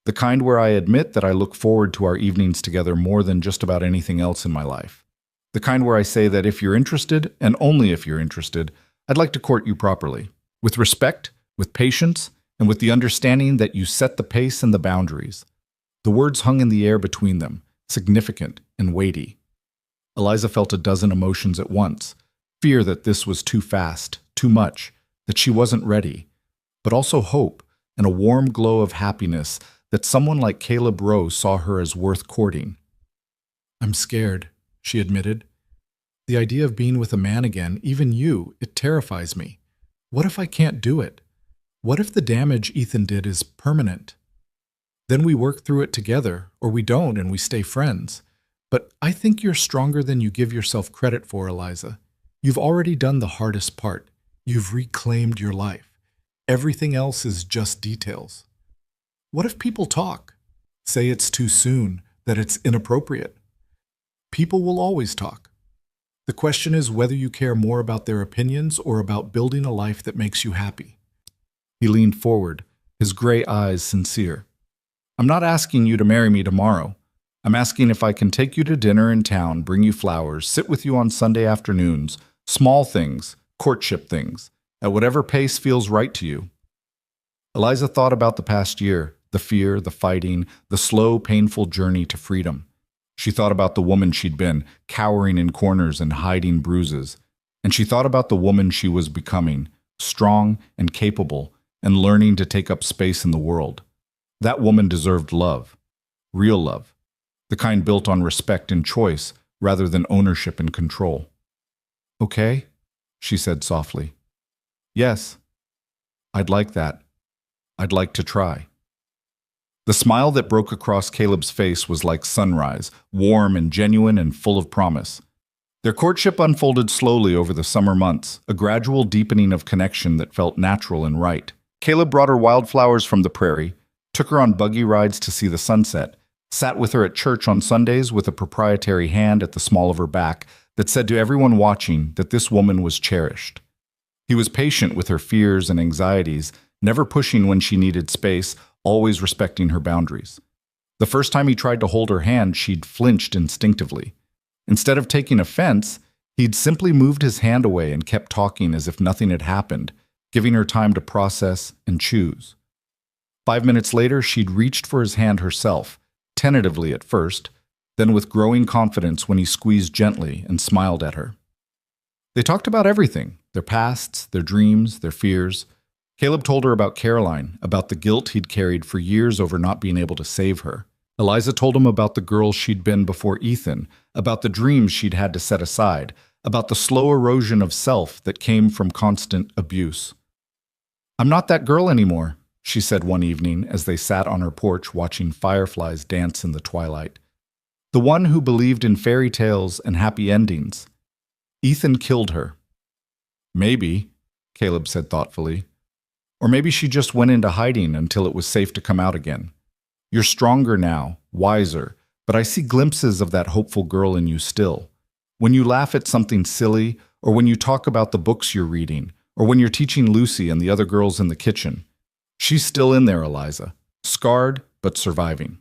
The kind where I admit that I look forward to our evenings together more than just about anything else in my life. The kind where I say that if you're interested, and only if you're interested, I'd like to court you properly, with respect, with patience, and with the understanding that you set the pace and the boundaries." The words hung in the air between them, significant and weighty. Eliza felt a dozen emotions at once. Fear that this was too fast, too much, that she wasn't ready, but also hope and a warm glow of happiness that someone like Caleb Rowe saw her as worth courting. "I'm scared," she admitted. "The idea of being with a man again, even you, it terrifies me. What if I can't do it? What if the damage Ethan did is permanent? Then we work through it together, or we don't and we stay friends. But I think you're stronger than you give yourself credit for, Eliza. You've already done the hardest part. You've reclaimed your life. Everything else is just details. What if people talk? Say it's too soon, that it's inappropriate. People will always talk. The question is whether you care more about their opinions or about building a life that makes you happy." He leaned forward, his gray eyes sincere. "I'm not asking you to marry me tomorrow. I'm asking if I can take you to dinner in town, bring you flowers, sit with you on Sunday afternoons, small things, courtship things, at whatever pace feels right to you." Eliza thought about the past year, the fear, the fighting, the slow, painful journey to freedom. She thought about the woman she'd been, cowering in corners and hiding bruises. And she thought about the woman she was becoming, strong and capable, and learning to take up space in the world. That woman deserved love, real love, the kind built on respect and choice rather than ownership and control. "Okay," she said softly. "Yes, I'd like that. I'd like to try." The smile that broke across Caleb's face was like sunrise, warm and genuine and full of promise. Their courtship unfolded slowly over the summer months, a gradual deepening of connection that felt natural and right. Caleb brought her wildflowers from the prairie, took her on buggy rides to see the sunset, sat with her at church on Sundays with a proprietary hand at the small of her back that said to everyone watching that this woman was cherished. He was patient with her fears and anxieties, never pushing when she needed space, always respecting her boundaries. The first time he tried to hold her hand, she'd flinched instinctively. Instead of taking offense, he'd simply moved his hand away and kept talking as if nothing had happened, giving her time to process and choose. 5 minutes later, she'd reached for his hand herself, tentatively at first, then with growing confidence when he squeezed gently and smiled at her. They talked about everything, their pasts, their dreams, their fears. Caleb told her about Caroline, about the guilt he'd carried for years over not being able to save her. Eliza told him about the girl she'd been before Ethan, about the dreams she'd had to set aside, about the slow erosion of self that came from constant abuse. "I'm not that girl anymore," she said one evening as they sat on her porch watching fireflies dance in the twilight. "The one who believed in fairy tales and happy endings. Ethan killed her." "Maybe," Caleb said thoughtfully. "Or maybe she just went into hiding until it was safe to come out again. You're stronger now, wiser, but I see glimpses of that hopeful girl in you still. When you laugh at something silly, or when you talk about the books you're reading, or when you're teaching Lucy and the other girls in the kitchen. She's still in there, Eliza, scarred but surviving."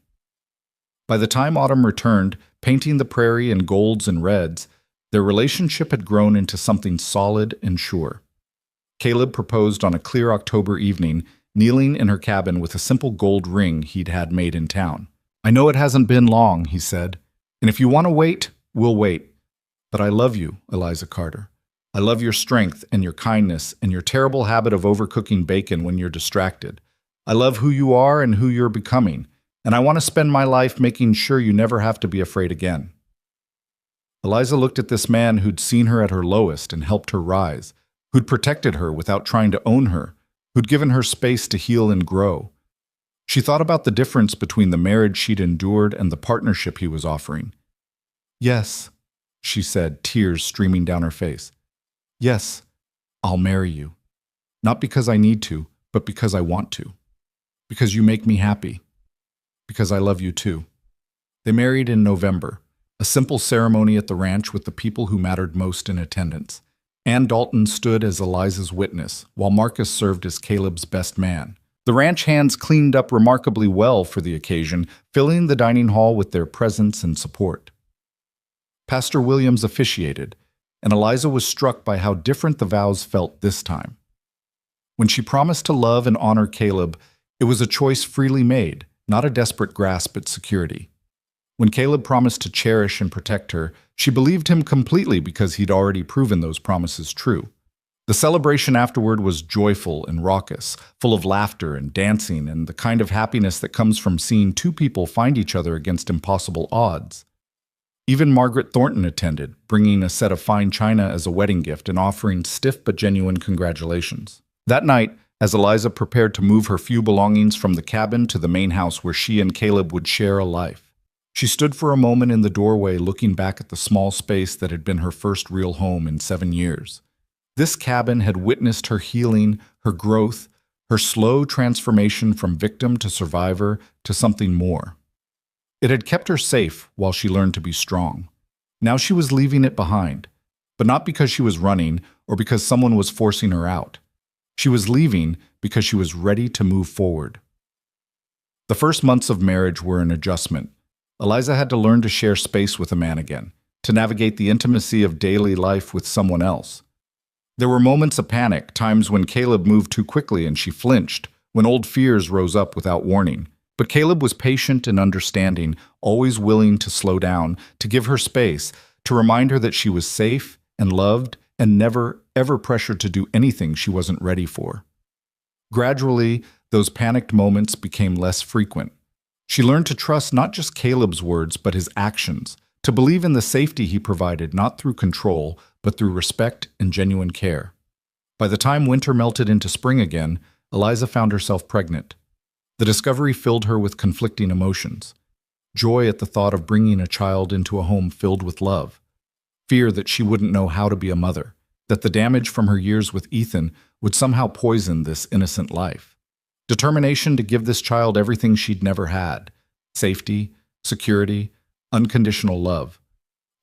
By the time autumn returned, painting the prairie in golds and reds, their relationship had grown into something solid and sure. Caleb proposed on a clear October evening, kneeling in her cabin with a simple gold ring he'd had made in town. "I know it hasn't been long," he said, "and if you want to wait, we'll wait. But I love you, Eliza Carter. I love your strength and your kindness and your terrible habit of overcooking bacon when you're distracted. I love who you are and who you're becoming, and I want to spend my life making sure you never have to be afraid again." Eliza looked at this man who'd seen her at her lowest and helped her rise, who'd protected her without trying to own her, who'd given her space to heal and grow. She thought about the difference between the marriage she'd endured and the partnership he was offering. "Yes," she said, tears streaming down her face. "Yes, I'll marry you. Not because I need to, but because I want to. Because you make me happy. Because I love you too." They married in November, a simple ceremony at the ranch with the people who mattered most in attendance. Ann Dalton stood as Eliza's witness, while Marcus served as Caleb's best man. The ranch hands cleaned up remarkably well for the occasion, filling the dining hall with their presence and support. Pastor Williams officiated, and Eliza was struck by how different the vows felt this time. When she promised to love and honor Caleb, it was a choice freely made, not a desperate grasp at security. When Caleb promised to cherish and protect her, she believed him completely because he'd already proven those promises true. The celebration afterward was joyful and raucous, full of laughter and dancing and the kind of happiness that comes from seeing two people find each other against impossible odds. Even Margaret Thornton attended, bringing a set of fine china as a wedding gift and offering stiff but genuine congratulations. That night, as Eliza prepared to move her few belongings from the cabin to the main house where she and Caleb would share a life, she stood for a moment in the doorway looking back at the small space that had been her first real home in 7 years. This cabin had witnessed her healing, her growth, her slow transformation from victim to survivor to something more. It had kept her safe while she learned to be strong. Now she was leaving it behind, but not because she was running or because someone was forcing her out. She was leaving because she was ready to move forward. The first months of marriage were an adjustment. Eliza had to learn to share space with a man again, to navigate the intimacy of daily life with someone else. There were moments of panic, times when Caleb moved too quickly and she flinched, when old fears rose up without warning. But Caleb was patient and understanding, always willing to slow down, to give her space, to remind her that she was safe and loved and never, ever pressured to do anything she wasn't ready for. Gradually, those panicked moments became less frequent. She learned to trust not just Caleb's words, but his actions, to believe in the safety he provided not through control, but through respect and genuine care. By the time winter melted into spring again, Eliza found herself pregnant. The discovery filled her with conflicting emotions. Joy at the thought of bringing a child into a home filled with love. Fear that she wouldn't know how to be a mother, that the damage from her years with Ethan would somehow poison this innocent life. Determination to give this child everything she'd never had: safety, security, unconditional love.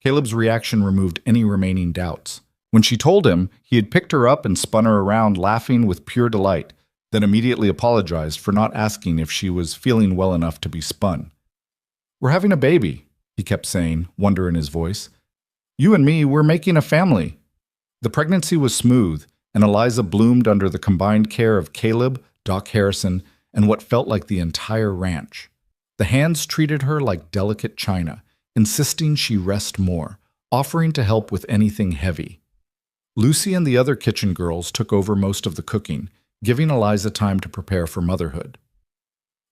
Caleb's reaction removed any remaining doubts. When she told him, he had picked her up and spun her around, laughing with pure delight. then immediately apologized for not asking if she was feeling well enough to be spun. "We're having a baby," he kept saying, wonder in his voice. "You and me, we're making a family." The pregnancy was smooth, and Eliza bloomed under the combined care of Caleb, Doc Harrison, and what felt like the entire ranch. The hands treated her like delicate china, insisting she rest more, offering to help with anything heavy. Lucy and the other kitchen girls took over most of the cooking, giving Eliza time to prepare for motherhood.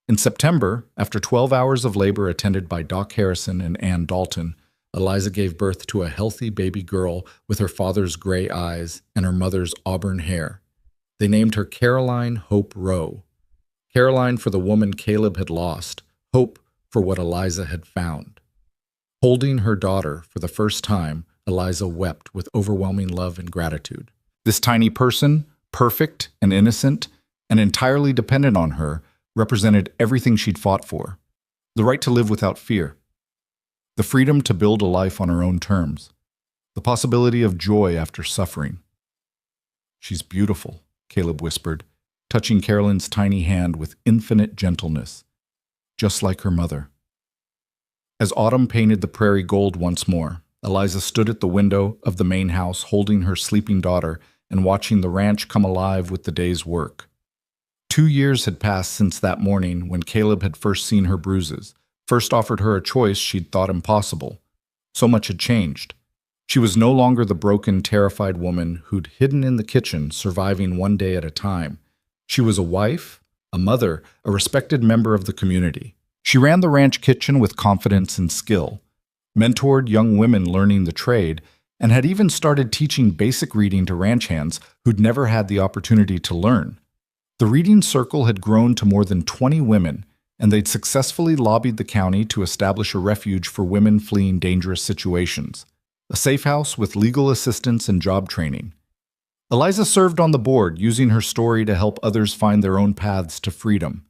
In September, after 12 hours of labor attended by Doc Harrison and Ann Dalton, Eliza gave birth to a healthy baby girl with her father's gray eyes and her mother's auburn hair. They named her Caroline Hope Rowe. Caroline for the woman Caleb had lost, Hope for what Eliza had found. Holding her daughter for the first time, Eliza wept with overwhelming love and gratitude. This tiny person, perfect and innocent, and entirely dependent on her, represented everything she'd fought for. The right to live without fear. The freedom to build a life on her own terms. The possibility of joy after suffering. "She's beautiful," Caleb whispered, touching Carolyn's tiny hand with infinite gentleness, just like her mother. As autumn painted the prairie gold once more, Eliza stood at the window of the main house holding her sleeping daughter and watching the ranch come alive with the day's work. 2 years had passed since that morning when Caleb had first seen her bruises, first offered her a choice she'd thought impossible. So much had changed. She was no longer the broken, terrified woman who'd hidden in the kitchen, surviving one day at a time. She was a wife, a mother, a respected member of the community. She ran the ranch kitchen with confidence and skill, mentored young women learning the trade, and had even started teaching basic reading to ranch hands who'd never had the opportunity to learn. The reading circle had grown to more than 20 women, and they'd successfully lobbied the county to establish a refuge for women fleeing dangerous situations, a safe house with legal assistance and job training. Eliza served on the board, using her story to help others find their own paths to freedom.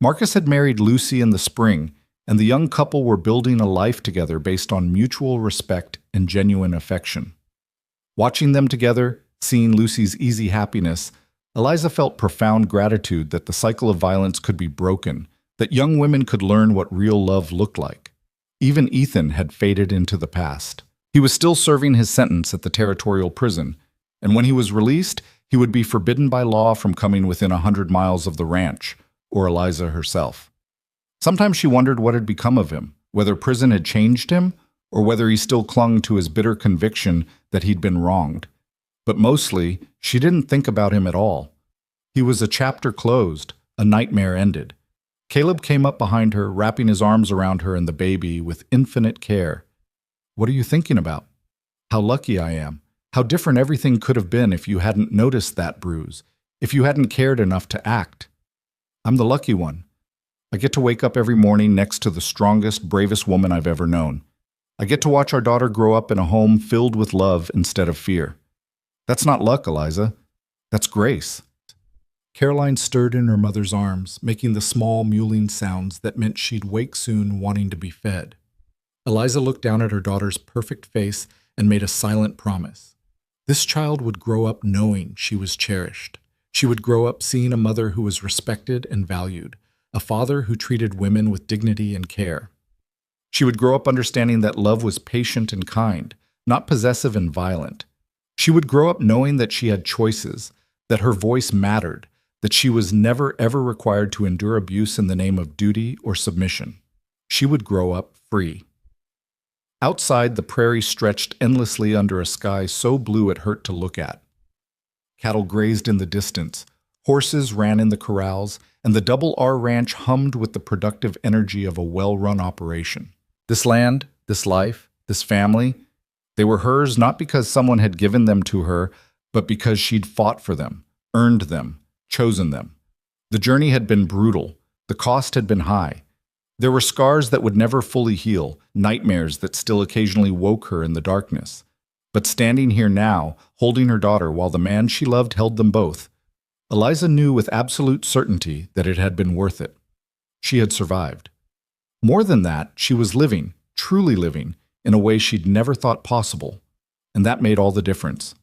Marcus had married Lucy in the spring, and the young couple were building a life together based on mutual respect and genuine affection. Watching them together, seeing Lucy's easy happiness, Eliza felt profound gratitude that the cycle of violence could be broken, that young women could learn what real love looked like. Even Ethan had faded into the past. He was still serving his sentence at the territorial prison, and when he was released, he would be forbidden by law from coming within 100 miles of the ranch, or Eliza herself. Sometimes she wondered what had become of him, whether prison had changed him, or whether he still clung to his bitter conviction that he'd been wronged. But mostly, she didn't think about him at all. He was a chapter closed, a nightmare ended. Caleb came up behind her, wrapping his arms around her and the baby with infinite care. "What are you thinking about?" "How lucky I am. How different everything could have been if you hadn't noticed that bruise, if you hadn't cared enough to act. I'm the lucky one. I get to wake up every morning next to the strongest, bravest woman I've ever known. I get to watch our daughter grow up in a home filled with love instead of fear. That's not luck, Eliza. That's grace." Caroline stirred in her mother's arms, making the small mewling sounds that meant she'd wake soon wanting to be fed. Eliza looked down at her daughter's perfect face and made a silent promise. This child would grow up knowing she was cherished. She would grow up seeing a mother who was respected and valued, a father who treated women with dignity and care. She would grow up understanding that love was patient and kind, not possessive and violent. She would grow up knowing that she had choices, that her voice mattered, that she was never ever required to endure abuse in the name of duty or submission. She would grow up free. Outside, the prairie stretched endlessly under a sky so blue it hurt to look at. Cattle grazed in the distance, horses ran in the corrals, and the Double R Ranch hummed with the productive energy of a well-run operation. This land, this life, this family, they were hers not because someone had given them to her, but because she'd fought for them, earned them, chosen them. The journey had been brutal. The cost had been high. There were scars that would never fully heal, nightmares that still occasionally woke her in the darkness. But standing here now, holding her daughter while the man she loved held them both, Eliza knew with absolute certainty that it had been worth it. She had survived. More than that, she was living, truly living, in a way she'd never thought possible, and that made all the difference.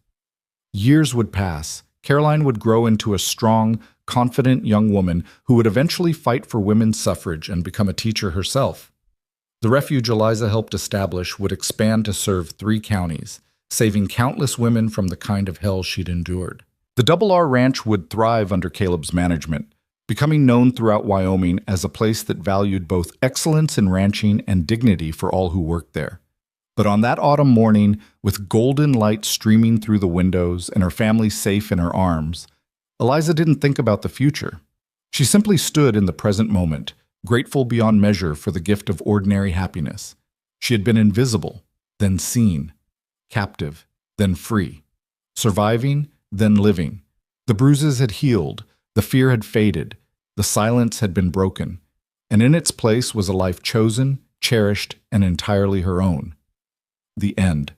Years would pass. Caroline would grow into a strong, confident young woman who would eventually fight for women's suffrage and become a teacher herself. The refuge Eliza helped establish would expand to serve 3 counties, saving countless women from the kind of hell she'd endured. The Double R Ranch would thrive under Caleb's management, becoming known throughout Wyoming as a place that valued both excellence in ranching and dignity for all who worked there. But on that autumn morning, with golden light streaming through the windows and her family safe in her arms, Eliza didn't think about the future. She simply stood in the present moment, grateful beyond measure for the gift of ordinary happiness. She had been invisible, then seen, captive, then free, surviving, then living. The bruises had healed, the fear had faded, the silence had been broken, and in its place was a life chosen, cherished, and entirely her own. The end.